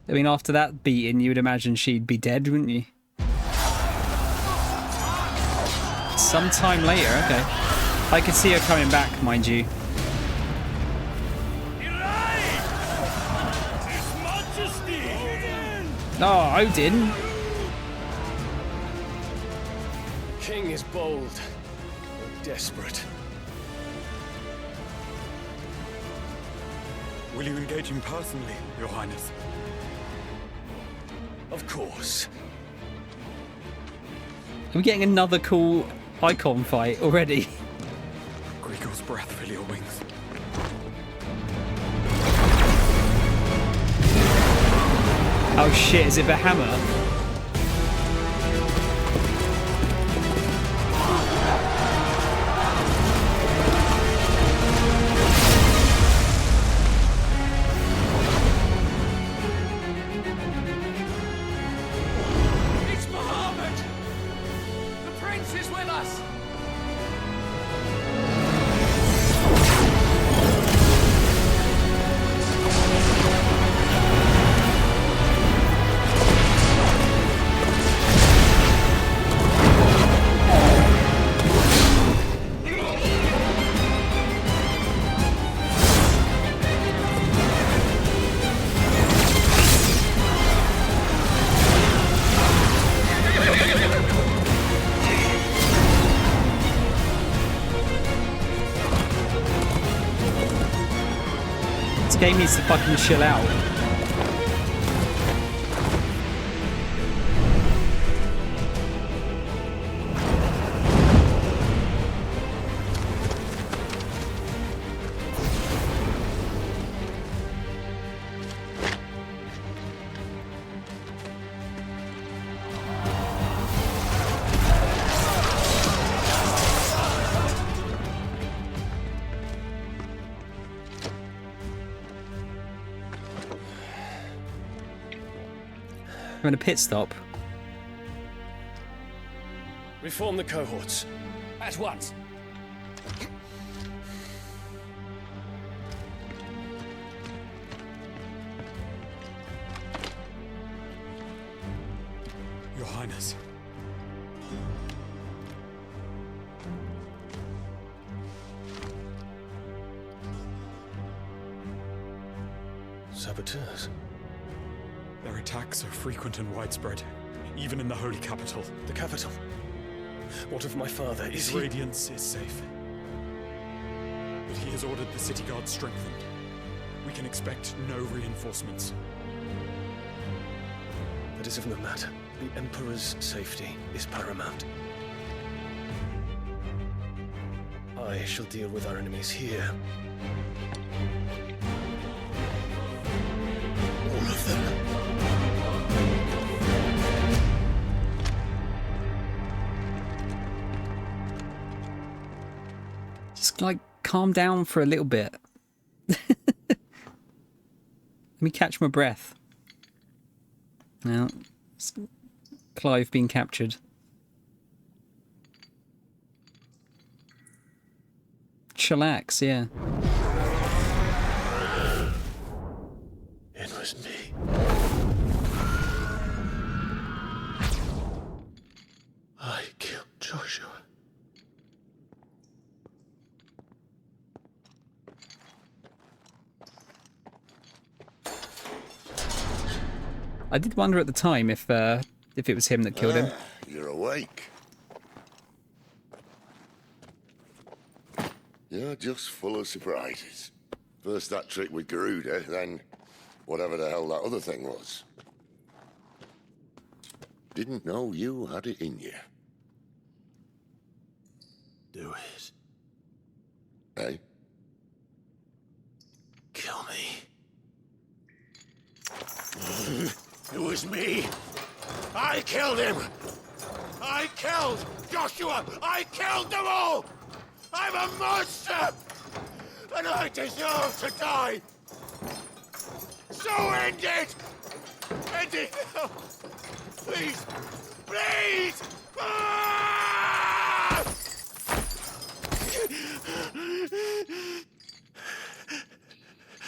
[SPEAKER 1] I mean, after that beating, you would imagine she'd be dead, wouldn't you? Sometime later, okay. I could see her coming back, mind you. Oh, Odin!
[SPEAKER 6] King is bold, or desperate.
[SPEAKER 12] Will you engage him personally, Your Highness?
[SPEAKER 6] Of course.
[SPEAKER 1] Are we getting another cool icon fight already?
[SPEAKER 12] Grigor's breath fill your wings.
[SPEAKER 1] Oh shit, is it the hammer?
[SPEAKER 10] It's Muhammad! The prince is with us!
[SPEAKER 1] This game needs to fucking chill out. Having a pit stop.
[SPEAKER 19] Reform the cohorts. At once.
[SPEAKER 12] Your Highness.
[SPEAKER 19] Saboteurs.
[SPEAKER 12] Their attacks are frequent and widespread, even in the holy capital.
[SPEAKER 19] The capital? What of my father? Is
[SPEAKER 12] His radiance is safe. But he has ordered the city guard strengthened. We can expect no reinforcements.
[SPEAKER 19] That is of no matter. The Emperor's safety is paramount. I shall deal with our enemies here. All of them.
[SPEAKER 1] Just like calm down for a little bit. Let me catch my breath. Now, Clive being captured. Chillax, yeah.
[SPEAKER 19] It was me. I killed Joshua.
[SPEAKER 1] I did wonder at the time if it was him that killed him.
[SPEAKER 3] You're awake. You're just full of surprises. First that trick with Garuda, then whatever the hell that other thing was. Didn't know you had it in you.
[SPEAKER 19] Do it.
[SPEAKER 3] Hey?
[SPEAKER 19] Kill me.
[SPEAKER 2] It was me. I killed him. I killed Joshua. I killed them all. I'm a monster. And I deserve to die. So end it. End it now. Please. Please. Ah!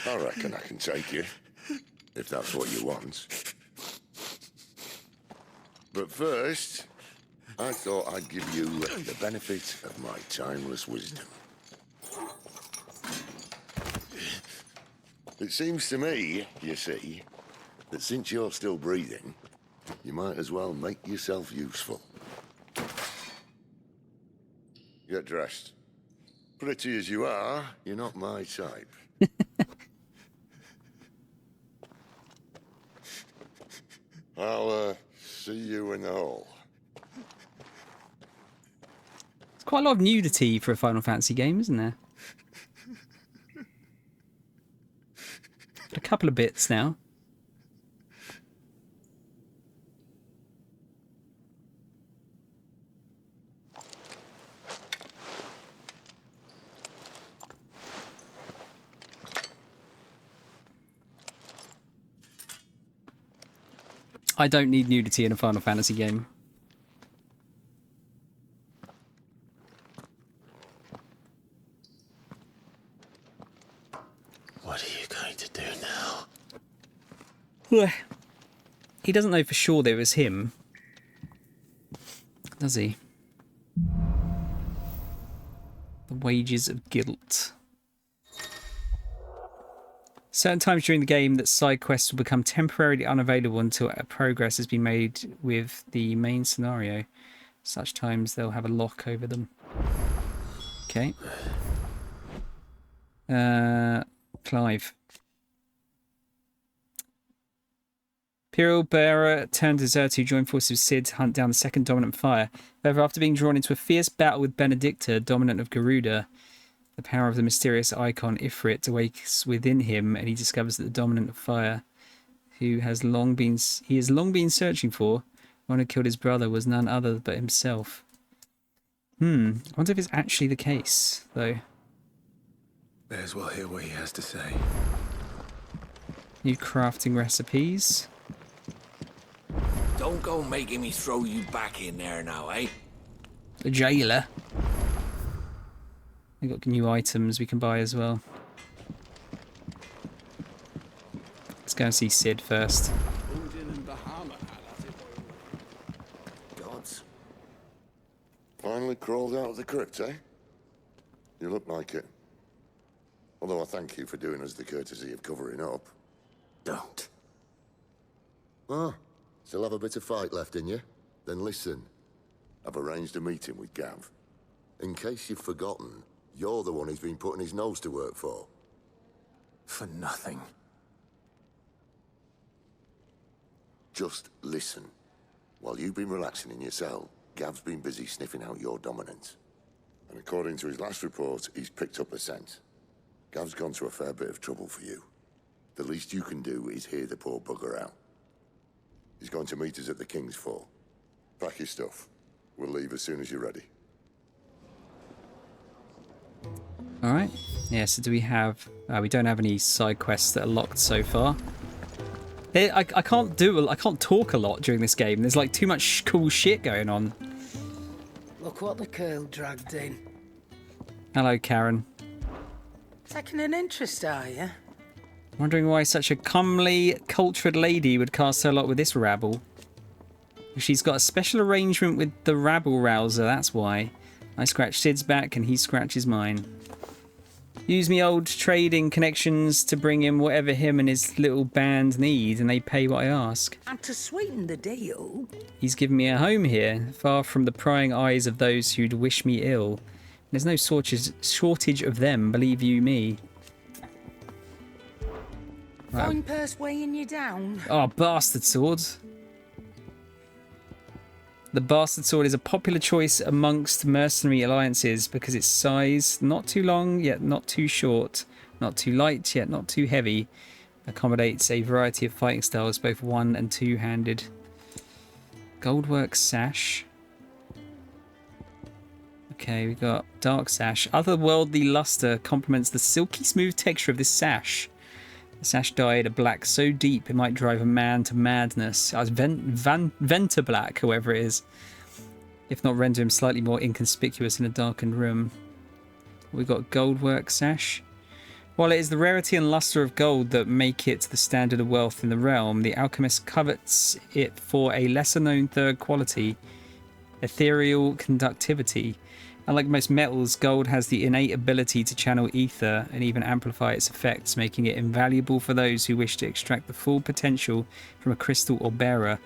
[SPEAKER 3] I reckon I can take you, if that's what you want. But first, I thought I'd give you the benefit of my timeless wisdom. It seems to me, you see, that since you're still breathing, you might as well make yourself useful. Get dressed. Pretty as you are, you're not my type. I'll see you in the hall.
[SPEAKER 1] It's quite a lot of nudity for a Final Fantasy game, isn't there? A couple of bits now. I don't need nudity in a Final Fantasy game.
[SPEAKER 19] What are you going to do now?
[SPEAKER 1] He doesn't know for sure that it was him, does he? The wages of guilt. Certain times during the game that side quests will become temporarily unavailable until progress has been made with the main scenario. Such times they'll have a lock over them. Okay. Clive. Imperial bearer turned deserter to join forces with Cid to hunt down the second dominant fire. However, after being drawn into a fierce battle with Benedicta, dominant of Garuda, the power of the mysterious icon Ifrit awakes within him, and he discovers that the dominant of fire, who has long been searching for, one who killed his brother, was none other but himself. I wonder if it's actually the case, though.
[SPEAKER 19] May as well hear what he has to say.
[SPEAKER 1] New crafting recipes.
[SPEAKER 18] Don't go making me throw you back in there now, eh?
[SPEAKER 1] The jailer. We've got new items we can buy as well. Let's go and see Sid first.
[SPEAKER 3] Gods. Finally crawled out of the crypt, eh? You look like it. Although I thank you for doing us the courtesy of covering up. Don't. Ah, still have a bit of fight left in you? Then listen. I've arranged a meeting with Gav. In case you've forgotten, you're the one he's been putting his nose to work for.
[SPEAKER 2] For nothing.
[SPEAKER 3] Just listen. While you've been relaxing in your cell, Gav's been busy sniffing out your dominance. And according to his last report, he's picked up a scent. Gav's gone to a fair bit of trouble for you. The least you can do is hear the poor bugger out. He's going to meet us at the King's Fall. Pack your stuff. We'll leave as soon as you're ready.
[SPEAKER 1] Alright. Yeah, so do we have... we don't have any side quests that are locked so far. I can't talk a lot during this game. There's like too much cool shit going on.
[SPEAKER 17] Look what the curl dragged in.
[SPEAKER 1] Hello, Karen.
[SPEAKER 17] Taking an interest, are you?
[SPEAKER 1] Wondering why such a comely, cultured lady would cast her lot with this rabble. She's got a special arrangement with the rabble-rouser, that's why. I scratch Sid's back and he scratches mine. Use me old trading connections to bring him whatever him and his little band need, and they pay what I ask.
[SPEAKER 17] And to sweeten the deal...
[SPEAKER 1] He's given me a home here, far from the prying eyes of those who'd wish me ill. There's no shortage of them, believe you me. Right.
[SPEAKER 17] Fine purse weighing you down.
[SPEAKER 1] Oh, bastard sword. The bastard sword is a popular choice amongst mercenary alliances because its size, not too long yet not too short, not too light yet not too heavy, accommodates a variety of fighting styles, both one- and two-handed. Goldwork sash. Okay, we got dark sash. Otherworldly luster complements the silky smooth texture of this sash. The sash dyed a black so deep it might drive a man to madness. As Venter black, whoever it is. If not render him slightly more inconspicuous in a darkened room. We've got goldwork sash. While it is the rarity and luster of gold that make it the standard of wealth in the realm, the alchemist covets it for a lesser-known third quality, ethereal conductivity. Unlike most metals, gold has the innate ability to channel ether and even amplify its effects, making it invaluable for those who wish to extract the full potential from a crystal or bearer.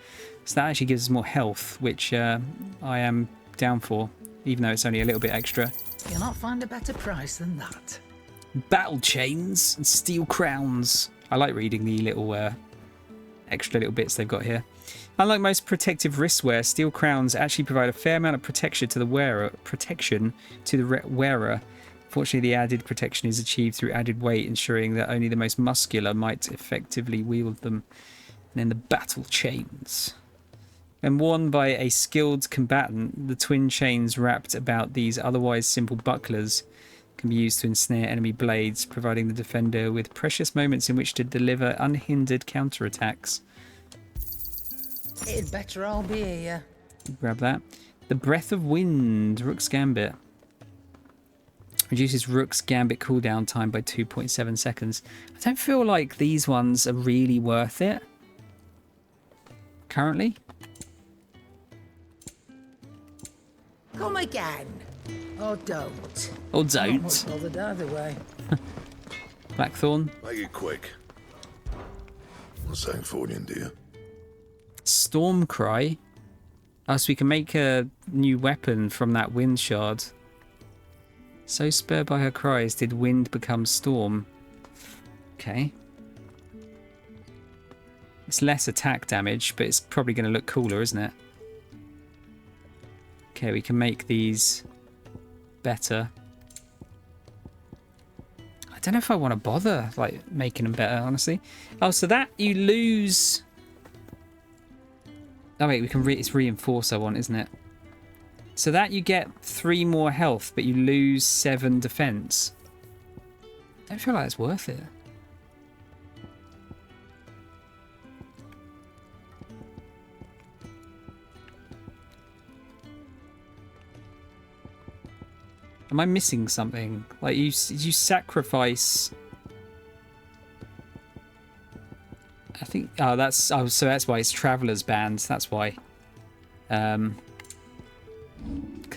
[SPEAKER 1] So that actually gives us more health, which I am down for, even though it's only a little bit extra.
[SPEAKER 17] You'll not find a better price than that.
[SPEAKER 1] Battle chains and steel crowns. I like reading the little extra little bits they've got here. Unlike most protective wristwear, steel crowns actually provide a fair amount of protection to the wearer. Fortunately, the added protection is achieved through added weight, ensuring that only the most muscular might effectively wield them. And then the battle chains. When worn by a skilled combatant, the twin chains wrapped about these otherwise simple bucklers can be used to ensnare enemy blades, providing the defender with precious moments in which to deliver unhindered counterattacks.
[SPEAKER 17] It'd better all be here.
[SPEAKER 1] Grab that. The Breath of Wind, Rook's Gambit. Reduces Rook's Gambit cooldown time by 2.7 seconds. I don't feel like these ones are really worth it. Currently.
[SPEAKER 17] Come again. Or don't.
[SPEAKER 1] Or
[SPEAKER 17] Not
[SPEAKER 1] don't.
[SPEAKER 17] much bothered either way.
[SPEAKER 1] Blackthorn.
[SPEAKER 3] Make it quick. What's that for you, dear?
[SPEAKER 1] Stormcry. Oh, so we can make a new weapon from that wind shard. So spurred by her cries did wind become storm. Okay. It's less attack damage, but it's probably going to look cooler, isn't it? Okay, we can make these better. I don't know if I want to bother like making them better, honestly. Oh, so that you lose... Oh wait, we can it's reinforce I want, isn't it? So that you get 3 more health, but you lose 7 defense. I don't feel like it's worth it. Am I missing something? Like you sacrifice. I think. Oh, that's. Oh, so that's why it's Traveler's Band. That's why. Because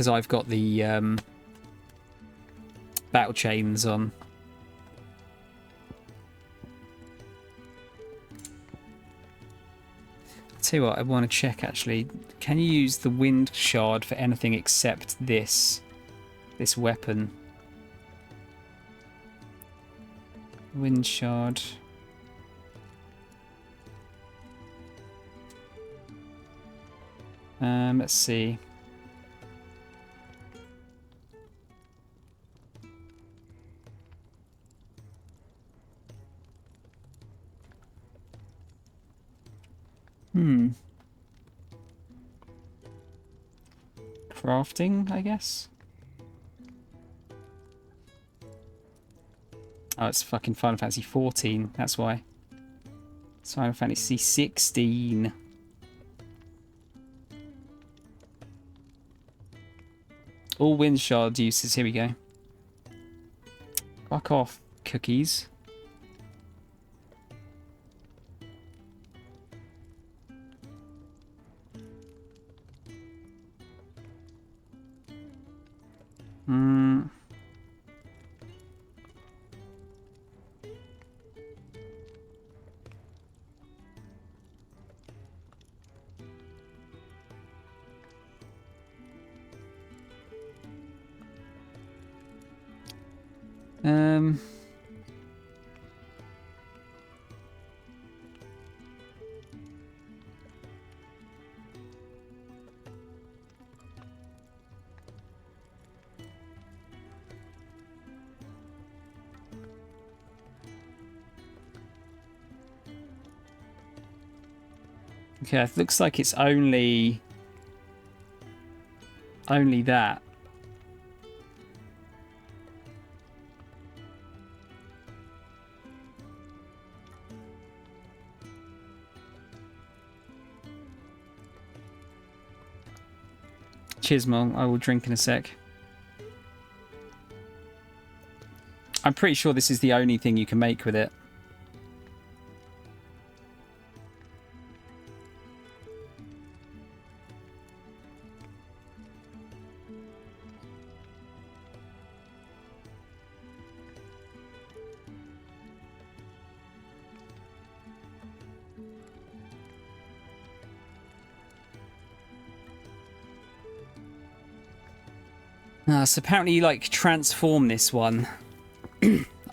[SPEAKER 1] I've got the battle chains on. I'll tell you what, I want to check actually. Can you use the wind shard for anything except this weapon? Wind shard. Let's see. Crafting, I guess. Oh, it's fucking Final Fantasy 14. That's why. It's Final Fantasy 16. All wind shard uses. Here we go. Fuck off, cookies. Okay, it looks like it's only that. Cheers, Mol. I will drink in a sec. I'm pretty sure this is the only thing you can make with it. So apparently you like transform this one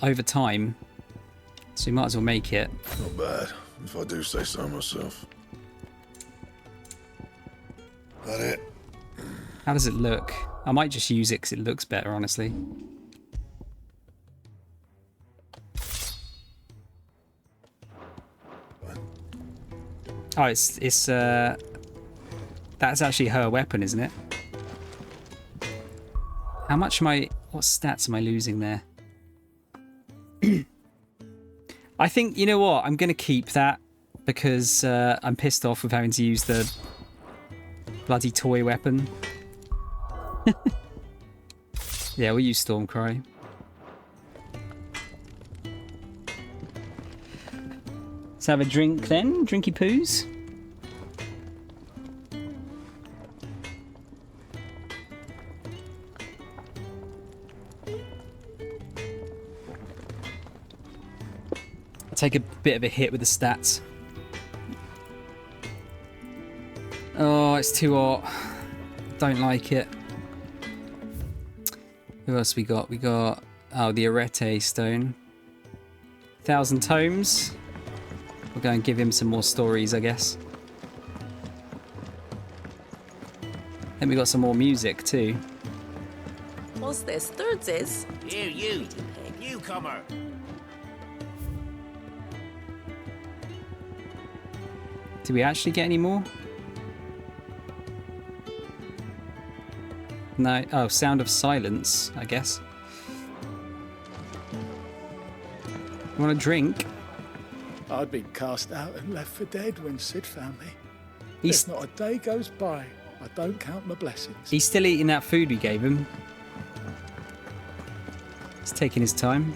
[SPEAKER 1] over time. So you might as well make it.
[SPEAKER 3] Not bad, if I do say so myself. That it?
[SPEAKER 1] How does it look? I might just use it because it looks better, honestly. Oh, it's that's actually her weapon, isn't it? How much am I... What stats am I losing there? I think, you know what? I'm going to keep that because I'm pissed off with having to use the bloody toy weapon. Yeah, we'll use Stormcry. Let's have a drink then. Drinky poos. Take a bit of a hit with the stats. Oh, it's too hot. Don't like it. Who else we got? We got, oh, the Arete stone. 1,000 tomes. We'll go and give him some more stories, I guess. Then we got some more music too.
[SPEAKER 20] What's this? Thirdsies?
[SPEAKER 13] Here, you. Newcomer.
[SPEAKER 1] Do we actually get any more? No. Oh, Sound of Silence, I guess. You want a drink?
[SPEAKER 12] I'd been cast out and left for dead when Sid found me.
[SPEAKER 1] He's...
[SPEAKER 12] There's not a day goes by I don't count my blessings.
[SPEAKER 1] He's still eating that food we gave him. He's taking his time.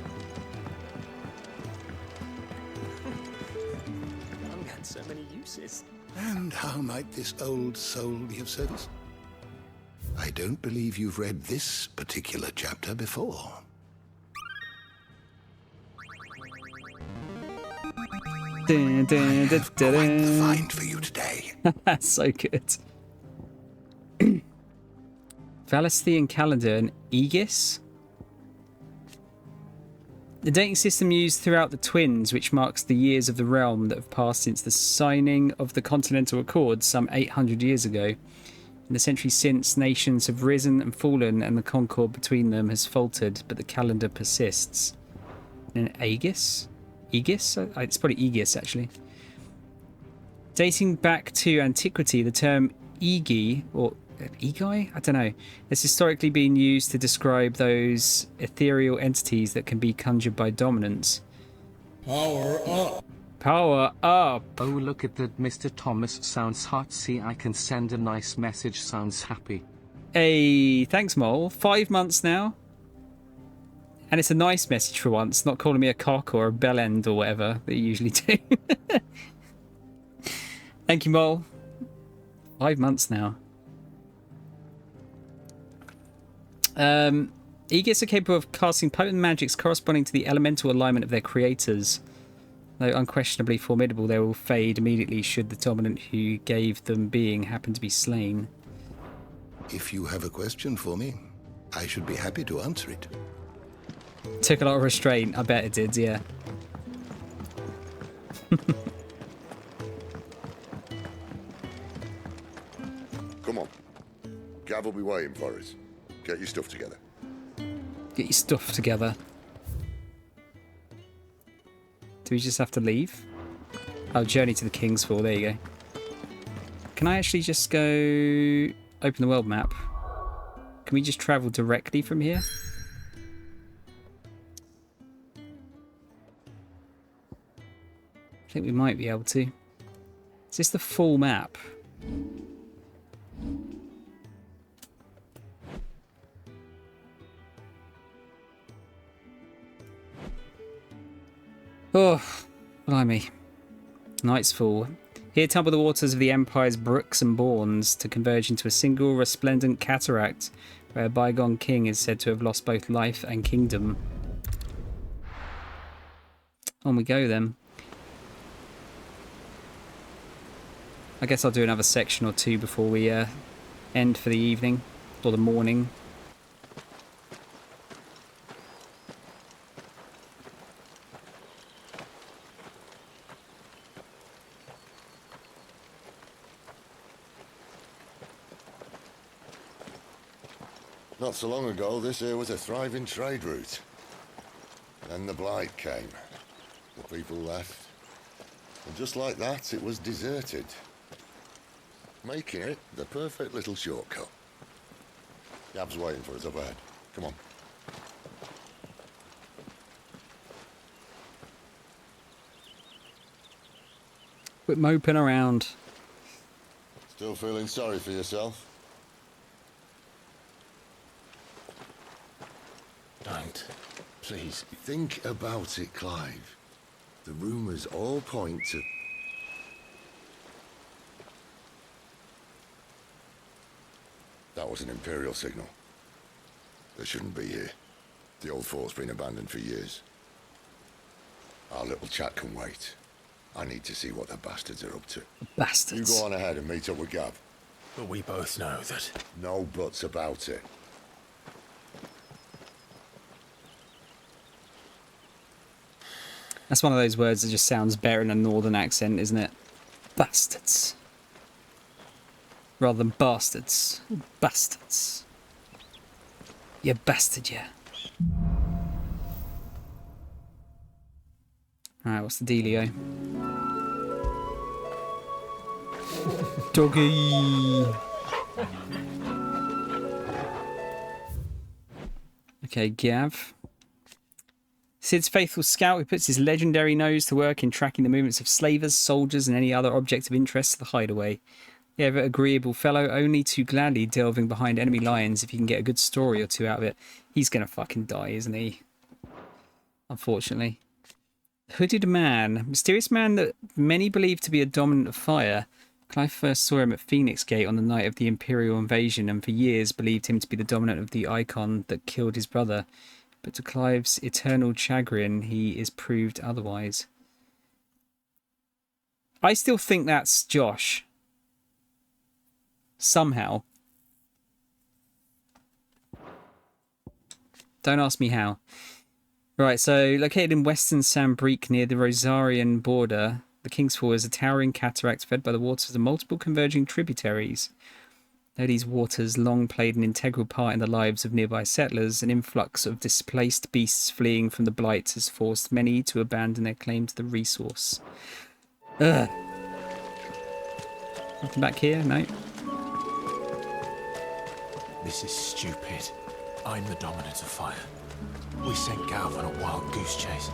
[SPEAKER 2] Long had so many uses.
[SPEAKER 21] And how might this old soul be of service? I don't believe you've read this particular chapter before.
[SPEAKER 1] Dun, dun, dun, dun,
[SPEAKER 21] Quite the
[SPEAKER 1] dun.
[SPEAKER 21] find for you today.
[SPEAKER 1] That's so good. Valesthean calendar and Aegis. The dating system used throughout the Twins, which marks the years of the realm that have passed since the signing of the Continental Accords some 800 years ago. In the centuries since, nations have risen and fallen, and the concord between them has faltered, but the calendar persists. And Aegis? Aegis? It's probably Aegis, actually. Dating back to antiquity, the term Egi, or Egai? I don't know. Has historically been used to describe those ethereal entities that can be conjured by dominance.
[SPEAKER 22] Power up.
[SPEAKER 1] Power up.
[SPEAKER 22] Oh, look at that. Mr. Thomas sounds hot. See, I can send a nice message. Sounds happy.
[SPEAKER 1] Hey, thanks, Mole. 5 months now. And it's a nice message for once, not calling me a cock or a bellend or whatever that you usually do. Thank you, Mole. 5 months now. Aegis are capable of casting potent magics corresponding to the elemental alignment of their creators. Though unquestionably formidable, they will fade immediately should the dominant who gave them being happen to be slain.
[SPEAKER 21] If you have a question for me, I should be happy to answer it.
[SPEAKER 1] Took a lot of restraint, I bet it did, yeah.
[SPEAKER 3] Come on. Gav will be waiting for us. Get your stuff together.
[SPEAKER 1] Get your stuff together. Do we just have to leave? Oh, journey to the King's Fall, there you go. Can I actually just go open the world map? Can we just travel directly from here? I think we might be able to. Is this the full map? Oh, blimey. Night's Fall. Here tumble the waters of the Empire's brooks and bournes to converge into a single resplendent cataract where a bygone king is said to have lost both life and kingdom. On we go then. I guess I'll do another section or two before we end for the evening or the morning.
[SPEAKER 3] Not so long ago, this here was a thriving trade route. Then the Blight came. The people left. And just like that, it was deserted. Making it the perfect little shortcut. Gav's waiting for us up ahead. Come on.
[SPEAKER 1] Quit moping around.
[SPEAKER 3] Still feeling sorry for yourself?
[SPEAKER 2] Don't. Please.
[SPEAKER 3] Think about it, Clive. The rumours all point to... That was an Imperial signal. They shouldn't be here. The old fort's been abandoned for years. Our little chat can wait. I need to see what the bastards are up to.
[SPEAKER 1] Bastards.
[SPEAKER 3] You go on ahead and meet up with Gav.
[SPEAKER 2] But we both know that...
[SPEAKER 3] No buts about it.
[SPEAKER 1] That's one of those words that just sounds better in a northern accent, isn't it? Bastards. Rather than bastards. Bastards. You bastard, yeah. Alright, what's the dealio? Doggy! Okay, Gav. Sid's faithful scout who puts his legendary nose to work in tracking the movements of slavers, soldiers, and any other object of interest to the hideaway. The ever agreeable fellow, only too gladly delving behind enemy lines if he can get a good story or two out of it. He's gonna fucking die, isn't he? unfortunately. Hooded man. Mysterious man that many believe to be a dominant of fire. Clive first saw him at Phoenix Gate on the night of the Imperial invasion and for years believed him to be the dominant of the Icon that killed his brother. But to Clive's eternal chagrin, he is proved otherwise. I still think that's Josh. Somehow. Don't ask me how. Right, so located in western Sambrique near the Rosarian border, the King's Fall is a towering cataract fed by the waters of multiple converging tributaries. Though these waters long played an integral part in the lives of nearby settlers, an influx of displaced beasts fleeing from the blight has forced many to abandon their claim to the resource. Ugh. Nothing back here? No.
[SPEAKER 2] This is stupid. I'm the dominant of fire. We sent Gav on a wild goose chase.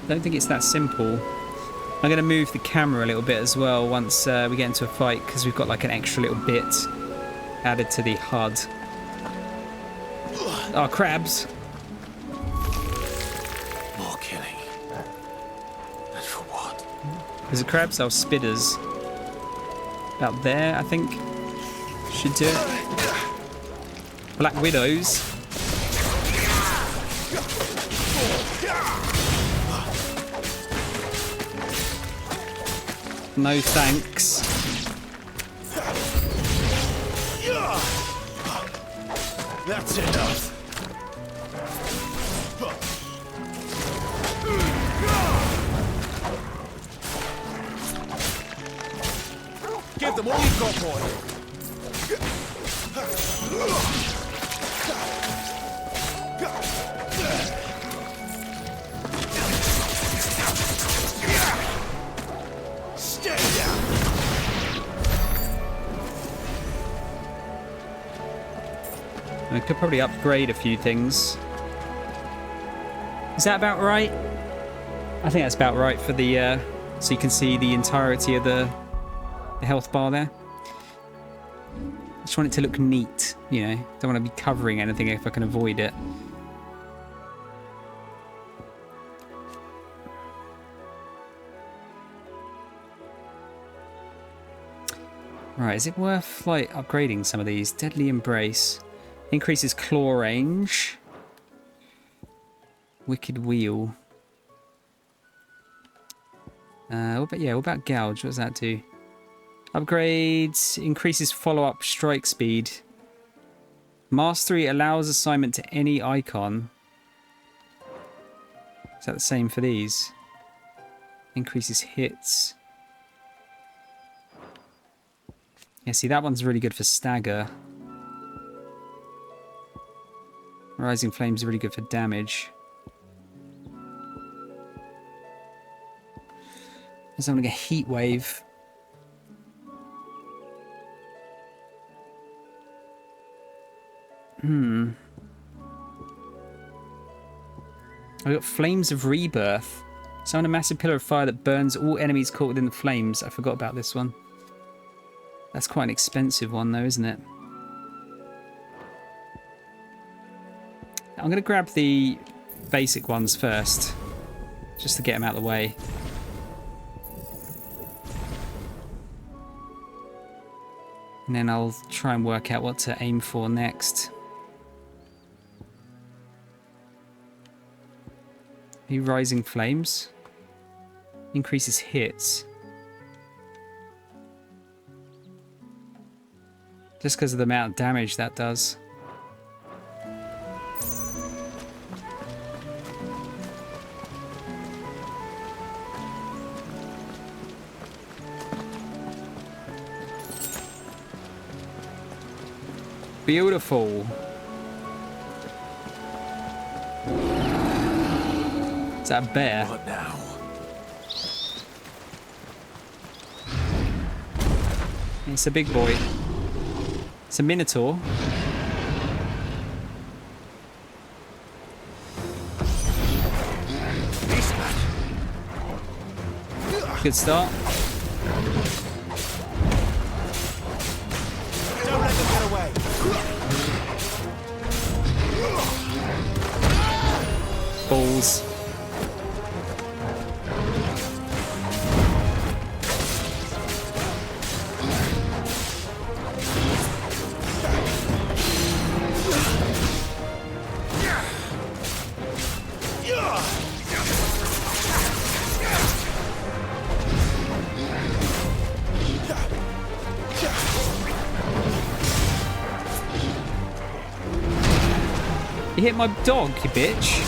[SPEAKER 1] Don't think it's that simple. I'm going to move the camera a little bit as well once we get into a fight, because we've got like an extra little bit added to the HUD. Oh, crabs.
[SPEAKER 2] More killing. And for what?
[SPEAKER 1] Is it crabs? Oh, spitters. About there, I think. Should do it. Black widows. No thanks.
[SPEAKER 9] That's enough. Give them all you've got, boy. Stay down.
[SPEAKER 1] I could probably upgrade a few things. Is that about right? I think that's about right for the so you can see the entirety of the health bar there. I just want it to look neat, you know. Don't want to be covering anything if I can avoid it. Right, is it worth like upgrading some of these? Deadly Embrace. Increases claw range. Wicked Wheel. What about Gouge? What does that do? Upgrades. Increases follow-up strike speed. Mastery allows assignment to any icon. Is that the same for these? Increases hits. Yeah, see, that one's really good for stagger. Rising Flame's really good for damage. There's only a Heat Wave. I got Flames of Rebirth. Summon a massive pillar of fire that burns all enemies caught within the flames. I forgot about this one. That's quite an expensive one though, isn't it? I'm going to grab the basic ones first, just to get them out of the way. And then I'll try and work out what to aim for next. Rising Flames. Increases hits. Just because of the amount of damage that does. Beautiful. Is that a bear?
[SPEAKER 2] What now?
[SPEAKER 1] It's a big boy. It's a minotaur. Good start.
[SPEAKER 9] Don't let them get away.
[SPEAKER 1] balls. You hit my dog, you bitch.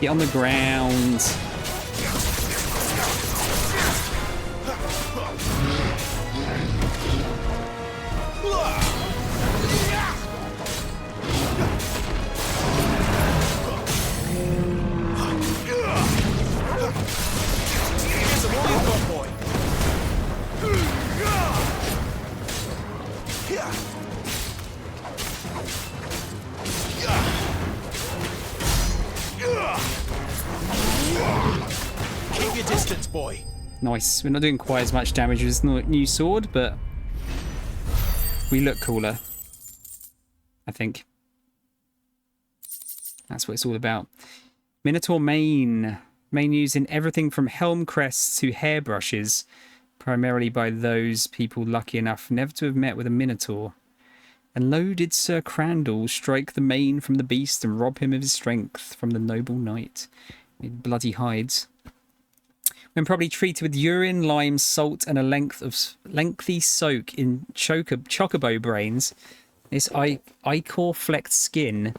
[SPEAKER 1] Get on the ground.
[SPEAKER 9] Keep your distance, boy.
[SPEAKER 1] Nice. We're not doing quite as much damage as the new sword, but we look cooler. I think. That's what it's all about. Minotaur mane. Mane used in everything from helm crests to hairbrushes, primarily by those people lucky enough never to have met with a Minotaur. And lo did Sir Crandall strike the mane from the beast and rob him of his strength from the noble knight. Bloody hides. When probably treated with urine, lime, salt, and a lengthy soak in chocobo brains, this ichor flecked skin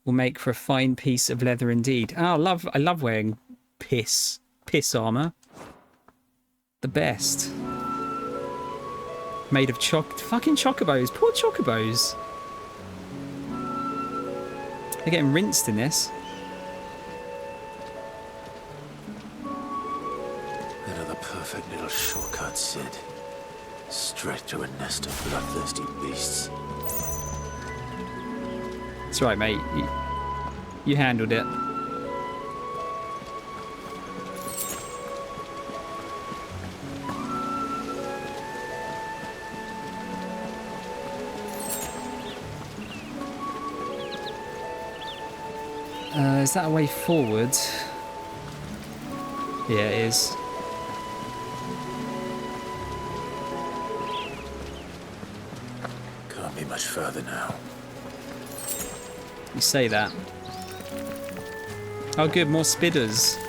[SPEAKER 1] will make for a fine piece of leather indeed. Oh, I love wearing piss armor. The best. Made of fucking chocobos. Poor chocobos. They're getting rinsed in this.
[SPEAKER 2] Another perfect little shortcut, Sid. Straight to a nest of bloodthirsty beasts.
[SPEAKER 1] That's right, mate. You handled it. Is that a way forward? Yeah, it is.
[SPEAKER 2] Can't be much further now.
[SPEAKER 1] You say that. Oh good, more spitters.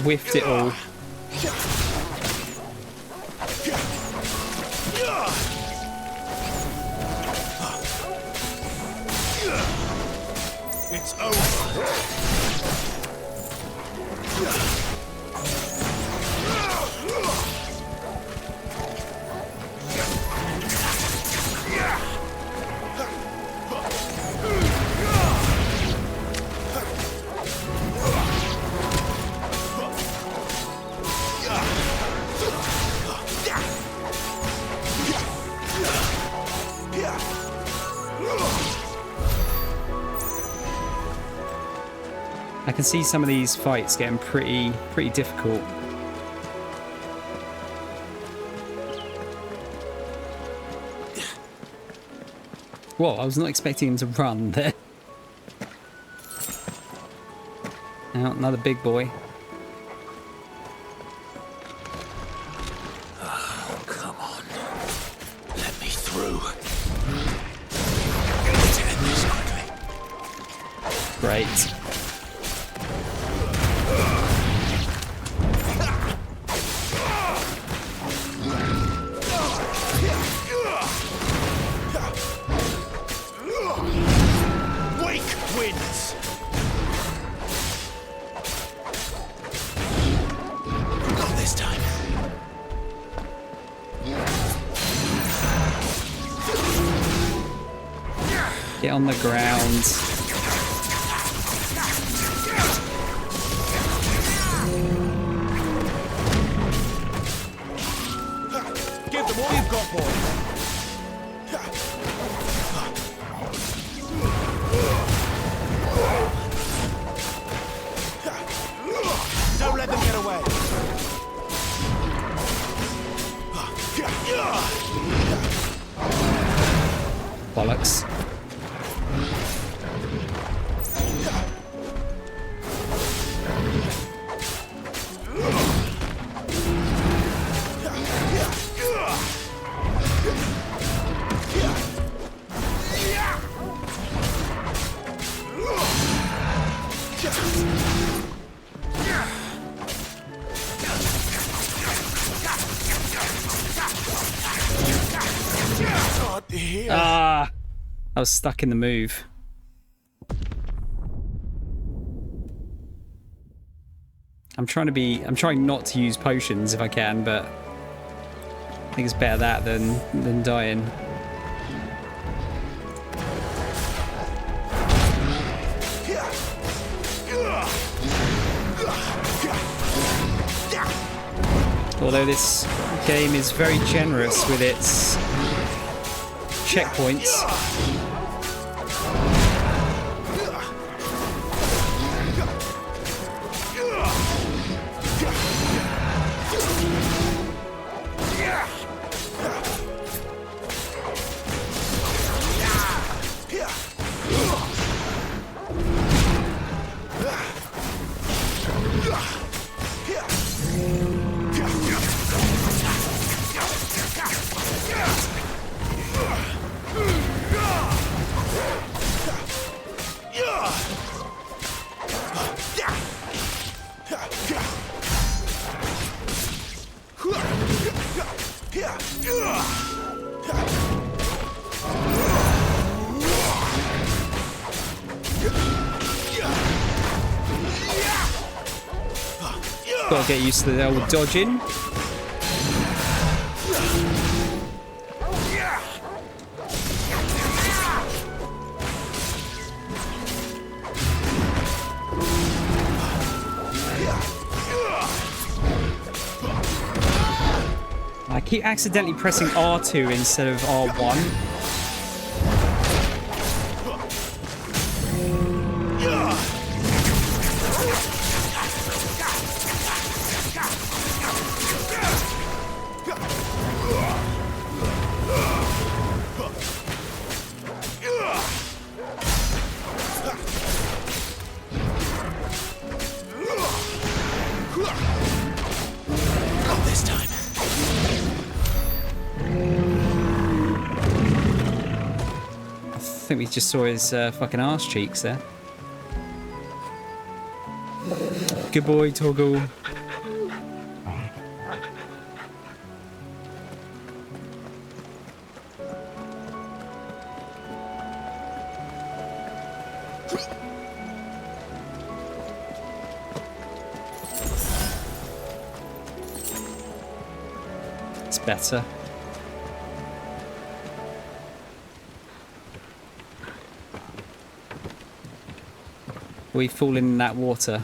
[SPEAKER 1] Whiffed it all.
[SPEAKER 9] It's over.
[SPEAKER 1] I can see some of these fights getting pretty difficult. Whoa, I was not expecting him to run there. Now, another big boy.
[SPEAKER 2] Oh, come on. Let me through.
[SPEAKER 1] great.
[SPEAKER 12] Wake wins! Not this time.
[SPEAKER 1] Get on the ground.
[SPEAKER 12] Give them all you've got, boy. Don't let them get away.
[SPEAKER 1] Bollocks. Ah, I was stuck in the move. I'm trying not to use potions if I can, but I think it's better that than dying. Although this game is very generous with its checkpoints. Gotta get used to the old dodging. I keep accidentally pressing R2 instead of R1. I think we just saw his fucking arse cheeks there. Good boy, Toggle. It's better. We fall in that water.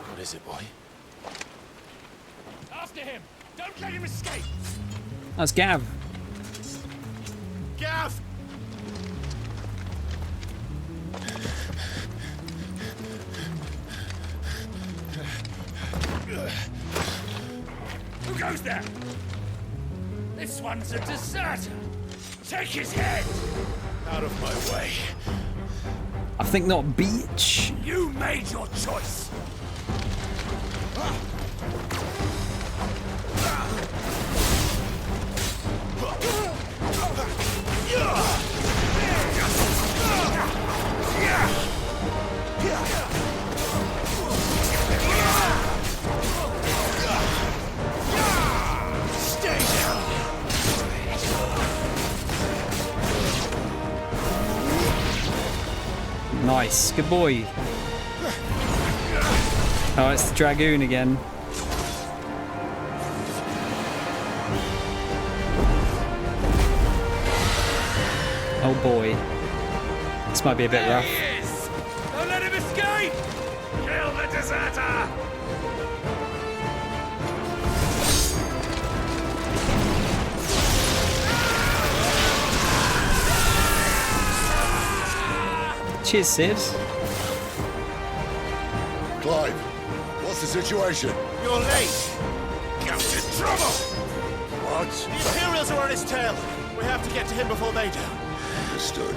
[SPEAKER 2] What is it, boy?
[SPEAKER 12] After him! Don't let him escape!
[SPEAKER 1] That's Gav.
[SPEAKER 12] Gav!
[SPEAKER 4] Who's that? This one's a deserter. Take his head! Out of my way.
[SPEAKER 1] I think not, beach.
[SPEAKER 4] You made your choice. Stay down.
[SPEAKER 1] Nice, good boy. Oh, it's the Dragoon again. Oh boy. This might be a bit rough.
[SPEAKER 4] He is! Don't let him escape! Kill the deserter!
[SPEAKER 1] Cheers, Sivs.
[SPEAKER 3] Clive, what's the situation?
[SPEAKER 4] You're late! Got in trouble!
[SPEAKER 3] What?
[SPEAKER 9] The Imperials are on his tail. We have to get to him before they do.
[SPEAKER 3] Understood.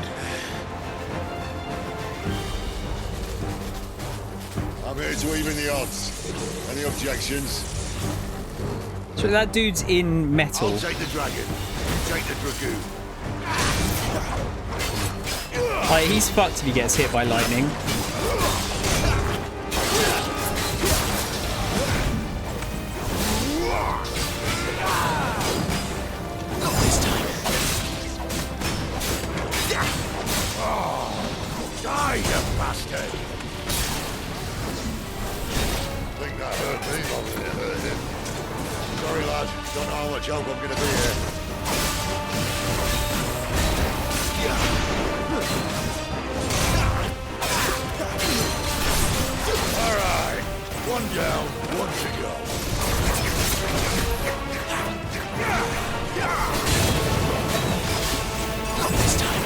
[SPEAKER 3] I'm here to even the odds. Any objections?
[SPEAKER 1] So that dude's in metal.
[SPEAKER 3] I'll take the dragon. You take the dragoon.
[SPEAKER 1] Like, he's fucked if he gets hit by lightning.
[SPEAKER 4] Not this time. Die, you bastard!
[SPEAKER 3] Think that hurt me more than it hurt him. Sorry, lad. Don't know how much help I'm gonna be here.
[SPEAKER 4] All right. One down, one to go. Not this time.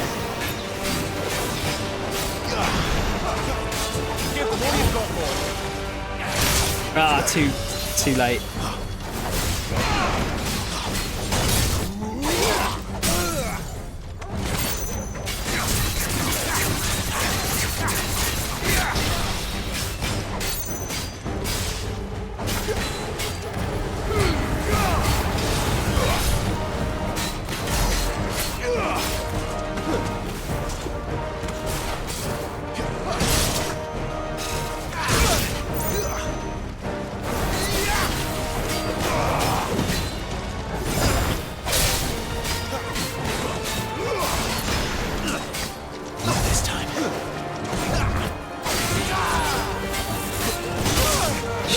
[SPEAKER 9] Give them all you've got, boy.
[SPEAKER 1] Ah, too late.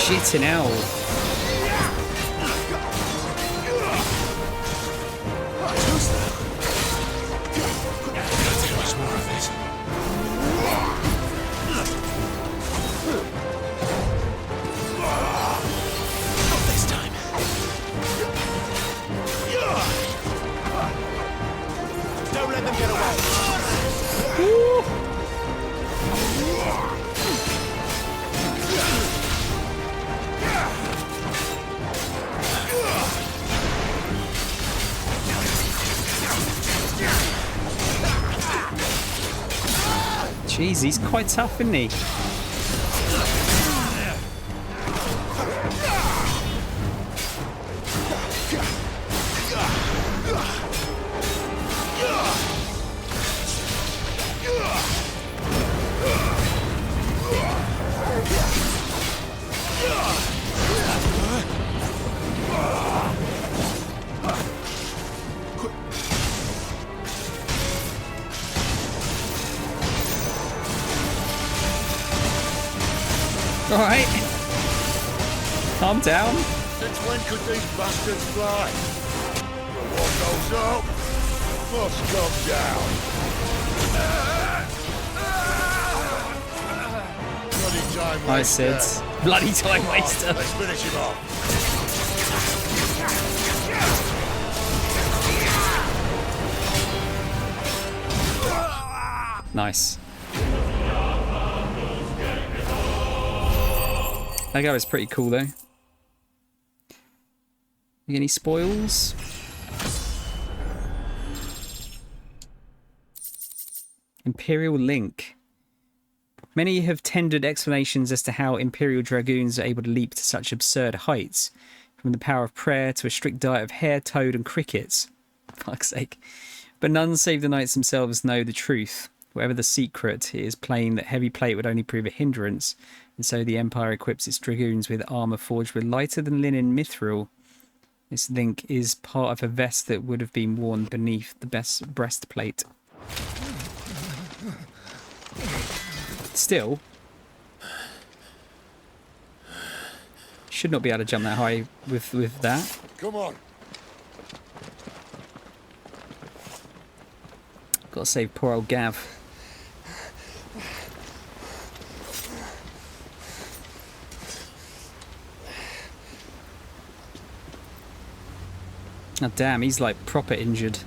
[SPEAKER 1] Shitting hell.
[SPEAKER 4] Too much more of it. Not this time.
[SPEAKER 9] Don't let them get away.
[SPEAKER 1] Jeez, he's quite tough, isn't he? All right. Calm down.
[SPEAKER 3] Since when could these bastards fly? But what goes up must come down. Bloody time waster.
[SPEAKER 1] Nice, Sid. Bloody time waster.
[SPEAKER 3] Let's finish him off.
[SPEAKER 1] Nice. That guy was pretty cool, though. Any spoils? Imperial Link. Many have tendered explanations as to how Imperial Dragoons are able to leap to such absurd heights, from the power of prayer to a strict diet of hare, toad, and crickets. Fuck's sake. But none save the knights themselves know the truth. Whatever the secret, it is plain that heavy plate would only prove a hindrance, and so the Empire equips its dragoons with armour forged with lighter than linen mithril. This link is part of a vest that would have been worn beneath the best breastplate. Still, should not be able to jump that high with that.
[SPEAKER 3] Come on.
[SPEAKER 1] Gotta save poor old Gav. Oh damn, he's like proper injured.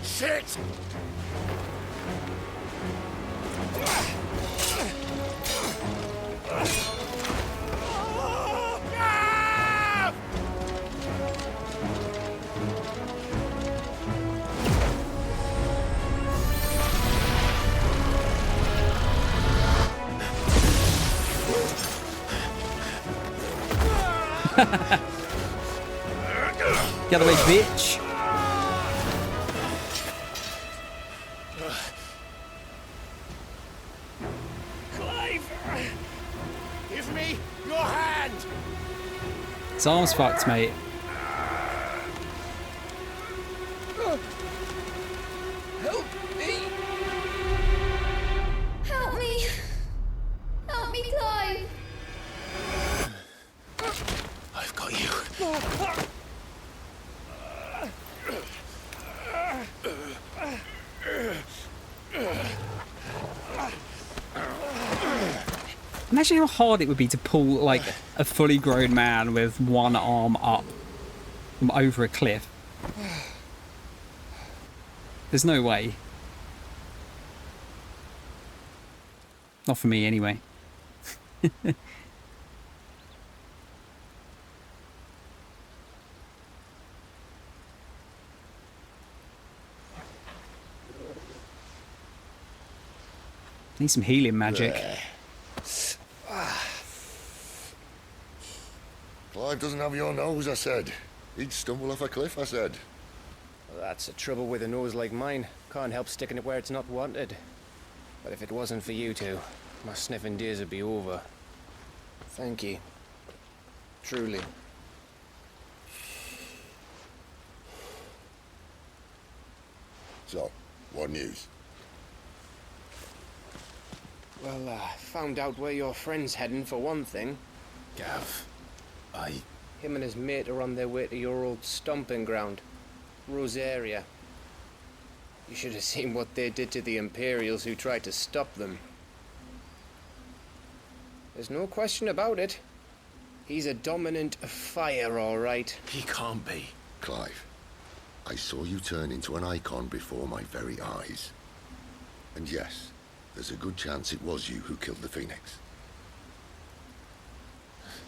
[SPEAKER 4] Shit!
[SPEAKER 1] Get out of the way, bitch!
[SPEAKER 4] Clive! Give me your hand!
[SPEAKER 1] His arm's fucked, mate.
[SPEAKER 4] Help me!
[SPEAKER 14] Help me! Help me, Clive!
[SPEAKER 2] I've got you.
[SPEAKER 1] Imagine how hard it would be to pull like a fully grown man with one arm up from over a cliff. There's no way. Not for me, anyway. Need some healing magic.
[SPEAKER 3] Clive doesn't have your nose, I said. He'd stumble off a cliff, I said.
[SPEAKER 15] Well, that's the trouble with a nose like mine. Can't help sticking it where it's not wanted. But if it wasn't for you two, my sniffing days would be over. Thank you. Truly.
[SPEAKER 3] So, what news?
[SPEAKER 15] Well, found out where your friend's heading for one thing.
[SPEAKER 2] Gav,
[SPEAKER 15] Him and his mate are on their way to your old stomping ground, Rosaria. You should have seen what they did to the Imperials who tried to stop them. There's no question about it. He's a dominant fire, all right.
[SPEAKER 2] He can't be.
[SPEAKER 3] Clive, I saw you turn into an icon before my very eyes. And yes, there's a good chance it was you who killed the Phoenix.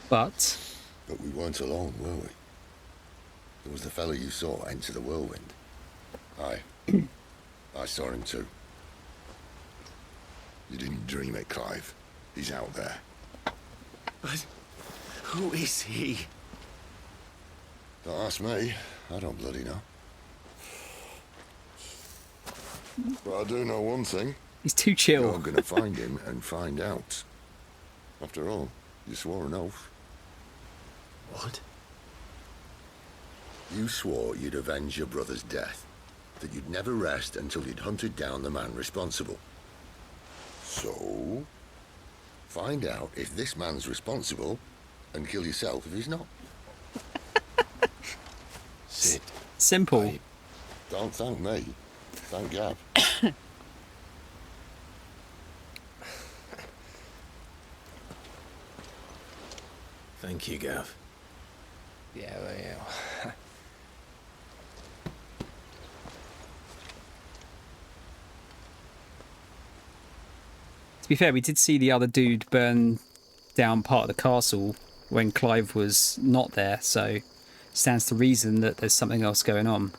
[SPEAKER 1] But
[SPEAKER 3] we weren't alone, were we? There was the fellow you saw enter the whirlwind. I saw him too. You didn't dream it, Clive. He's out there.
[SPEAKER 2] But who is he?
[SPEAKER 3] Don't ask me. I don't bloody know. But I do know one thing.
[SPEAKER 1] He's too chill.
[SPEAKER 3] You're gonna find him and find out. After all, you swore an oath.
[SPEAKER 2] What?
[SPEAKER 3] You swore you'd avenge your brother's death. That you'd never rest until you'd hunted down the man responsible. So, find out if this man's responsible and kill yourself if he's not.
[SPEAKER 2] Sid.
[SPEAKER 1] Simple.
[SPEAKER 3] Don't thank me. Thank Gab.
[SPEAKER 2] Thank you, Gav.
[SPEAKER 15] Yeah, well, yeah.
[SPEAKER 1] To be fair, we did see the other dude burn down part of the castle when Clive was not there, so stands to reason that there's something else going on.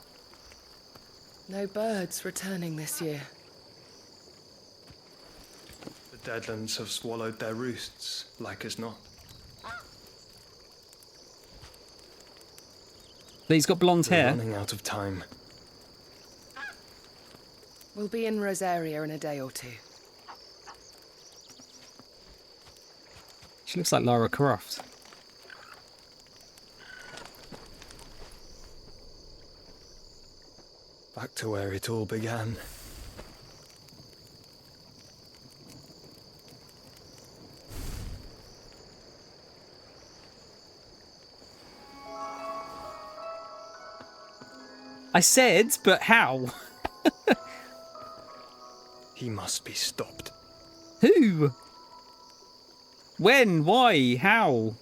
[SPEAKER 11] No birds returning this year.
[SPEAKER 19] The Deadlands have swallowed their roosts, like as not.
[SPEAKER 1] He's got blonde
[SPEAKER 19] We're
[SPEAKER 1] hair.
[SPEAKER 19] running out of time.
[SPEAKER 11] We'll be in Rosaria in a day or two.
[SPEAKER 1] She looks like Lara Croft.
[SPEAKER 19] Back to where it all began.
[SPEAKER 1] I said, but how?
[SPEAKER 19] He must be stopped.
[SPEAKER 1] Who? When? Why? How?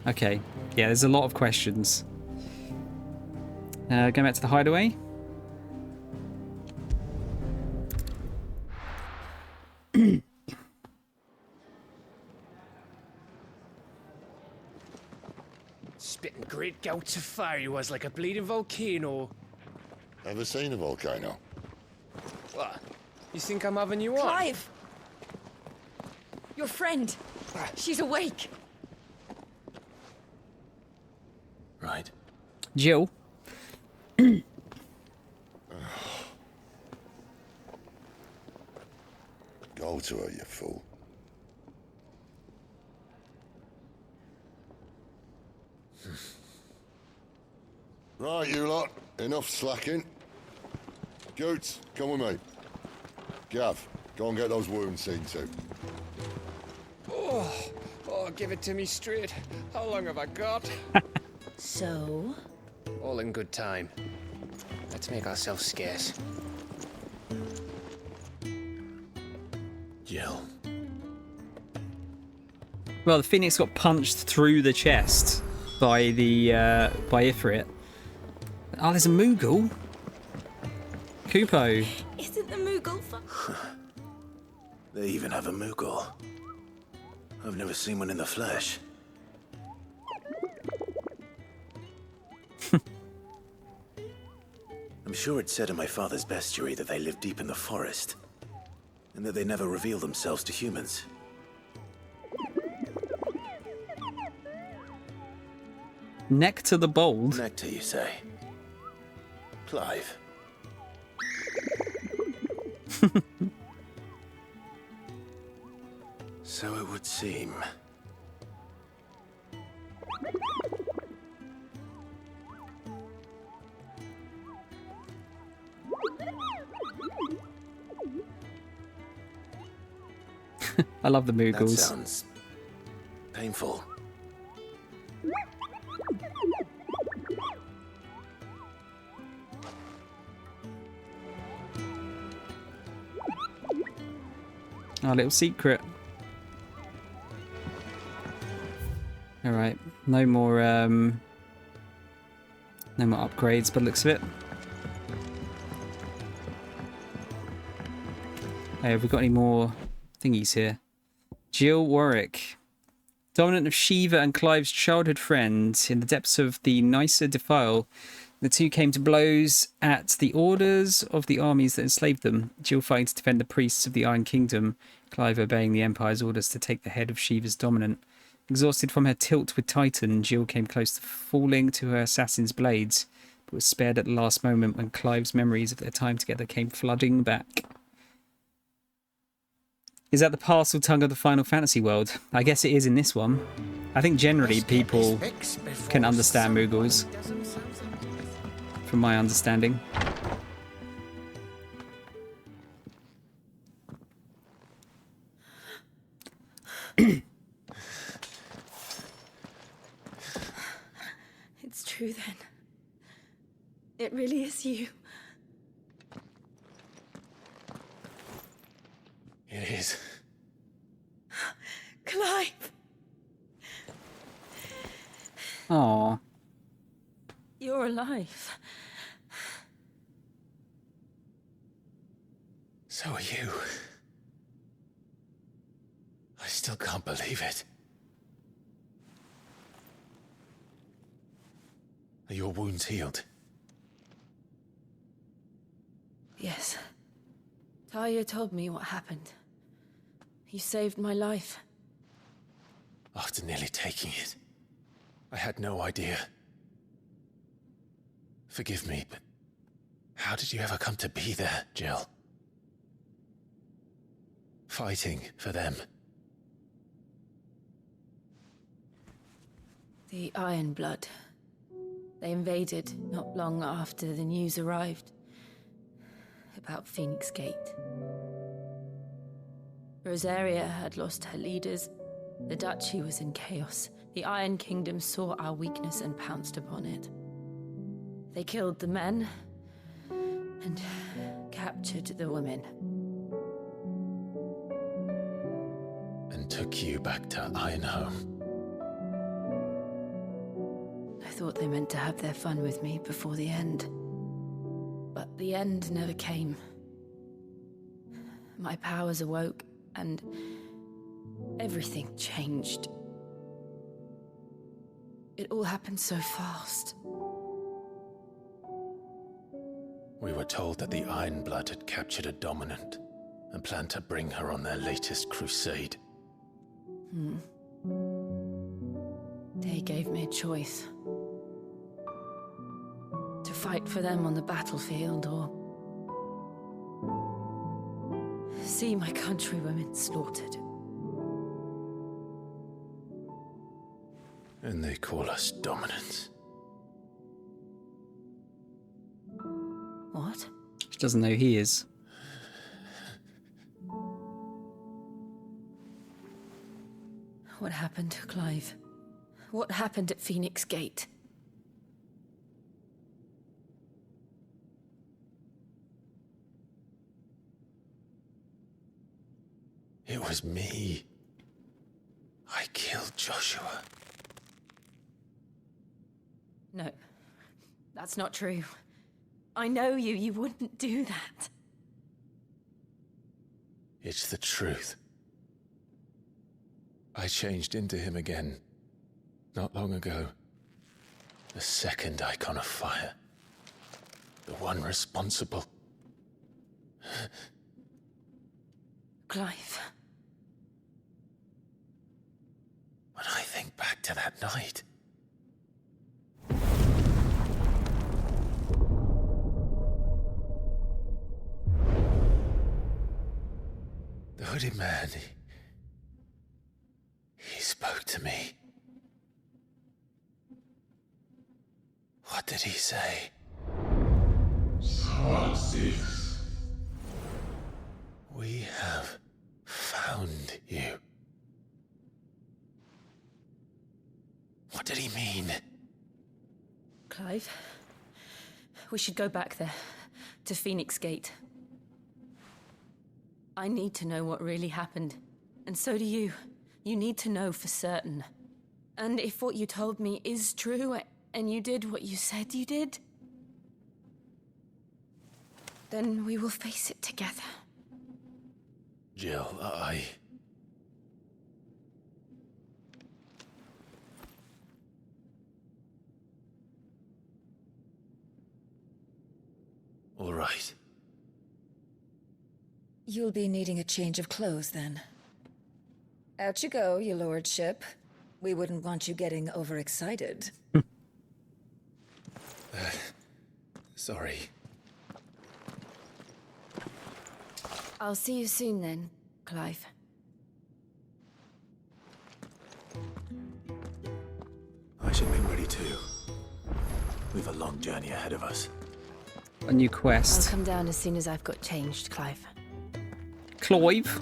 [SPEAKER 1] Okay. Yeah, there's a lot of questions. Going back to the hideaway.
[SPEAKER 15] Spitting great gouts of fire he was, like a bleeding volcano.
[SPEAKER 3] Ever seen a volcano?
[SPEAKER 15] What? You think I'm having you on?
[SPEAKER 5] Clive! Your friend. She's awake.
[SPEAKER 2] Right.
[SPEAKER 1] Jill.
[SPEAKER 3] Go to her, you fool. Right, you lot. Enough slacking. Goots, come with me. Gav, go and get those wounds seen to.
[SPEAKER 15] Oh, give it to me straight. How long have I got?
[SPEAKER 20] So?
[SPEAKER 15] All in good time. Let's make ourselves scarce.
[SPEAKER 2] Jill.
[SPEAKER 1] Well, the Phoenix got punched through the chest by the by Ifrit. Oh, there's a Moogle. Kupo.
[SPEAKER 5] Isn't the Moogle for...
[SPEAKER 2] They even have a Moogle. I've never seen one in the flesh. I'm sure it said in my father's bestiary that they live deep in the forest, and that they never reveal themselves to humans.
[SPEAKER 1] Nectar the Bold.
[SPEAKER 2] Nectar, you say? Clive. So it would seem.
[SPEAKER 1] I love the
[SPEAKER 2] That
[SPEAKER 1] Moogles.
[SPEAKER 2] sounds painful.
[SPEAKER 1] Our little secret. Alright, no more upgrades by the looks of it. Hey, have we got any more thingies here? Jill Warwick. Dominant of Shiva and Clive's childhood friend, in the depths of the Nysa defile, the two came to blows at the orders of the armies that enslaved them. Jill fighting to defend the priests of the Iron Kingdom, Clive obeying the Empire's orders to take the head of Shiva's dominant. Exhausted from her tilt with Titan, Jill came close to falling to her assassin's blades, but was spared at the last moment when Clive's memories of their time together came flooding back. Is that the parcel tongue of the Final Fantasy world? I guess it is in this one. I think generally people can understand Moogles, from my understanding.
[SPEAKER 5] It's true then. It really is you.
[SPEAKER 19] It is.
[SPEAKER 5] Clive!
[SPEAKER 1] Aww.
[SPEAKER 5] You're alive.
[SPEAKER 2] So are you. I still can't believe it. Are your wounds healed?
[SPEAKER 5] Yes. Talia told me what happened. You saved my life.
[SPEAKER 2] After nearly taking it, I had no idea. Forgive me, but how did you ever come to be there, Jill? Fighting for them.
[SPEAKER 5] The Iron Blood. They invaded not long after the news arrived about Phoenix Gate. Rosaria had lost her leaders. The Duchy was in chaos. The Iron Kingdom saw our weakness and pounced upon it. They killed the men and captured the women.
[SPEAKER 2] And took you back to Ironhome.
[SPEAKER 5] I thought they meant to have their fun with me before the end. But the end never came. My powers awoke, and everything changed. It all happened so fast.
[SPEAKER 2] We were told that the Iron Blood had captured a dominant and planned to bring her on their latest crusade.
[SPEAKER 5] They gave me a choice. To fight for them on the battlefield, or see my countrywomen slaughtered.
[SPEAKER 2] And they call us dominants.
[SPEAKER 5] What?
[SPEAKER 1] She doesn't know he is.
[SPEAKER 5] What happened, Clive? What happened at Phoenix Gate?
[SPEAKER 2] It was me. I killed Joshua.
[SPEAKER 5] No, that's not true. I know you. You wouldn't do that.
[SPEAKER 2] It's the truth. I changed into him again, not long ago. The second icon of fire. The one responsible.
[SPEAKER 5] Clive.
[SPEAKER 2] When I think back to that night... The hooded man, he spoke to me. What did he say?
[SPEAKER 3] XVI.
[SPEAKER 2] We have found you. What did he mean?
[SPEAKER 5] Clive, we should go back there, to Phoenix Gate. I need to know what really happened, and so do you. You need to know for certain. And if what you told me is true, and you did what you said you did, then we will face it together.
[SPEAKER 2] Jill, All right.
[SPEAKER 7] You'll be needing a change of clothes, then. Out you go, your lordship. We wouldn't want you getting overexcited.
[SPEAKER 2] Sorry.
[SPEAKER 5] I'll see you soon then, Clive.
[SPEAKER 2] I should be ready too. We've a long journey ahead of us.
[SPEAKER 1] A new
[SPEAKER 5] I'll
[SPEAKER 1] quest.
[SPEAKER 5] come down as soon as I've got changed, Clive.
[SPEAKER 1] Clive?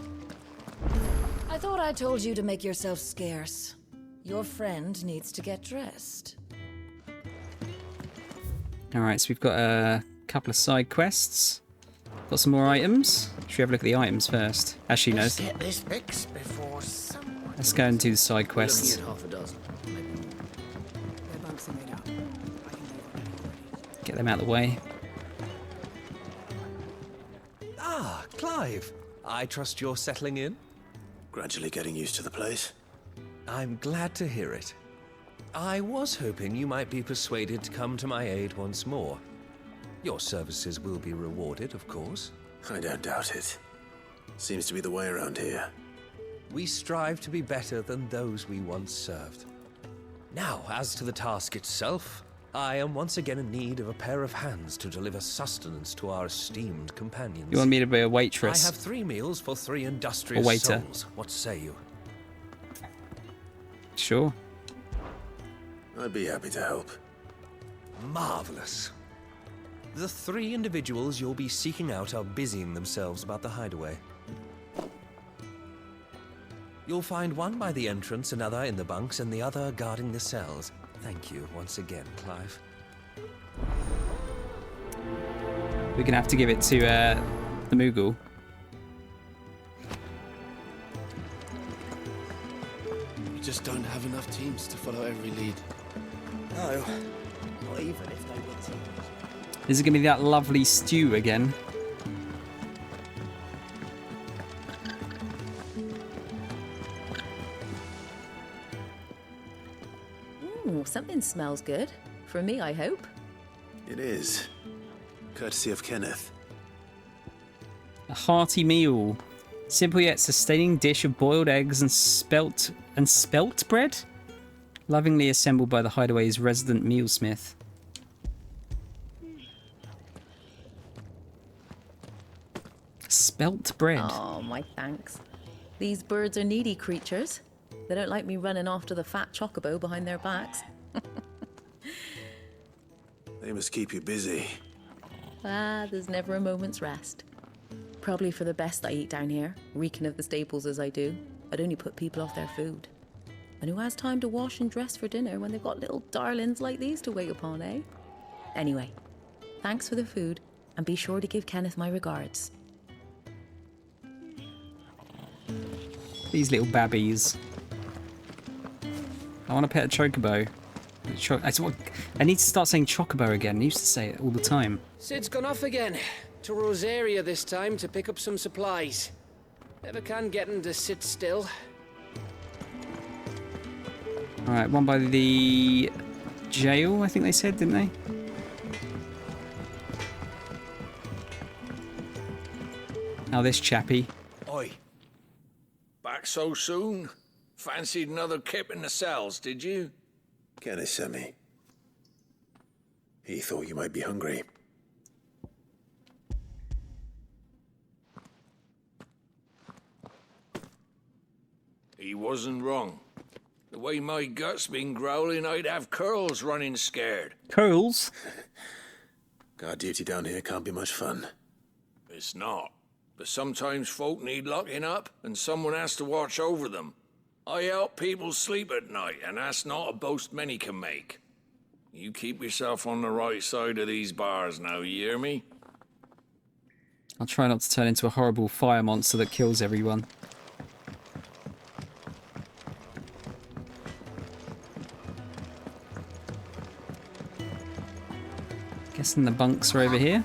[SPEAKER 7] I thought I told you to make yourself scarce. Your friend needs to get dressed.
[SPEAKER 1] Alright, so we've got a couple of side quests. Got some more items. Should we have a look at the items first? Actually, no.
[SPEAKER 13] Let's get this fixed before someone...
[SPEAKER 1] Let's go and do the side quests.
[SPEAKER 13] Looking at half a dozen.
[SPEAKER 1] Get them out of the way.
[SPEAKER 8] Ah, Clive. I trust you're settling in?
[SPEAKER 2] Gradually getting used to the place.
[SPEAKER 8] I'm glad to hear it. I was hoping you might be persuaded to come to my aid once more. Your services will be rewarded, of course.
[SPEAKER 2] I don't doubt it. Seems to be the way around here.
[SPEAKER 8] We strive to be better than those we once served. Now, as to the task itself, I am once again in need of a pair of hands to deliver sustenance to our esteemed companions.
[SPEAKER 1] You want me to be a waitress?
[SPEAKER 8] I have 3 meals for 3 industrious
[SPEAKER 1] waiter.
[SPEAKER 8] souls. What say you?
[SPEAKER 1] Sure.
[SPEAKER 2] I'd be happy to help.
[SPEAKER 8] Marvelous. The 3 individuals you'll be seeking out are busying themselves about the hideaway. You'll find one by the entrance, another in the bunks, and the other guarding the cells. Thank you once again, Clive.
[SPEAKER 1] We're gonna have to give it to the Moogle.
[SPEAKER 6] We just don't have enough teams to follow every lead.
[SPEAKER 15] No, not even if they were teams.
[SPEAKER 1] Is it gonna be that lovely stew again?
[SPEAKER 5] Ooh, something smells good. For me, I hope.
[SPEAKER 2] It is. Courtesy of Kenneth.
[SPEAKER 1] A hearty meal. Simple yet sustaining dish of boiled eggs and spelt bread? Lovingly assembled by the Hideaway's resident mealsmith. Spelt bread.
[SPEAKER 5] Oh, my thanks. These birds are needy creatures. They don't like me running after the fat chocobo behind their backs.
[SPEAKER 2] They must keep you busy.
[SPEAKER 5] There's never a moment's rest. Probably for the best I eat down here, reeking of the staples as I do. I'd only put people off their food. And who has time to wash and dress for dinner when they've got little darlings like these to wait upon, eh? Anyway, thanks for the food, and be sure to give Kenneth my regards.
[SPEAKER 1] These little babbies. I want to pet a chocobo. I need to start saying chocobo again. I used to say it all the time.
[SPEAKER 15] Sid's gone off again. To Rosaria this time to pick up some supplies. Never can get him to sit still.
[SPEAKER 1] Alright, one by the jail, I think they said, didn't they? Now this chappie.
[SPEAKER 18] Oi. Back so soon? Fancied another kip in the cells, did you?
[SPEAKER 2] Kenneth sent me. He thought you might be hungry.
[SPEAKER 18] He wasn't wrong. The way my gut's been growling, I'd have curls running scared.
[SPEAKER 1] Curls?
[SPEAKER 2] Guard duty down here can't be much fun.
[SPEAKER 18] It's not. But sometimes folk need locking up, and someone has to watch over them. I help people sleep at night, and that's not a boast many can make. You keep yourself on the right side of these bars now, you hear me?
[SPEAKER 1] I'll try not to turn into a horrible fire monster that kills everyone. Guessing the bunks are over here.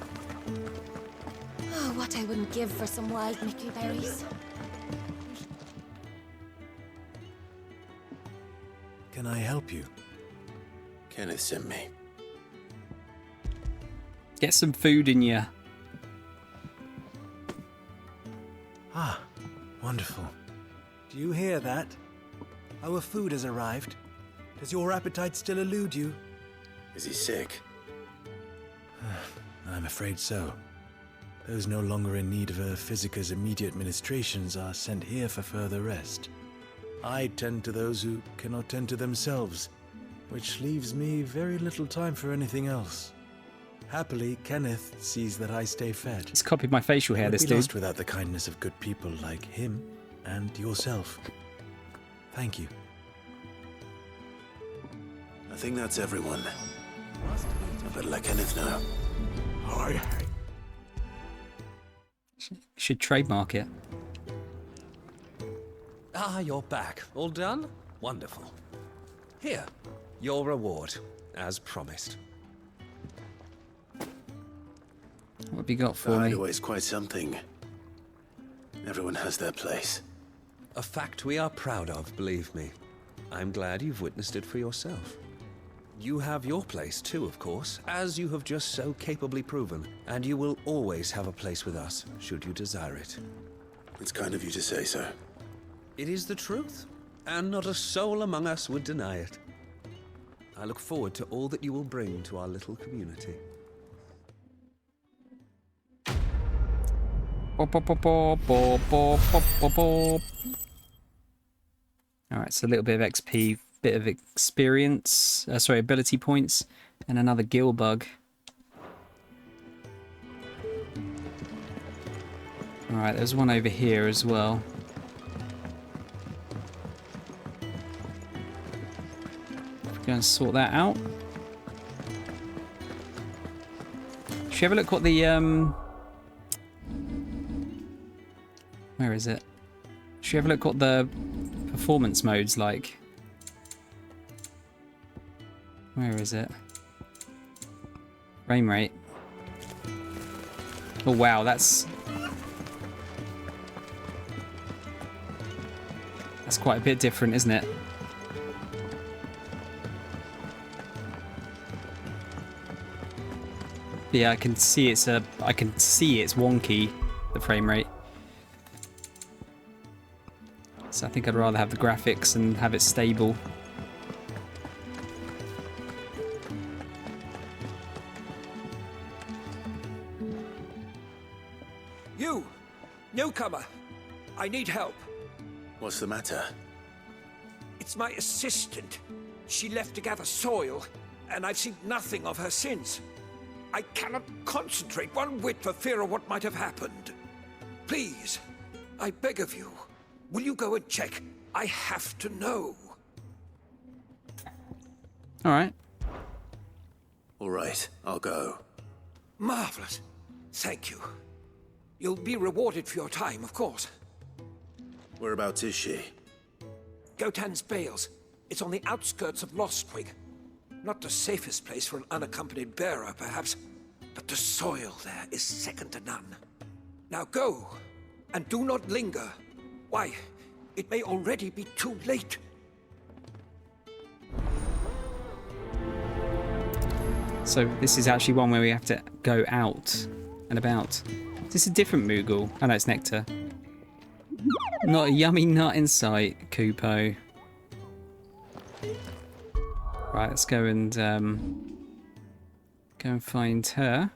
[SPEAKER 14] Oh, what I wouldn't give for some wild Mickey berries.
[SPEAKER 9] Can I help you?
[SPEAKER 2] Kenneth sent me.
[SPEAKER 1] Get some food in you.
[SPEAKER 9] Ah, wonderful. Do you hear that? Our food has arrived. Does your appetite still elude you?
[SPEAKER 2] Is he sick?
[SPEAKER 9] I'm afraid so. Those no longer in need of a Physica's immediate ministrations are sent here for further rest. I tend to those who cannot tend to themselves, which leaves me very little time for anything else. Happily, Kenneth sees that I stay fed.
[SPEAKER 1] He's copied my facial hair, this
[SPEAKER 9] I'd be
[SPEAKER 1] dude.
[SPEAKER 9] lost without the kindness of good people like him and yourself. Thank you.
[SPEAKER 2] I think that's everyone. I better let Kenneth know.
[SPEAKER 18] Aye.
[SPEAKER 1] Should trademark it.
[SPEAKER 8] Ah, you're back. All done? Wonderful. Here, your reward, as promised.
[SPEAKER 1] What have have you got for
[SPEAKER 2] The
[SPEAKER 1] me?
[SPEAKER 2] hideaway's quite something. Everyone has their place.
[SPEAKER 8] A fact we are proud of, believe me. I'm glad you've witnessed it for yourself. You have your place too, of course, as you have just so capably proven, and you will always have a place with us, should you desire it.
[SPEAKER 2] It's kind of you to say so.
[SPEAKER 8] It is the truth, and not a soul among us would deny it. I look forward to all that you will bring to our little community.
[SPEAKER 1] Alright, so a little bit of XP, bit of experience, ability points, and another gill bug. Alright, there's one over here as well. Go and sort that out. Should we have a look what the where is it? Should we have a look what the performance mode's like? Where is it? Frame rate. Oh wow, that's quite a bit different, isn't it? Yeah, I can see it's wonky, the frame rate. So I think I'd rather have the graphics and have it stable.
[SPEAKER 10] You! Newcomer! I need help.
[SPEAKER 2] What's the matter?
[SPEAKER 10] It's my assistant. She left to gather soil, and I've seen nothing of her since. I cannot concentrate one whit for fear of what might have happened. Please, I beg of you, will you go and check? I have to know.
[SPEAKER 1] Alright.
[SPEAKER 2] Alright, I'll go.
[SPEAKER 10] Marvelous. Thank you. You'll be rewarded for your time, of course.
[SPEAKER 2] Whereabouts is she?
[SPEAKER 10] Gotan's Bales. It's on the outskirts of Lostwig. Not the safest place for an unaccompanied bearer, perhaps, but the soil there is second to none. Now go, and do not linger. Why, it may already be too late.
[SPEAKER 1] So this is actually one where we have to go out and about. Is this a different Moogle? Oh no, it's Nectar. Not a yummy nut in sight, Kupo. Right, let's go and find her.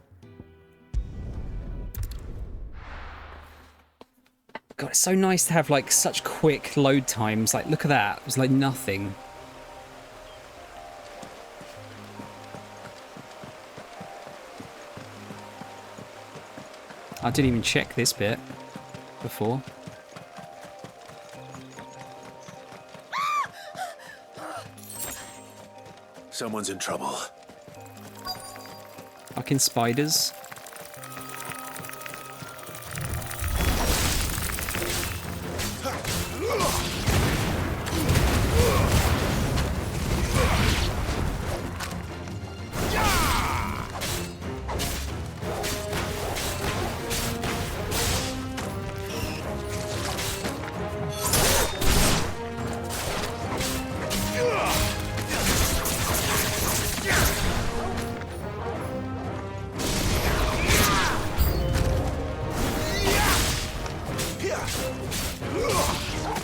[SPEAKER 1] God, it's so nice to have like such quick load times. Like, look at that. It was like nothing. I didn't even check this bit before.
[SPEAKER 2] Someone's in trouble.
[SPEAKER 1] Fucking spiders.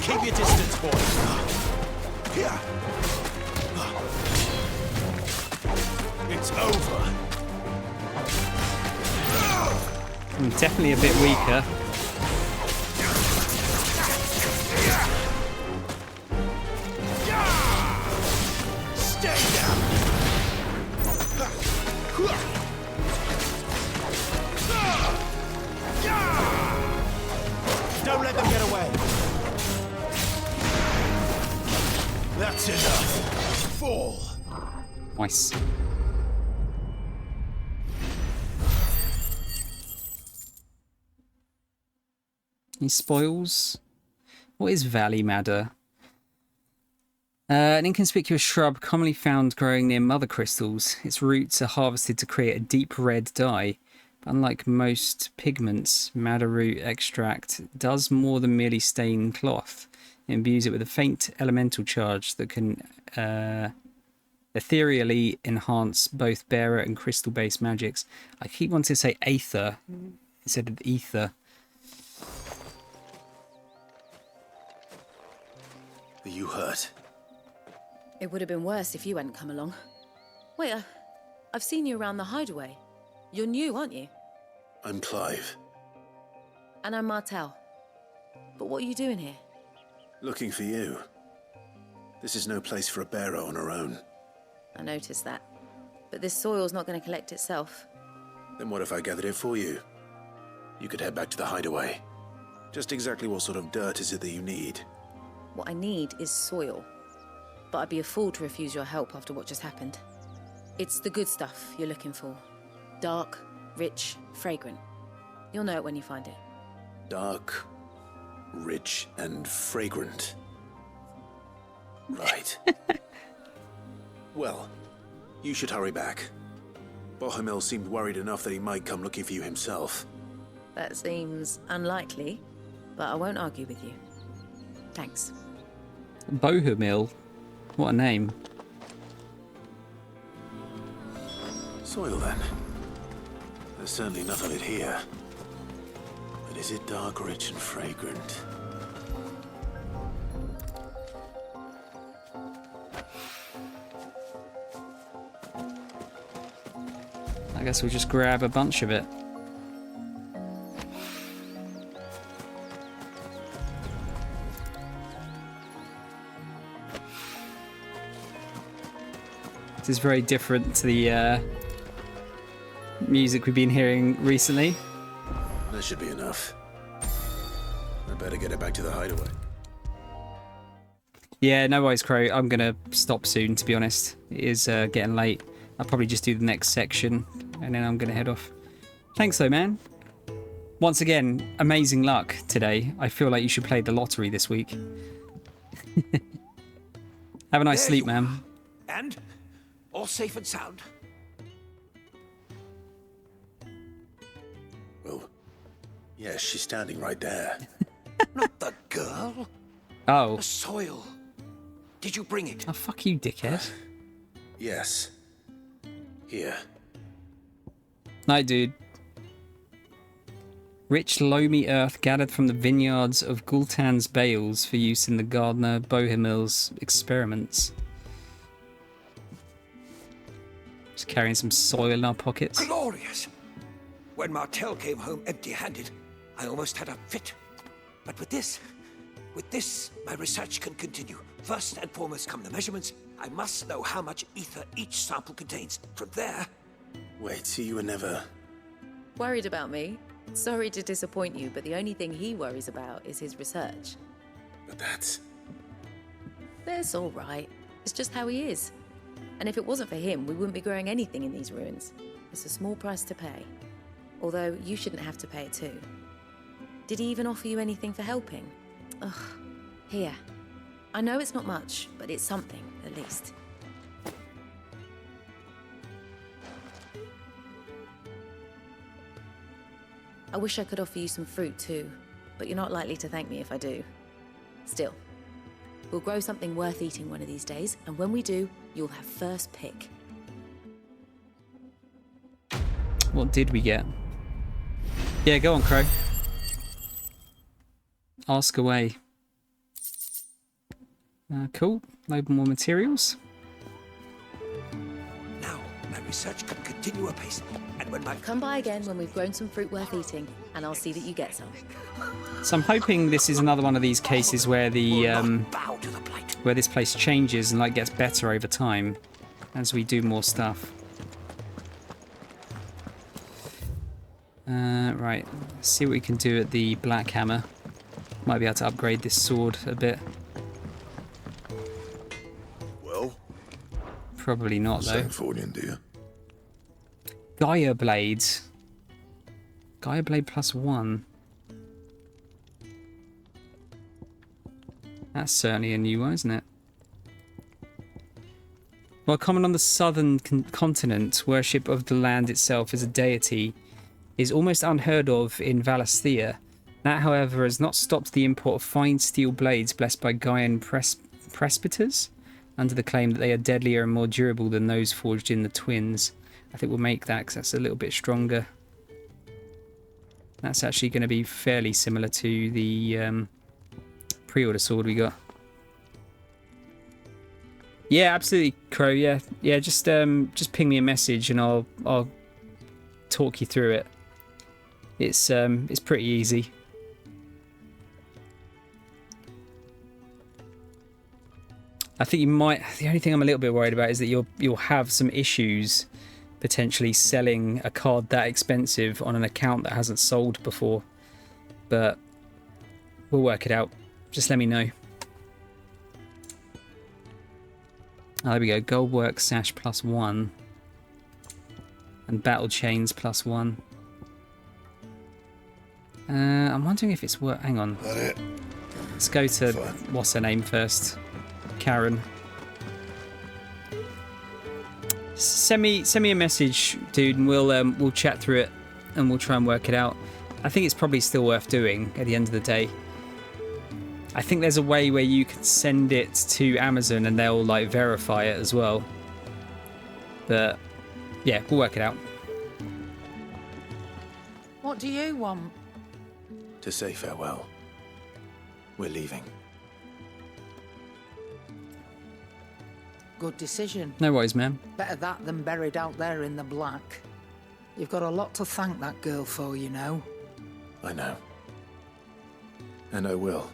[SPEAKER 4] Keep your distance, boy.
[SPEAKER 2] It's over.
[SPEAKER 1] I'm definitely a bit weaker.
[SPEAKER 4] Stay down. Don't let them get away. That's enough. Fall.
[SPEAKER 1] Nice. Any spoils? What is Valley Madder? An inconspicuous shrub commonly found growing near mother crystals. Its roots are harvested to create a deep red dye. Unlike most pigments, madder root extract does more than merely stain cloth. It imbues it with a faint elemental charge that can ethereally enhance both bearer and crystal-based magics. I keep wanting to say aether instead of ether.
[SPEAKER 2] Are you hurt?
[SPEAKER 16] It would have been worse if you hadn't come along. Wait, I've seen you around the hideaway. You're new, aren't you?
[SPEAKER 2] I'm Clive.
[SPEAKER 16] And I'm Martel. But what are you doing here?
[SPEAKER 2] Looking for you. This is no place for a bearer on her own.
[SPEAKER 16] I noticed that. But this soil's not going to collect itself.
[SPEAKER 2] Then what if I gathered it for you? You could head back to the hideaway. Just exactly what sort of dirt is it that you need?
[SPEAKER 16] What I need is soil. But I'd be a fool to refuse your help after what just happened. It's the good stuff you're looking for. Dark, rich, fragrant. You'll know it when you find it.
[SPEAKER 2] Dark, rich, and fragrant. Right. Well, you should hurry back. Bohemil seemed worried enough that he might come looking for you himself.
[SPEAKER 16] That seems unlikely, but I won't argue with you. Thanks.
[SPEAKER 1] Bohemil? What a name.
[SPEAKER 2] Soil, then. There's certainly enough of it here. But is it dark, rich, and fragrant?
[SPEAKER 1] I guess we'll just grab a bunch of it. This is very different to the music we've been hearing recently.
[SPEAKER 2] That should be enough. I better get it back to the hideaway.
[SPEAKER 1] Yeah, no worries, Crow. I'm going to stop soon, to be honest. It is getting late. I'll probably just do the next section, and then I'm going to head off. Thanks, though, man. Once again, amazing luck today. I feel like you should play the lottery this week. Have a nice sleep, man.
[SPEAKER 10] And? All safe and sound?
[SPEAKER 2] Well, yes, she's standing right there.
[SPEAKER 10] Not the girl.
[SPEAKER 1] Oh.
[SPEAKER 10] The soil. Did you bring it?
[SPEAKER 1] Oh, fuck you, dickhead.
[SPEAKER 2] Yes. Here.
[SPEAKER 1] Night, dude. Rich, loamy earth gathered from the vineyards of Gultan's bales for use in the gardener Bohemil's experiments. Just carrying some soil in our pockets.
[SPEAKER 10] Glorious! When Martel came home empty-handed, I almost had a fit. But with this, my research can continue. First and foremost come the measurements. I must know how much ether each sample contains. From there...
[SPEAKER 2] Wait, so you were never...
[SPEAKER 16] Worried about me? Sorry to disappoint you, but the only thing he worries about is his research.
[SPEAKER 2] But that's...
[SPEAKER 16] That's all right. It's just how he is. And if it wasn't for him, we wouldn't be growing anything in these ruins. It's a small price to pay. Although, you shouldn't have to pay it too. Did he even offer you anything for helping? Ugh. Here. I know it's not much, but it's something, at least. I wish I could offer you some fruit too, but you're not likely to thank me if I do. Still, we'll grow something worth eating one of these days, and when we do, you'll have first pick.
[SPEAKER 1] What did we get? Yeah, go on, Crow. Ask away. Cool. Load more materials.
[SPEAKER 10] Now, my research can continue apace, and when my...
[SPEAKER 16] Come by again when we've grown some fruit worth eating, and I'll see that you get some.
[SPEAKER 1] So I'm hoping this is another one of these cases where the where this place changes and like gets better over time as we do more stuff. Right, let's see what we can do at the Black Hammer. Might be able to upgrade this sword a bit.
[SPEAKER 3] Well?
[SPEAKER 1] Probably not, though.
[SPEAKER 3] For you, dear.
[SPEAKER 1] Gaia Blades. Gaia Blade +1. That's certainly a new one, isn't it? Well, common on the southern continent, worship of the land itself as a deity is almost unheard of in Valisthea. That, however, has not stopped the import of fine steel blades blessed by Gaian presbyters, under the claim that they are deadlier and more durable than those forged in the twins. I think we'll make that because that's a little bit stronger. That's actually going to be fairly similar to the pre-order sword we got. Yeah, absolutely, Crow. Yeah, just ping me a message and I'll talk you through it. It's pretty easy. I think you might. The only thing I'm a little bit worried about is that you'll have some issues potentially selling a card that expensive on an account that hasn't sold before. But we'll work it out. Just let me know. Oh, there we go. Goldwork sash +1 and battle chains +1. I'm wondering if it's worth. Hang on. Let's go to what's her name first. Karen. Send me a message, dude, and we'll chat through it and we'll try and work it out. I think it's probably still worth doing at the end of the day. I think there's a way where you can send it to Amazon and they'll like verify it as well. But yeah, we'll work it out.
[SPEAKER 17] What do you want?
[SPEAKER 2] To say farewell. We're leaving.
[SPEAKER 17] Good decision.
[SPEAKER 1] No worries, ma'am.
[SPEAKER 17] Better that than buried out there in the black. You've got a lot to thank that girl for, you know.
[SPEAKER 2] I know. And I will.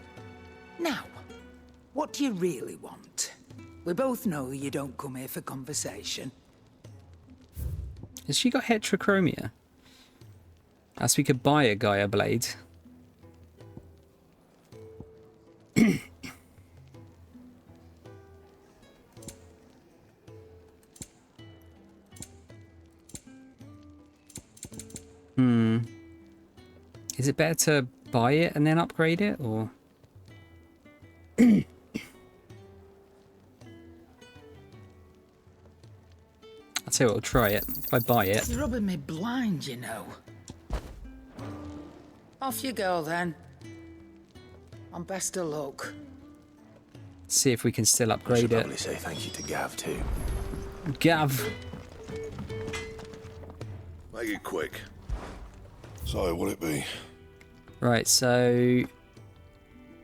[SPEAKER 17] Now, what do you really want? We both know you don't come here for conversation.
[SPEAKER 1] Has she got heterochromia? As we could buy a Gaia blade. Is it better to buy it and then upgrade it, or? I'll tell you what, I'll try it. If I buy it.
[SPEAKER 17] It's rubbing me blind, you know. Off you go, then. And best of luck.
[SPEAKER 1] See if we can still upgrade it.
[SPEAKER 2] Probably say thank you to Gav, too.
[SPEAKER 1] Gav.
[SPEAKER 3] Make it quick. So, what'll it be?
[SPEAKER 1] Right, so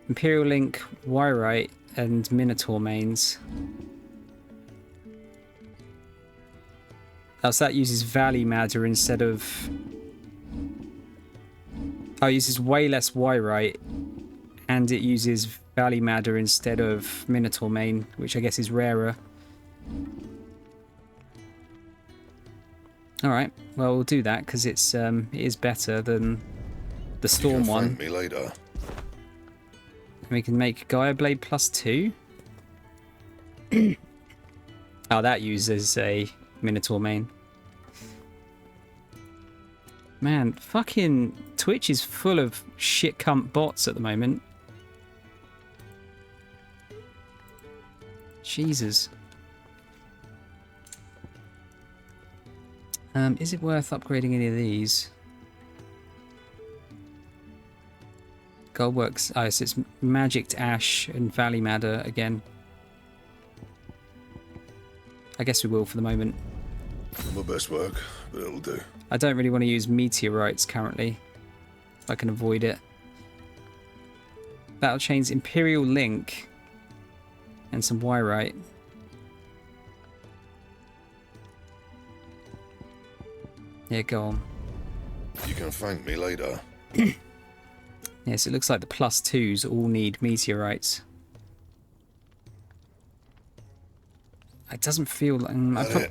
[SPEAKER 1] Imperial Link, Wyrite, and Minotaur mains. Oh, so that uses Valley Matter instead of... Oh, it uses way less Wyrite, and it uses Valley Matter instead of Minotaur main, which I guess is rarer. Alright, well, we'll do that, because it is better than the Storm one.
[SPEAKER 3] Thank me later.
[SPEAKER 1] And we can make Gaia Blade +2. Oh, that uses a Minotaur main. Man, fucking Twitch is full of shit cunt bots at the moment. Jesus. Is it worth upgrading any of these? Goldworks. Oh, so it's Magicked Ash and Valley Madder again. I guess we will for the moment.
[SPEAKER 3] My best work, but it'll do.
[SPEAKER 1] I don't really want to use meteorites currently. If I can avoid it. Battle Chains, Imperial Link, and some Wyrite. Yeah, go on.
[SPEAKER 3] You can thank me later.
[SPEAKER 1] Yes, it looks like the +2s all need meteorites. It doesn't feel like...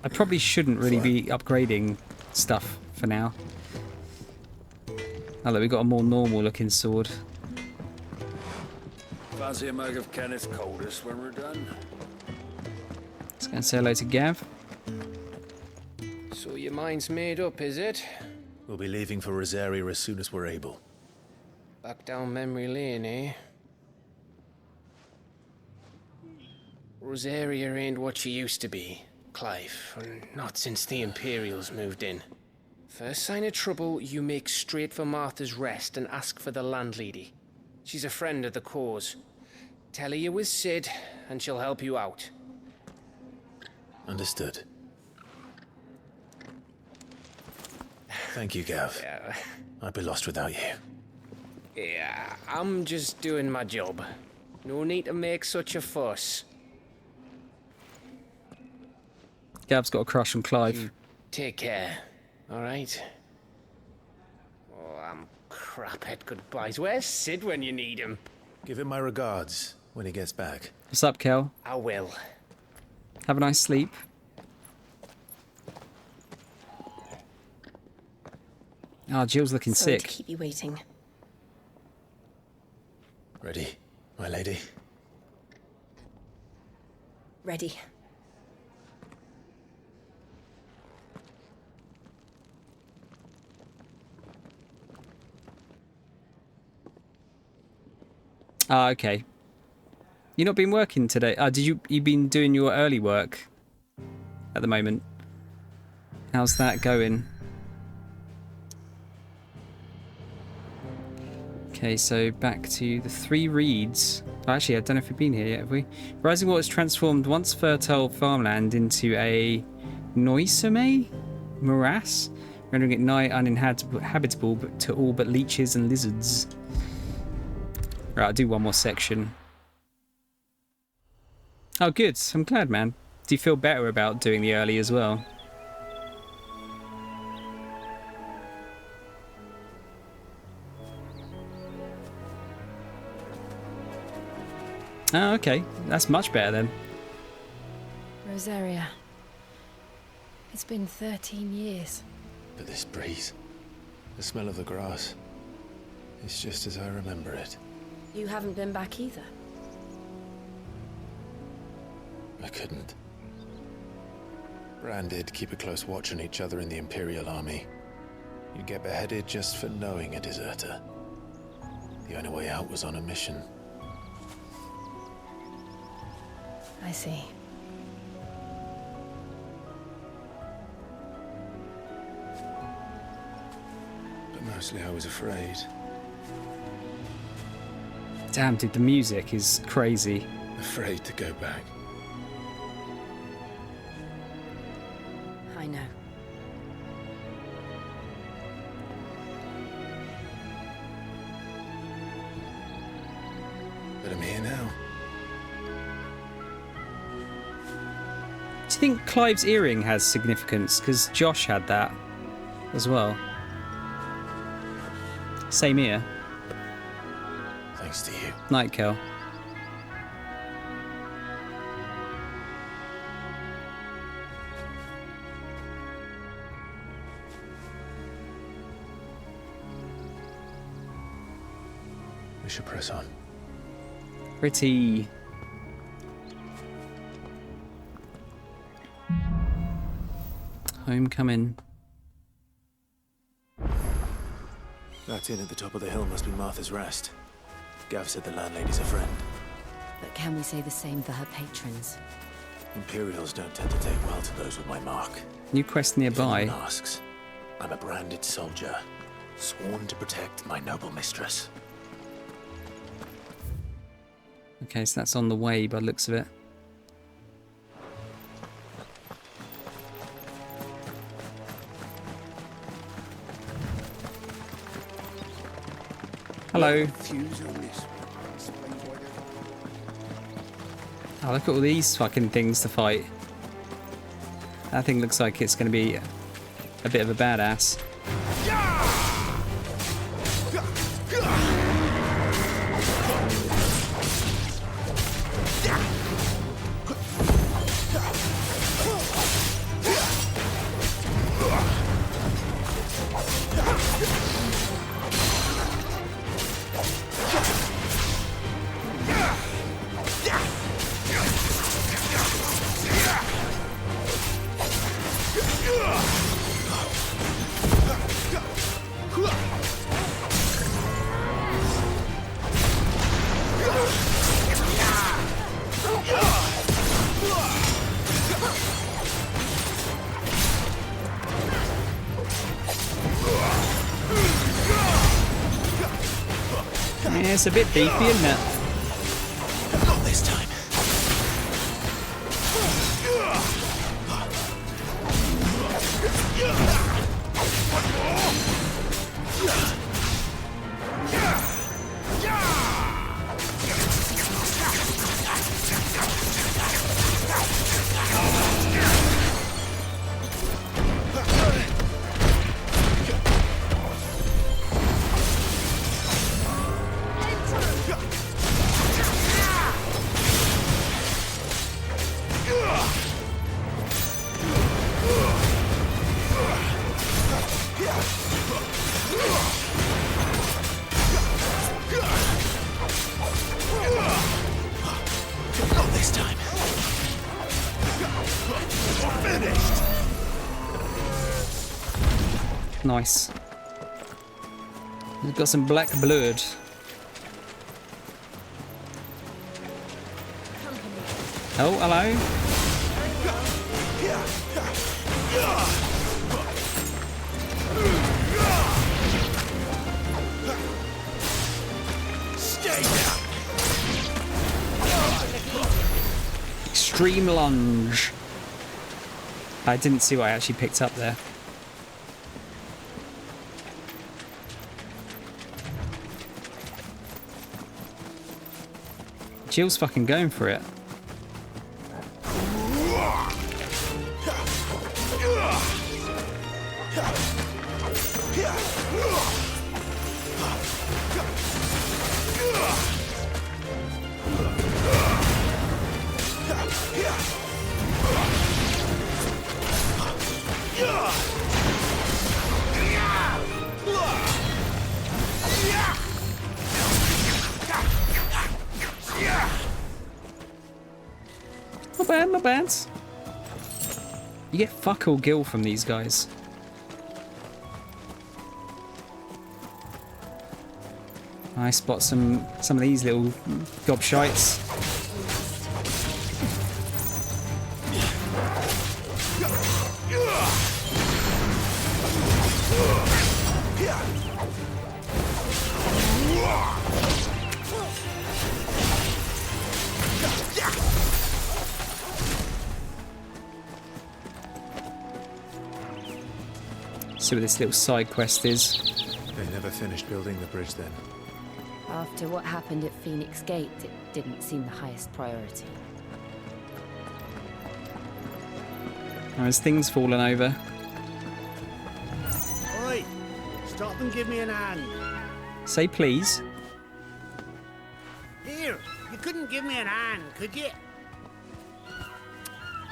[SPEAKER 1] I probably shouldn't really be upgrading stuff for now. Oh, look, we've got a more normal looking sword.
[SPEAKER 18] Fancy a mug of Kenneth Coldest when we're done?
[SPEAKER 1] Let's go and say hello to Gav.
[SPEAKER 15] So your mind's made up, is it?
[SPEAKER 21] We'll be leaving for Rosaria as soon as we're able.
[SPEAKER 15] Back down memory lane, eh? Rosaria ain't what she used to be, Clive. Not since the Imperials moved in. First sign of trouble, you make straight for Martha's Rest and ask for the landlady. She's a friend of the cause. Tell her you was Sid, and she'll help you out.
[SPEAKER 2] Understood. Thank you, Gav.
[SPEAKER 15] Yeah.
[SPEAKER 2] I'd be lost without you.
[SPEAKER 15] Yeah, I'm just doing my job. No need to make such a fuss.
[SPEAKER 1] Gav's got a crush on Clive.
[SPEAKER 15] You take care, alright? Oh, I'm crap at goodbyes. Where's Sid when you need him?
[SPEAKER 2] Give him my regards when he gets back.
[SPEAKER 1] What's up, Kel?
[SPEAKER 15] I will.
[SPEAKER 1] Have a nice sleep. Ah, Jill's looking
[SPEAKER 14] Sorry
[SPEAKER 1] sick.
[SPEAKER 14] to keep you waiting.
[SPEAKER 2] Ready, my lady?
[SPEAKER 14] Ready.
[SPEAKER 1] Ah, okay. You not been working today? You been doing your early work at the moment? How's that going? Okay, so back to the 3 reeds. Actually, I don't know if we've been here yet, have we? Rising waters transformed once fertile farmland into a noisome morass, rendering it nigh uninhabitable to all but leeches and lizards. Right, I'll do one more section. Oh, good. I'm glad, man. Do you feel better about doing the early as well? Oh, okay. That's much better then.
[SPEAKER 5] Rosaria. It's been 13 years.
[SPEAKER 2] But this breeze, the smell of the grass, it's just as I remember it.
[SPEAKER 5] You haven't been back either.
[SPEAKER 2] I couldn't. Bran did keep a close watch on each other in the Imperial Army. You'd get beheaded just for knowing a deserter. The only way out was on a mission.
[SPEAKER 5] I see.
[SPEAKER 2] But mostly I was afraid.
[SPEAKER 1] Damn, dude, the music is crazy.
[SPEAKER 2] Afraid to go back.
[SPEAKER 5] I know.
[SPEAKER 2] But I'm here now.
[SPEAKER 1] Do you think Clive's earring has significance? Because Josh had that as well. Same ear.
[SPEAKER 2] Thanks to you.
[SPEAKER 1] Night, Kel.
[SPEAKER 2] We should press on.
[SPEAKER 1] Pretty. Homecoming.
[SPEAKER 2] That inn at the top of the hill must be Martha's Rest. Gav said the landlady's a friend.
[SPEAKER 16] But can we say the same for her patrons?
[SPEAKER 2] Imperials don't tend to take well to those with my mark.
[SPEAKER 1] New quest nearby.
[SPEAKER 2] If anyone asks, I'm a branded soldier, sworn to protect my noble mistress.
[SPEAKER 1] Okay, so that's on the way by the looks of it. Hello. Oh, look at all these fucking things to fight. That thing looks like it's going to be a bit of a badass. Yeah, it's a bit beefy, isn't it?
[SPEAKER 2] Not this time. Not this time. We're finished.
[SPEAKER 1] Nice. We've got some black blood. Oh, hello.
[SPEAKER 2] Stay down.
[SPEAKER 1] Extreme lunge. I didn't see what I actually picked up there. Jill's fucking going for it. Not bad, not bad. You get fuck all gil from these guys. I spot some of these little gobshites. See what this little side quest is.
[SPEAKER 9] They never finished building the bridge then.
[SPEAKER 5] After what happened at Phoenix Gate, it didn't seem the highest priority.
[SPEAKER 1] Now, has things fallen over?
[SPEAKER 13] Oi! Stop and give me an hand.
[SPEAKER 1] Say please.
[SPEAKER 13] Here, you couldn't give me an hand, could you?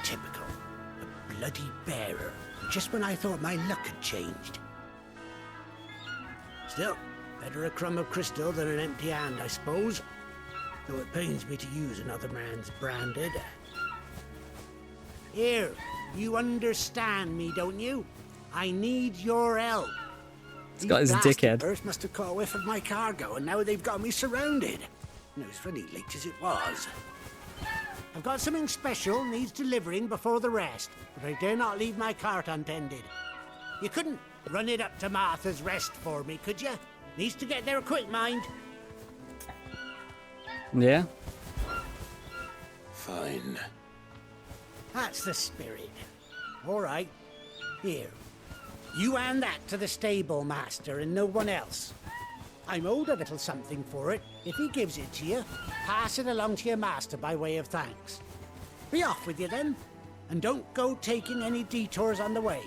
[SPEAKER 13] Typical. A bloody bearer. Just when I thought my luck had changed. Still, better a crumb of crystal than an empty hand, I suppose. Though it pains me to use another man's branded. Here, you understand me, don't you? I need your help.
[SPEAKER 1] He's got his dickhead.
[SPEAKER 13] First must have caught a whiff of my cargo, and now they've got me surrounded. And it was funny late as it was. I've got something special needs delivering before the rest, but I dare not leave my cart untended. You couldn't run it up to Martha's Rest for me, could you? Needs to get there quick, mind.
[SPEAKER 1] Yeah.
[SPEAKER 2] Fine.
[SPEAKER 13] That's the spirit. All right. Here. You hand that to the stable master and no one else. I'm owed a little something for it. If he gives it to you, pass it along to your master by way of thanks. Be off with you then, and don't go taking any detours on the way.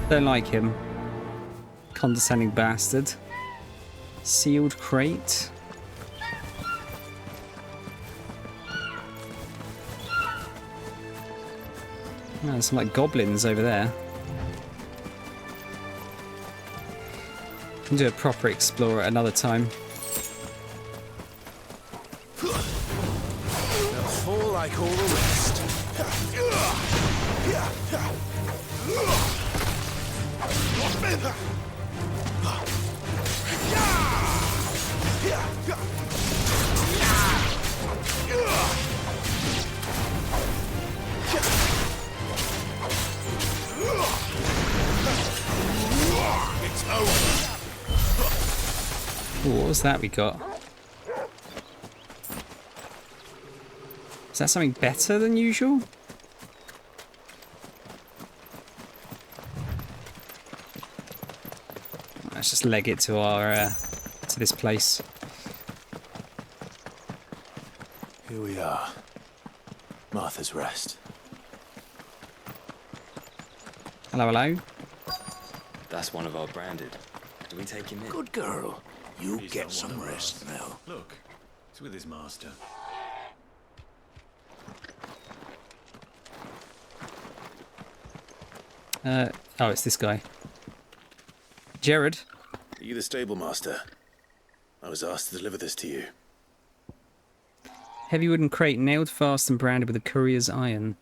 [SPEAKER 1] Don't like him. Condescending bastard. Sealed crate. Oh, there's some like goblins over there. Can do a proper explorer another time.
[SPEAKER 2] They'll fall like all the rest. It's over.
[SPEAKER 1] Ooh, what was that we got? Is that something better than usual? Let's just leg it to our to this place.
[SPEAKER 2] Here we are. Martha's Rest.
[SPEAKER 1] Hello, hello.
[SPEAKER 12] That's one of our branded. Do we take him in?
[SPEAKER 21] Good girl. You get some rest now.
[SPEAKER 9] Look, it's with his master.
[SPEAKER 1] Oh, it's this guy. Jared.
[SPEAKER 21] Are you the stable master? I was asked to deliver this to you.
[SPEAKER 1] Heavy wooden crate nailed fast and branded with a courier's iron.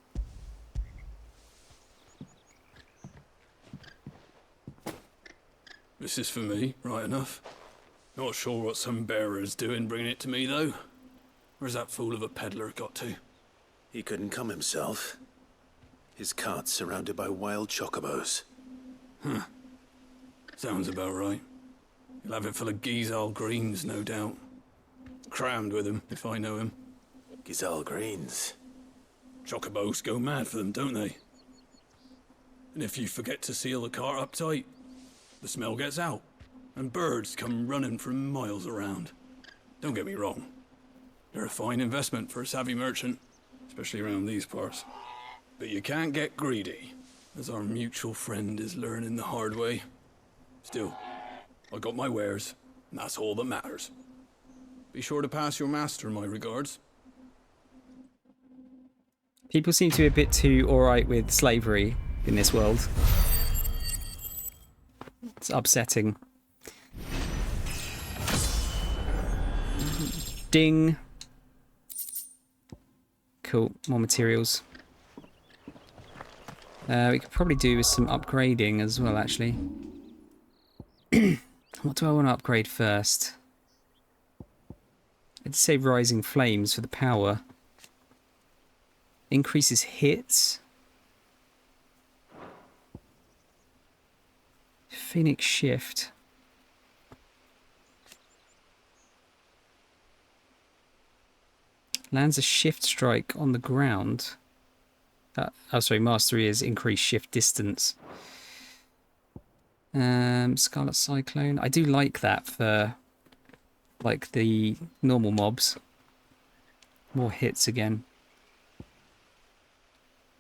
[SPEAKER 22] This is for me, right enough. Not sure what some bearer's doing bringing it to me, though. Where's that fool of a peddler got to?
[SPEAKER 21] He couldn't come himself. His cart's surrounded by wild chocobos.
[SPEAKER 22] Huh. Sounds about right. He'll have it full of Gizal greens, no doubt. Crammed with them, if I know him.
[SPEAKER 21] Gizal greens?
[SPEAKER 22] Chocobos go mad for them, don't they? And if you forget to seal the cart up tight, the smell gets out, and birds come running from miles around. Don't get me wrong. They're a fine investment for a savvy merchant, especially around these parts. But you can't get greedy, as our mutual friend is learning the hard way. Still, I got my wares, and that's all that matters. Be sure to pass your master my regards.
[SPEAKER 1] People seem to be a bit too alright with slavery in this world. It's upsetting. Ding. Cool, more materials. We could probably do with some upgrading as well, actually. What do I want to upgrade first? I'd say Rising Flames for the power. Increases hits. Phoenix Shift. Lands a shift strike on the ground. Oh, sorry, Mastery is increased shift distance. Scarlet Cyclone. I do like that for like the normal mobs. More hits again.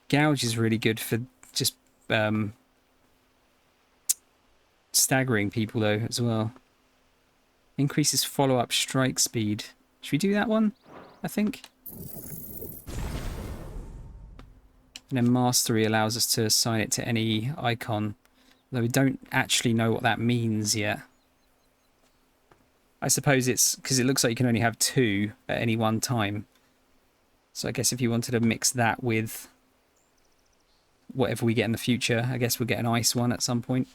[SPEAKER 1] Gouge is really good for just staggering people though as well. Increases follow-up strike speed. Should we do that one? I think. And then Mastery allows us to assign it to any icon, though we don't actually know what that means yet. I suppose it's because it looks like you can only have 2 at any one time. So I guess if you wanted to mix that with whatever we get in the future, I guess we'll get an ice one at some point.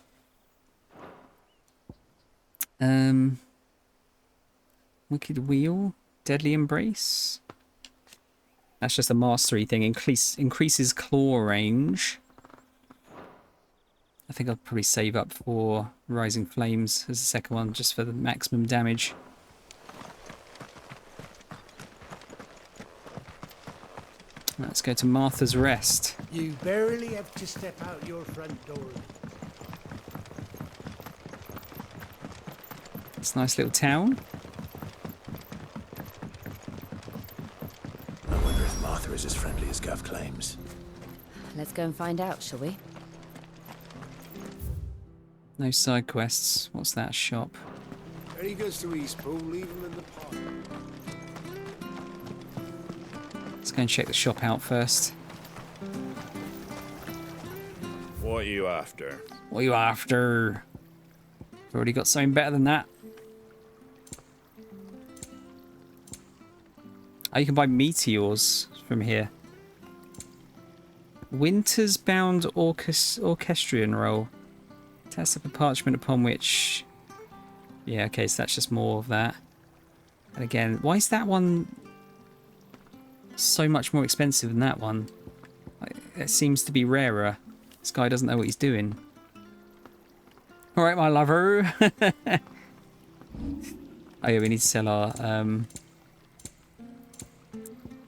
[SPEAKER 1] Wicked Wheel, Deadly Embrace. That's just a mastery thing. Increases claw range. I think I'll probably save up for Rising Flames as the second one, just for the maximum damage. Let's go to Martha's Rest.
[SPEAKER 13] You barely have to step out your front door.
[SPEAKER 1] It's a nice little town.
[SPEAKER 2] I wonder if Martha is as friendly as Gav claims.
[SPEAKER 16] Let's go and find out, shall we?
[SPEAKER 1] No side quests. What's that shop?
[SPEAKER 21] When he goes to Eastpool, leave him in the park.
[SPEAKER 1] Let's go and check the shop out first.
[SPEAKER 4] What are you after?
[SPEAKER 1] What are you after? We've already got something better than that. Oh, you can buy meteors from here. Winter's Bound Orchestrion Roll. Test up a parchment upon which... Yeah, okay, so that's just more of that. And again, why is that one so much more expensive than that one? It seems to be rarer. This guy doesn't know what he's doing. Alright, my lover. Oh yeah, we need to sell our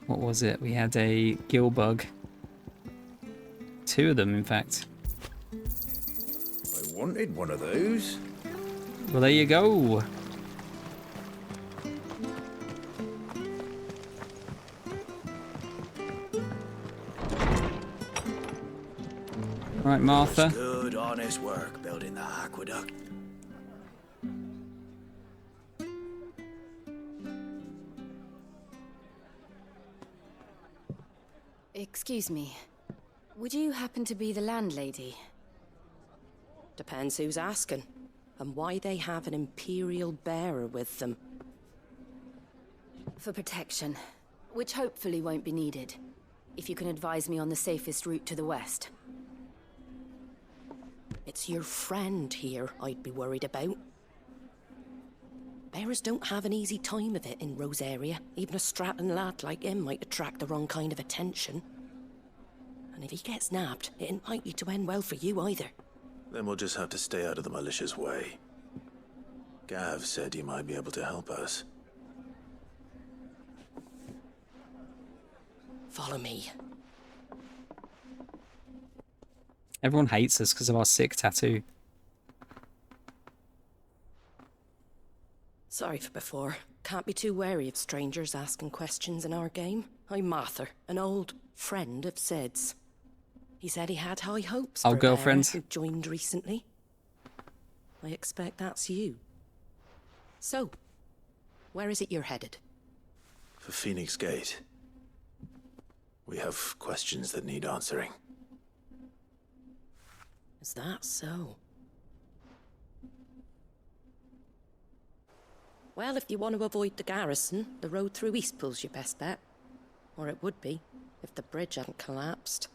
[SPEAKER 1] what was it? We had a gill bug. 2 of them, in fact.
[SPEAKER 4] I wanted one of those.
[SPEAKER 1] Well, there you go. Right, Martha.
[SPEAKER 4] Good, honest work building that aqueduct.
[SPEAKER 5] Excuse me. Would you happen to be the landlady?
[SPEAKER 11] Depends who's asking, and why they have an Imperial bearer with them.
[SPEAKER 5] For protection, which hopefully won't be needed. If you can advise me on the safest route to the west.
[SPEAKER 11] It's your friend here I'd be worried about. Bearers don't have an easy time of it in Rosaria. Even a Stratton lad like him might attract the wrong kind of attention. And if he gets nabbed, it ain't likely to end well for you either.
[SPEAKER 2] Then we'll just have to stay out of the malicious way. Gav said he might be able to help us.
[SPEAKER 11] Follow me.
[SPEAKER 1] Everyone hates us because of our sick tattoo.
[SPEAKER 11] Sorry for before. Can't be too wary of strangers asking questions in our game. I'm Martha, an old friend of Sid's. He said he had high hopes for a
[SPEAKER 1] girlfriend
[SPEAKER 11] who joined recently. I expect that's you. So, where is it you're headed?
[SPEAKER 2] For Phoenix Gate. We have questions that need answering.
[SPEAKER 11] Is that so? Well, if you want to avoid the garrison, the road through Eastpool's your best bet. Or it would be, if the bridge hadn't collapsed.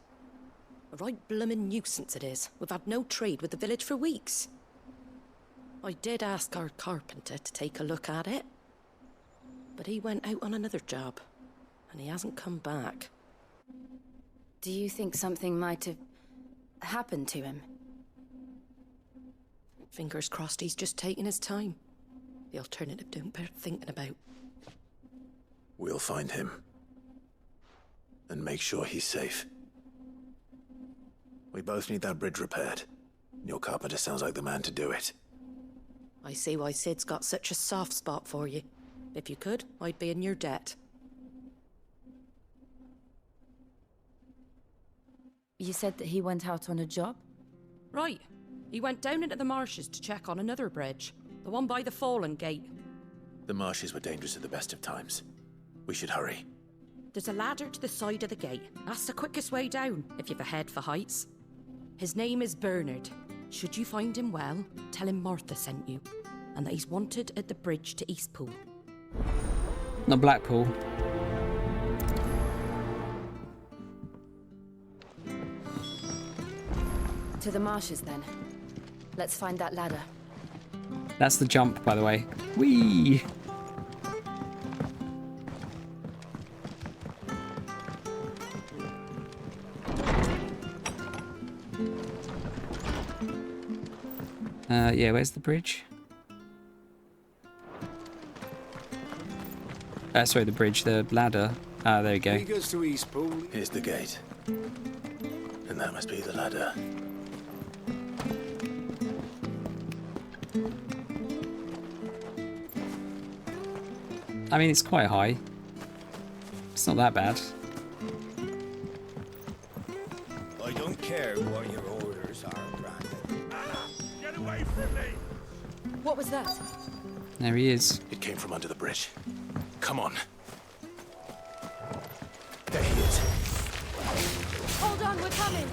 [SPEAKER 11] A right bloomin' nuisance it is. We've had no trade with the village for weeks. I did ask our carpenter to take a look at it. But he went out on another job, and he hasn't come back.
[SPEAKER 5] Do you think something might have happened to him?
[SPEAKER 11] Fingers crossed he's just taking his time. The alternative don't bear thinking about.
[SPEAKER 2] We'll find him. And make sure he's safe. We both need that bridge repaired. Your carpenter sounds like the man to do it.
[SPEAKER 11] I see why Sid's got such a soft spot for you. If you could, I'd be in your debt.
[SPEAKER 5] You said that he went out on a job?
[SPEAKER 11] Right. He went down into the marshes to check on another bridge. The one by the Fallen Gate.
[SPEAKER 2] The marshes were dangerous at the best of times. We should hurry.
[SPEAKER 11] There's a ladder to the side of the gate. That's the quickest way down, if you've a head for heights. His name is Bernard. Should you find him well, tell him Martha sent you. And that he's wanted at the bridge to Eastpool.
[SPEAKER 1] Not Blackpool.
[SPEAKER 5] To the marshes, then. Let's find that ladder.
[SPEAKER 1] That's the jump, by the way. Whee! Yeah, where's the bridge? Sorry, the bridge, the ladder. Ah, there we go.
[SPEAKER 2] He goes to Eastpool. Here's the gate. And that must be the ladder.
[SPEAKER 1] I mean, it's quite high. It's not that bad.
[SPEAKER 4] I don't care what your orders are, Brandon. Get away from me!
[SPEAKER 5] What was that?
[SPEAKER 1] There he is.
[SPEAKER 2] It came from under the bridge. Come on. There he is.
[SPEAKER 5] Hold on, we're coming!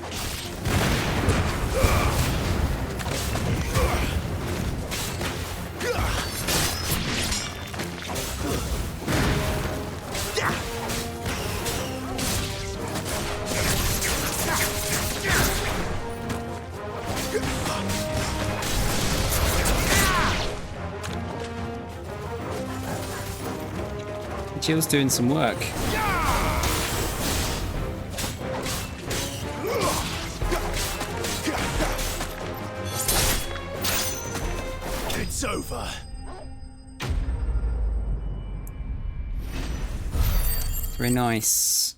[SPEAKER 1] Jill's doing some work.
[SPEAKER 4] It's over.
[SPEAKER 1] Very nice.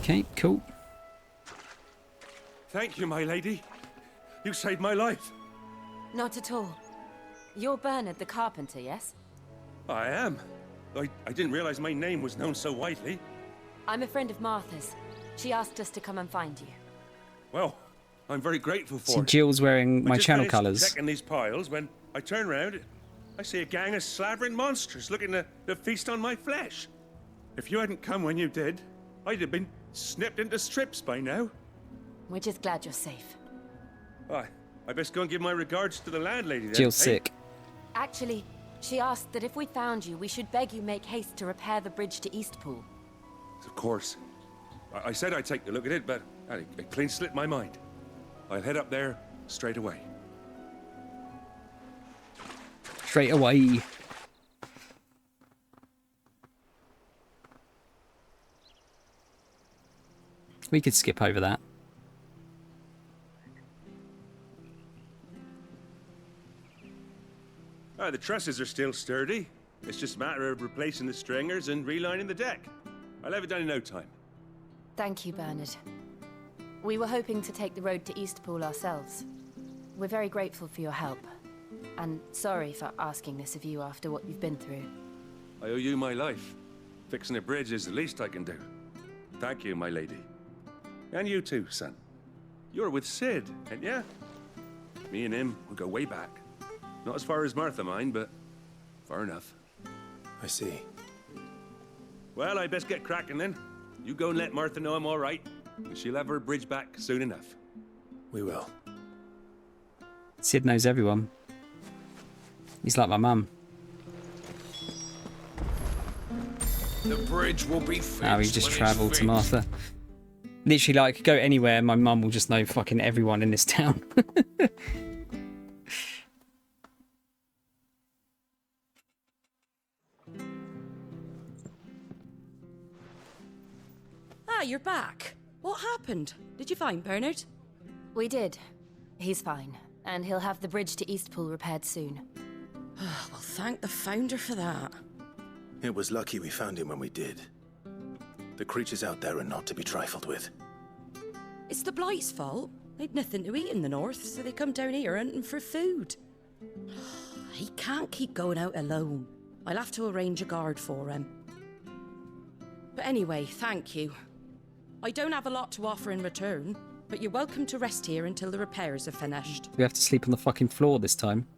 [SPEAKER 1] Okay, cool.
[SPEAKER 19] Thank you, my lady. You saved my life.
[SPEAKER 5] Not at all. You're Bernard the carpenter, yes?
[SPEAKER 19] I am. I didn't realize my name was known so widely.
[SPEAKER 5] I'm a friend of Martha's. She asked us to come and find you.
[SPEAKER 19] Well, I'm very grateful for
[SPEAKER 1] So
[SPEAKER 19] it.
[SPEAKER 1] Jill's wearing my
[SPEAKER 19] I just
[SPEAKER 1] channel
[SPEAKER 19] finished
[SPEAKER 1] colours.
[SPEAKER 19] checking these piles when I turn round, I see a gang of slavering monsters looking to feast on my flesh. If you hadn't come when you did, I'd have been snipped into strips by now.
[SPEAKER 5] We're just glad you're safe.
[SPEAKER 19] I best go and give my regards to the landlady then.
[SPEAKER 1] Jill's
[SPEAKER 19] eh?
[SPEAKER 1] sick.
[SPEAKER 5] Actually, she asked that if we found you, we should beg you make haste to repair the bridge to Eastpool.
[SPEAKER 19] Of course. I said I'd take a look at it, but it clean slipped my mind. I'll head up there straight away.
[SPEAKER 1] Straight away. We could skip over that.
[SPEAKER 19] The trusses are still sturdy. It's just a matter of replacing the stringers and relining the deck. I'll have it done in no time.
[SPEAKER 5] Thank you, Bernard. We were hoping to take the road to Eastpool ourselves. We're very grateful for your help. And sorry for asking this of you after what you've been through.
[SPEAKER 19] I owe you my life. Fixing a bridge is the least I can do. Thank you, my lady. And you too, son. You're with Sid, ain't ya? Me and him will go way back. Not as far as Martha, mind, but far enough.
[SPEAKER 2] I see.
[SPEAKER 19] Well, I best get cracking then. You go and let Martha know I'm all right, and she'll have her bridge back soon enough.
[SPEAKER 2] We will.
[SPEAKER 1] Sid knows everyone. He's like my mum.
[SPEAKER 18] The bridge will be fixed.
[SPEAKER 1] Oh, he just
[SPEAKER 18] when it's
[SPEAKER 1] travelled to
[SPEAKER 18] fixed.
[SPEAKER 1] Martha. Literally, like, go anywhere, my mum will just know fucking everyone in this town.
[SPEAKER 16] Ah, you're back. What happened? Did you find Bernard?
[SPEAKER 5] We did. He's fine, and he'll have the bridge to Eastpool repaired soon.
[SPEAKER 16] Well, thank the Founder for that.
[SPEAKER 2] It was lucky we found him when we did. The creatures out there are not to be trifled with.
[SPEAKER 16] It's the Blight's fault. They'd nothing to eat in the north, so they come down here hunting for food. He can't keep going out alone. I'll have to arrange a guard for him. But anyway, thank you. I don't have a lot to offer in return, but you're welcome to rest here until the repairs are finished.
[SPEAKER 1] We have to sleep on the fucking floor this time.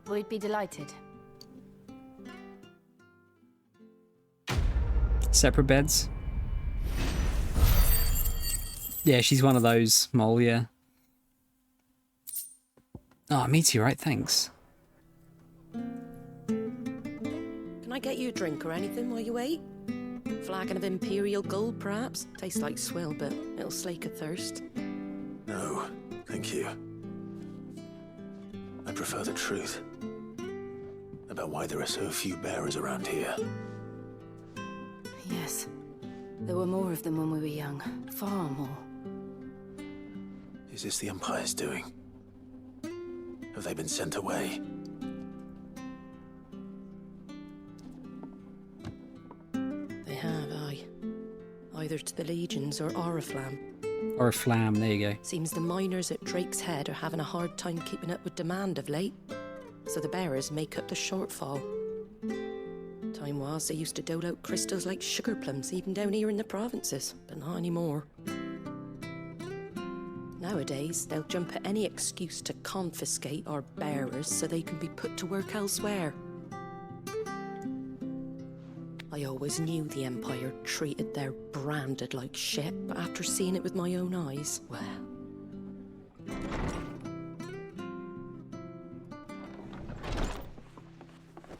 [SPEAKER 5] We'd be delighted.
[SPEAKER 1] Separate beds. Yeah, she's one of those, Mole, yeah. Oh, meteorite, thanks.
[SPEAKER 16] Can I get you a drink or anything while you wait? Flagon of Imperial Gold, perhaps? Tastes like swill, but it'll slake a thirst.
[SPEAKER 2] No, thank you. I prefer the truth. About why there are so few bearers around here.
[SPEAKER 5] Yes. There were more of them when we were young. Far more.
[SPEAKER 2] Is this the Empire's doing? Have they been sent away?
[SPEAKER 16] They have, aye. Either to the Legions or Oriflamme.
[SPEAKER 1] Or a flam, there you go.
[SPEAKER 16] Seems the miners at Drake's Head are having a hard time keeping up with demand of late. So the bearers make up the shortfall. Time was, they used to dole out crystals like sugar plums even down here in the provinces, but not anymore. Nowadays, they'll jump at any excuse to confiscate our bearers so they can be put to work elsewhere. I always knew the Empire treated their branded like shit, but after seeing it with my own eyes, well...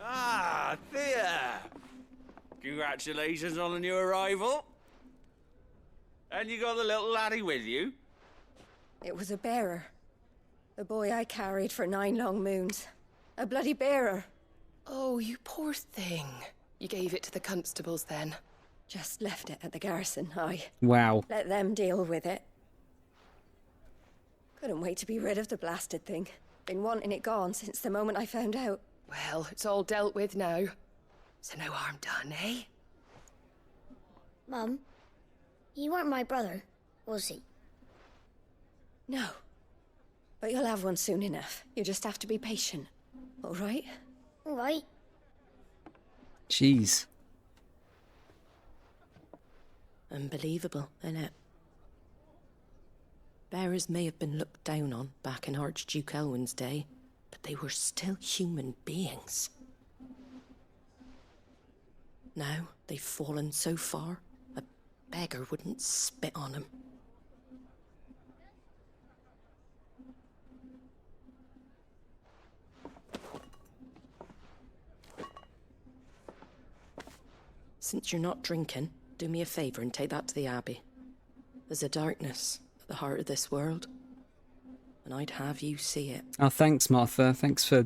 [SPEAKER 18] Ah, Thea! Congratulations on the new arrival. And you got the little laddie with you?
[SPEAKER 7] It was a bearer. The boy I carried for 9 long moons. A bloody bearer.
[SPEAKER 20] Oh, you poor thing. You gave it to the constables then?
[SPEAKER 7] Just left it at the garrison, aye.
[SPEAKER 1] Wow.
[SPEAKER 7] Let them deal with it. Couldn't wait to be rid of the blasted thing. Been wanting it gone since the moment I found out.
[SPEAKER 20] Well, it's all dealt with now. So no harm done, eh?
[SPEAKER 14] Mum, you weren't my brother, was he?
[SPEAKER 7] No. But you'll have one soon enough. You just have to be patient. All right?
[SPEAKER 14] All right.
[SPEAKER 1] Jeez.
[SPEAKER 11] Unbelievable, innit? Bearers may have been looked down on back in Archduke Elwin's day, but they were still human beings. Now they've fallen so far, a beggar wouldn't spit on them. Since you're not drinking, do me a favour and take that to the Abbey. There's a darkness at the heart of this world, and I'd have you see it.
[SPEAKER 1] Oh, thanks, Martha. Thanks for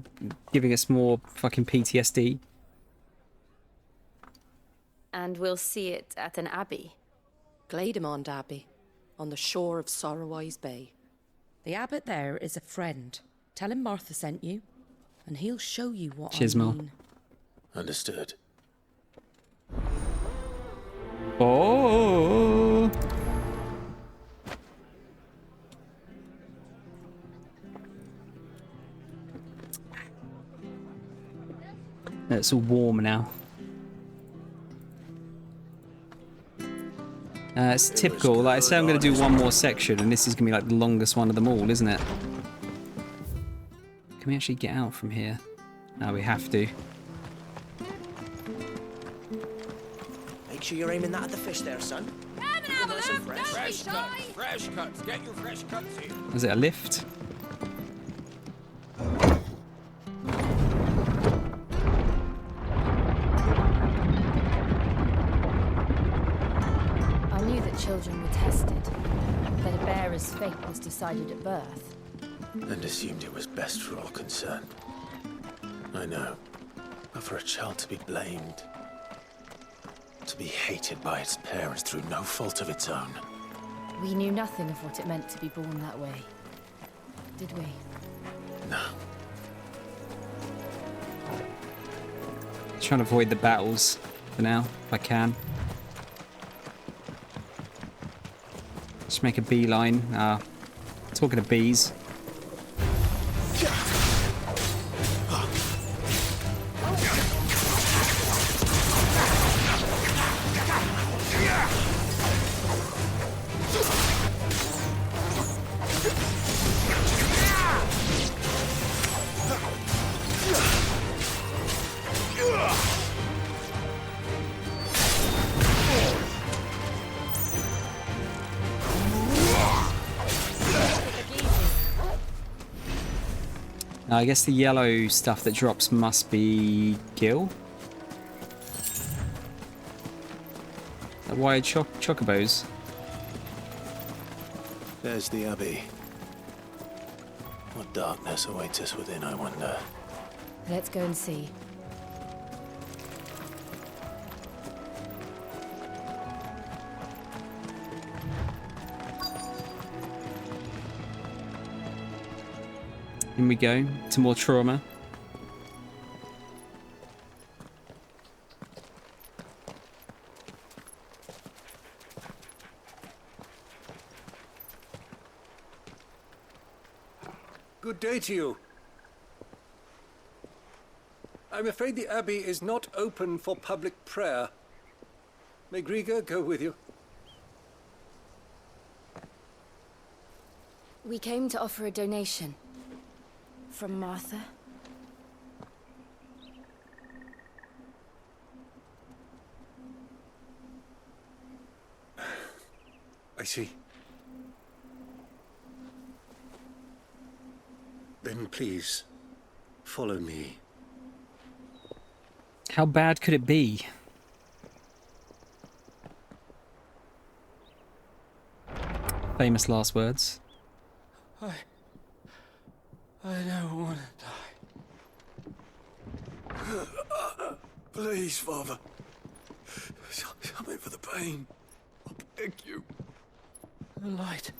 [SPEAKER 1] giving us more fucking PTSD.
[SPEAKER 5] And we'll see it at an abbey.
[SPEAKER 11] Glademond Abbey, on the shore of Sorrowwise Bay. The abbot there is a friend. Tell him Martha sent you, and he'll show you what I mean.
[SPEAKER 2] Understood.
[SPEAKER 1] Oh. It's all warm now. It's typical. Like I say, I'm going to do one more section, and this is going to be like the longest one of them all, isn't it? Can we actually get out from here? No, we have to.
[SPEAKER 15] Make sure you're aiming that at the fish there, son.
[SPEAKER 14] Come and have a look, don't be
[SPEAKER 10] Fresh
[SPEAKER 14] shy.
[SPEAKER 10] cuts, fresh cuts. Get your fresh cuts here.
[SPEAKER 1] Was it a lift?
[SPEAKER 5] I knew that children were tested, that a bearer's fate was decided at birth.
[SPEAKER 2] And assumed it was best for all concerned. I know. But for a child to be blamed, to be hated by its parents through no fault of its own.
[SPEAKER 5] We knew nothing of what it meant to be born that way, did we?
[SPEAKER 2] No.
[SPEAKER 1] Trying to avoid the battles for now, if I can. Just make a beeline. Talking of bees. I guess the yellow stuff that drops must be gil. Wired chocobos.
[SPEAKER 2] There's the Abbey. What darkness awaits us within, I wonder.
[SPEAKER 5] Let's go and see.
[SPEAKER 1] In we go to more trauma.
[SPEAKER 9] Good day to you. I'm afraid the Abbey is not open for public prayer. May Griga go with you?
[SPEAKER 5] We came to offer a donation. From Martha.
[SPEAKER 9] I see. Then please, follow me.
[SPEAKER 1] How bad could it be? Famous last words.
[SPEAKER 9] I don't want to die. Please, Father. Something for the pain. I beg you. The light.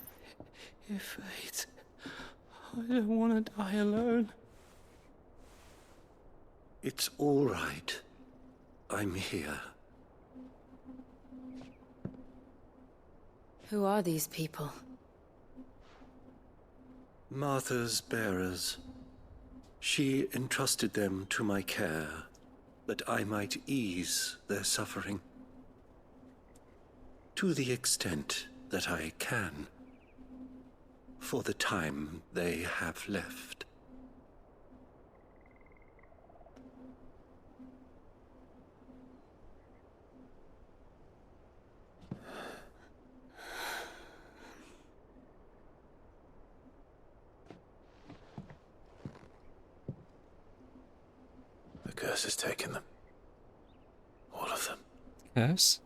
[SPEAKER 9] It fades. I don't want to die alone.
[SPEAKER 6] It's all right. I'm here.
[SPEAKER 5] Who are these people?
[SPEAKER 6] Martha's bearers. She entrusted them to my care, that I might ease their suffering. To the extent that I can, for the time they have left.
[SPEAKER 2] The curse has taken them. All of them.
[SPEAKER 1] Curse?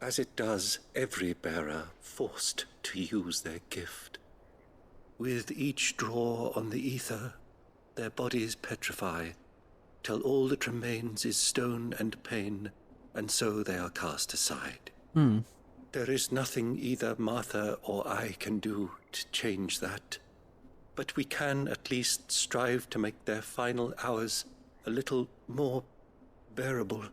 [SPEAKER 6] As it does every bearer forced to use their gift. With each draw on the ether, their bodies petrify, till all that remains is stone and pain, and so they are cast aside. There is nothing either Martha or I can do to change that, but we can at least strive to make their final hours a little more bearable.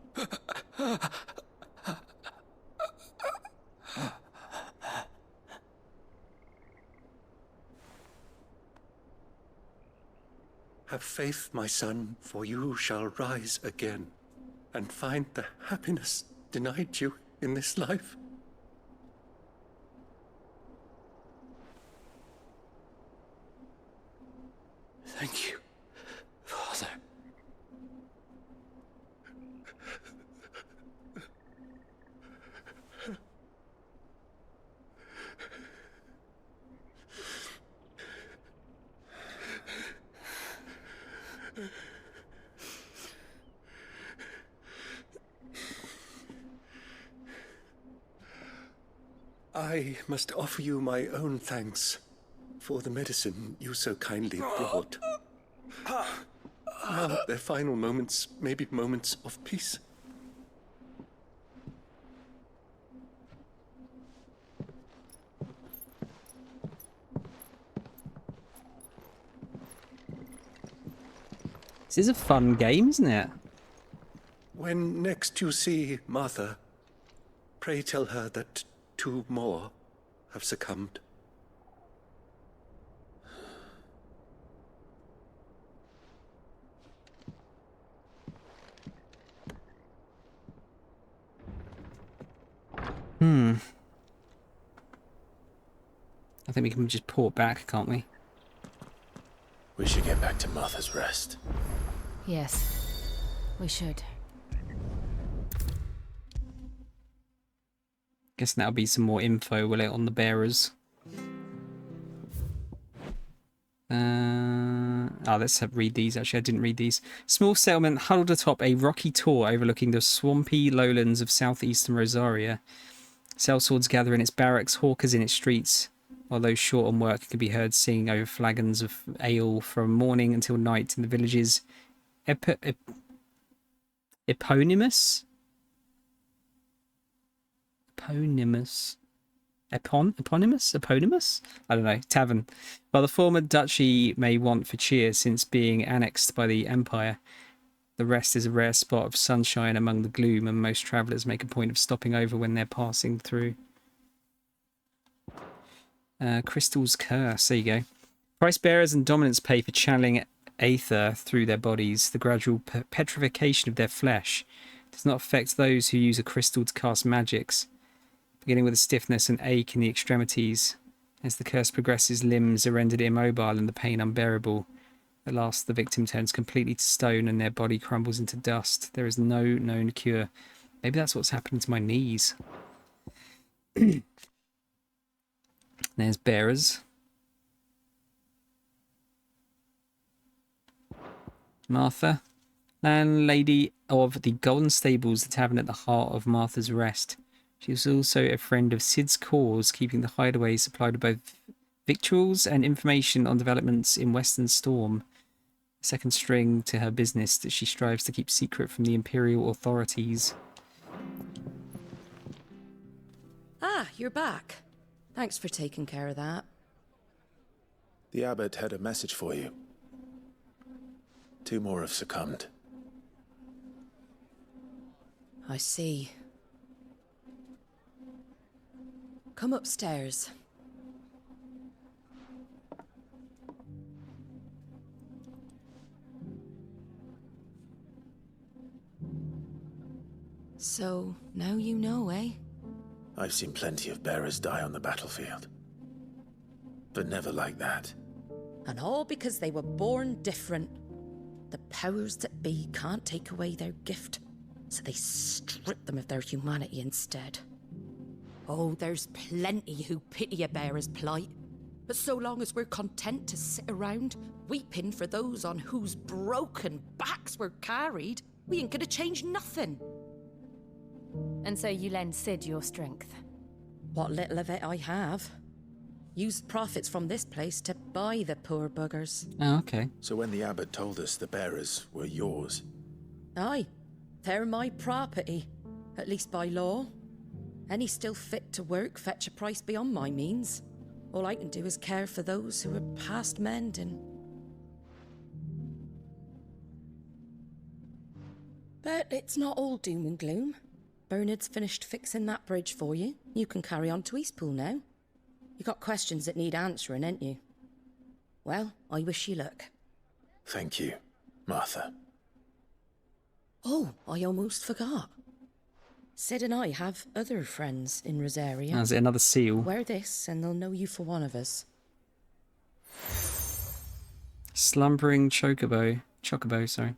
[SPEAKER 6] Have faith, my son, for you shall rise again and find the happiness denied you in this life.
[SPEAKER 2] Thank you, Father.
[SPEAKER 6] I must offer you my own thanks for the medicine you so kindly brought. Now their final moments may be moments of peace.
[SPEAKER 1] This is a fun game, isn't it?
[SPEAKER 6] When next you see Martha, pray tell her that 2 more have succumbed.
[SPEAKER 1] I think we can just port back, can't we?
[SPEAKER 2] We should get back to Martha's Rest.
[SPEAKER 5] Yes, we should.
[SPEAKER 1] Guessing that'll be some more info, will it, on the bearers? Let's read these. Actually, I didn't read these. Small settlement huddled atop a rocky tor overlooking the swampy lowlands of southeastern Rosaria. Sellswords gather in its barracks, hawkers in its streets, while those short on work can be heard singing over flagons of ale from morning until night in the village's eponymous I don't know, tavern. While the former duchy may want for cheer since being annexed by the Empire, the rest is a rare spot of sunshine among the gloom, and most travellers make a point of stopping over when they're passing through. Crystal's Curse, there you go. Price bearers and dominants pay for channeling aether through their bodies. The gradual petrification of their flesh does not affect those who use a crystal to cast magics, beginning with a stiffness and ache in the extremities. As the curse progresses, limbs are rendered immobile and the pain unbearable. At last, the victim turns completely to stone and their body crumbles into dust. There is no known cure. Maybe that's what's happened to my knees. There's bearers. Martha, landlady of the Golden Stables, the tavern at the heart of Martha's Rest. She was also a friend of Sid's cause, keeping the hideaway supplied with both victuals and information on developments in Western Storm. A second string to her business that she strives to keep secret from the Imperial authorities.
[SPEAKER 16] Ah, you're back. Thanks for taking care of that.
[SPEAKER 2] The abbot had a message for you. 2 more have succumbed.
[SPEAKER 16] I see. Come upstairs. So, now you know, eh?
[SPEAKER 2] I've seen plenty of bearers die on the battlefield. But never like that.
[SPEAKER 16] And all because they were born different. The powers that be can't take away their gift, so they strip them of their humanity instead. Oh, there's plenty who pity a bearer's plight. But so long as we're content to sit around, weeping for those on whose broken backs we're carried, we ain't gonna change nothing.
[SPEAKER 5] And so you lend Sid your strength?
[SPEAKER 16] What little of it I have. Use profits from this place to buy the poor buggers.
[SPEAKER 1] Oh, okay.
[SPEAKER 2] So when the abbot told us the bearers were yours...
[SPEAKER 16] Aye, they're my property, at least by law. Any still fit to work fetch a price beyond my means. All I can do is care for those who are past mending. But it's not all doom and gloom. Bernard's finished fixing that bridge for you. You can carry on to Eastpool now. You got questions that need answering, ain't you? Well, I wish you luck.
[SPEAKER 2] Thank you, Martha.
[SPEAKER 16] Oh, I almost forgot. Sid and I have other friends in Rosaria.
[SPEAKER 1] Is it another seal?
[SPEAKER 16] Wear this and they'll know you for one of us.
[SPEAKER 1] Slumbering chocobo, sorry.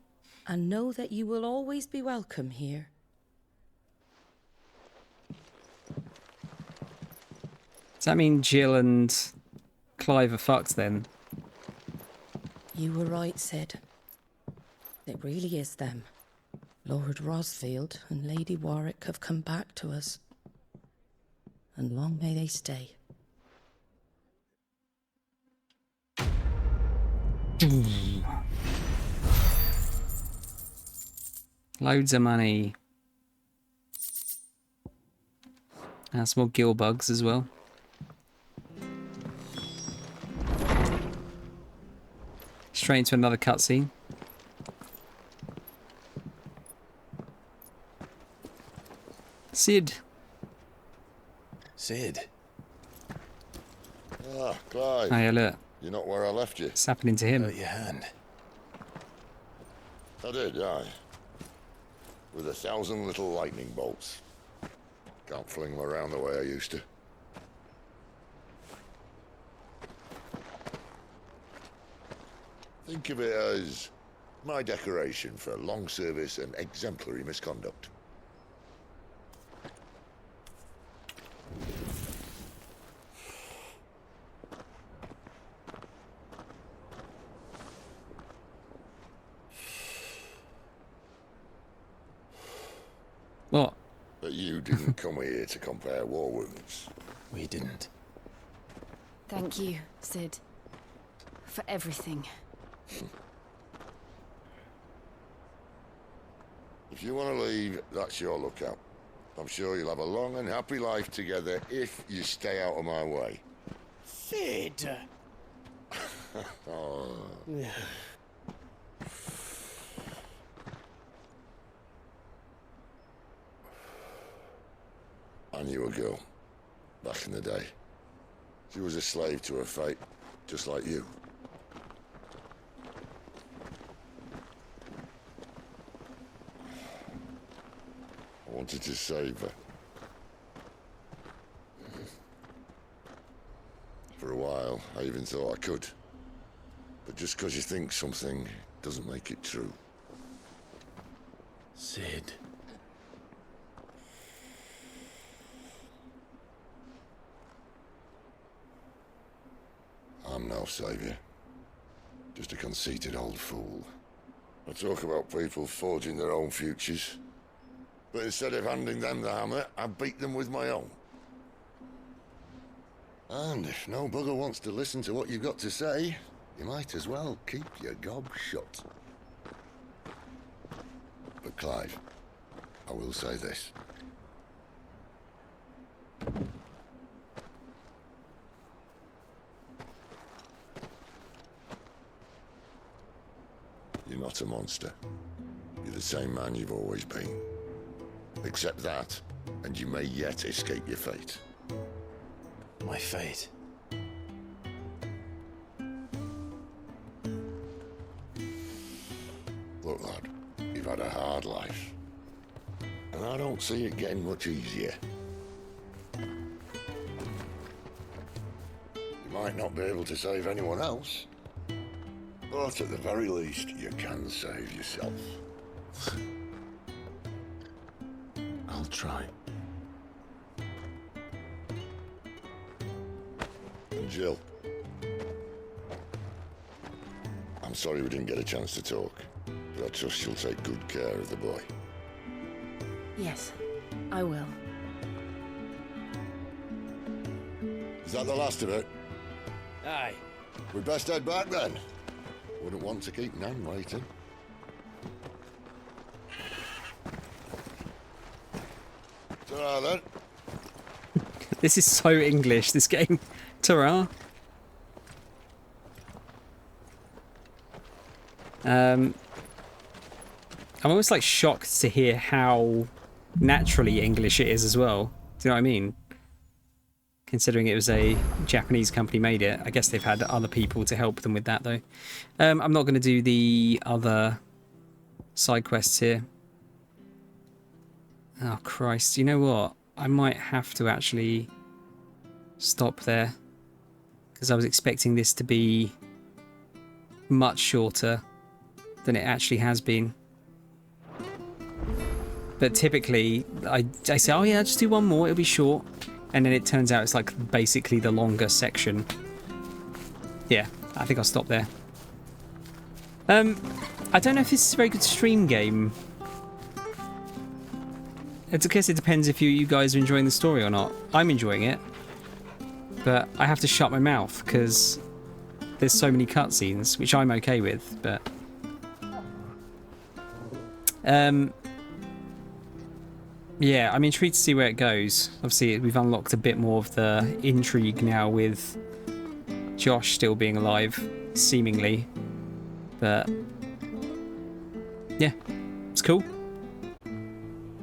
[SPEAKER 16] And know that you will always be welcome here.
[SPEAKER 1] Does that mean Jill and Clive are fucked then?
[SPEAKER 16] You were right, Sid. It really is them. Lord Rosfield and Lady Warwick have come back to us. And long may they stay.
[SPEAKER 1] Loads of money. And some more gill bugs as well. Straight into another cutscene. Sid.
[SPEAKER 3] Sid? Ah, Clive.
[SPEAKER 1] Oh yeah, look.
[SPEAKER 3] You're not where I left you.
[SPEAKER 1] It's happening to him.
[SPEAKER 2] Hurt your hand.
[SPEAKER 3] I did, aye. With 1,000 little lightning bolts. Can't fling them around the way I used to. Think of it as my decoration for long service and exemplary misconduct.
[SPEAKER 1] What?
[SPEAKER 3] But you didn't come here to compare war wounds.
[SPEAKER 2] We didn't.
[SPEAKER 5] Thank you, Sid. For everything.
[SPEAKER 3] If you want to leave, that's your lookout. I'm sure you'll have a long and happy life together if you stay out of my way.
[SPEAKER 13] Sid!
[SPEAKER 3] Oh. I knew a girl, back in the day. She was a slave to her fate, just like you. I wanted to save her. For a while, I even thought I could. But just because you think something doesn't make it true.
[SPEAKER 2] Sid.
[SPEAKER 3] I'm no savior. Just a conceited old fool. I talk about people forging their own futures. But instead of handing them the hammer, I beat them with my own. And if no bugger wants to listen to what you've got to say, you might as well keep your gob shut. But Clive, I will say this. You're not a monster. You're the same man you've always been. Accept that, and you may yet escape your fate.
[SPEAKER 2] My fate?
[SPEAKER 3] Look, lad, you've had a hard life. And I don't see it getting much easier. You might not be able to save anyone else, but at the very least, you can save yourself.
[SPEAKER 2] I'll try.
[SPEAKER 3] And Jill, I'm sorry we didn't get a chance to talk, but I trust you'll take good care of the boy.
[SPEAKER 5] Yes, I will.
[SPEAKER 3] Is that the last of it?
[SPEAKER 15] Aye.
[SPEAKER 3] We'd best head back then. Wouldn't want to keep Nan waiting. Ta-ra then.
[SPEAKER 1] This is so English, this game. Ta-ra. I'm almost like shocked to hear how naturally English it is as well. Do you know what I mean? Considering it was a Japanese company made it. I guess they've had other people to help them with that though. I'm not going to do the other side quests here. Oh Christ, you know what? I might have to actually stop there. Because I was expecting this to be much shorter than it actually has been. But typically, I say, oh yeah, just do one more, it'll be short. And then it turns out it's like basically the longer section. Yeah, I think I'll stop there. I don't know if this is a very good stream game. I guess it depends if you guys are enjoying the story or not. I'm enjoying it. But I have to shut my mouth because there's so many cutscenes, which I'm okay with, but... yeah, I'm intrigued to see where it goes. Obviously, we've unlocked a bit more of the intrigue now with Josh still being alive, seemingly. But, yeah, it's cool.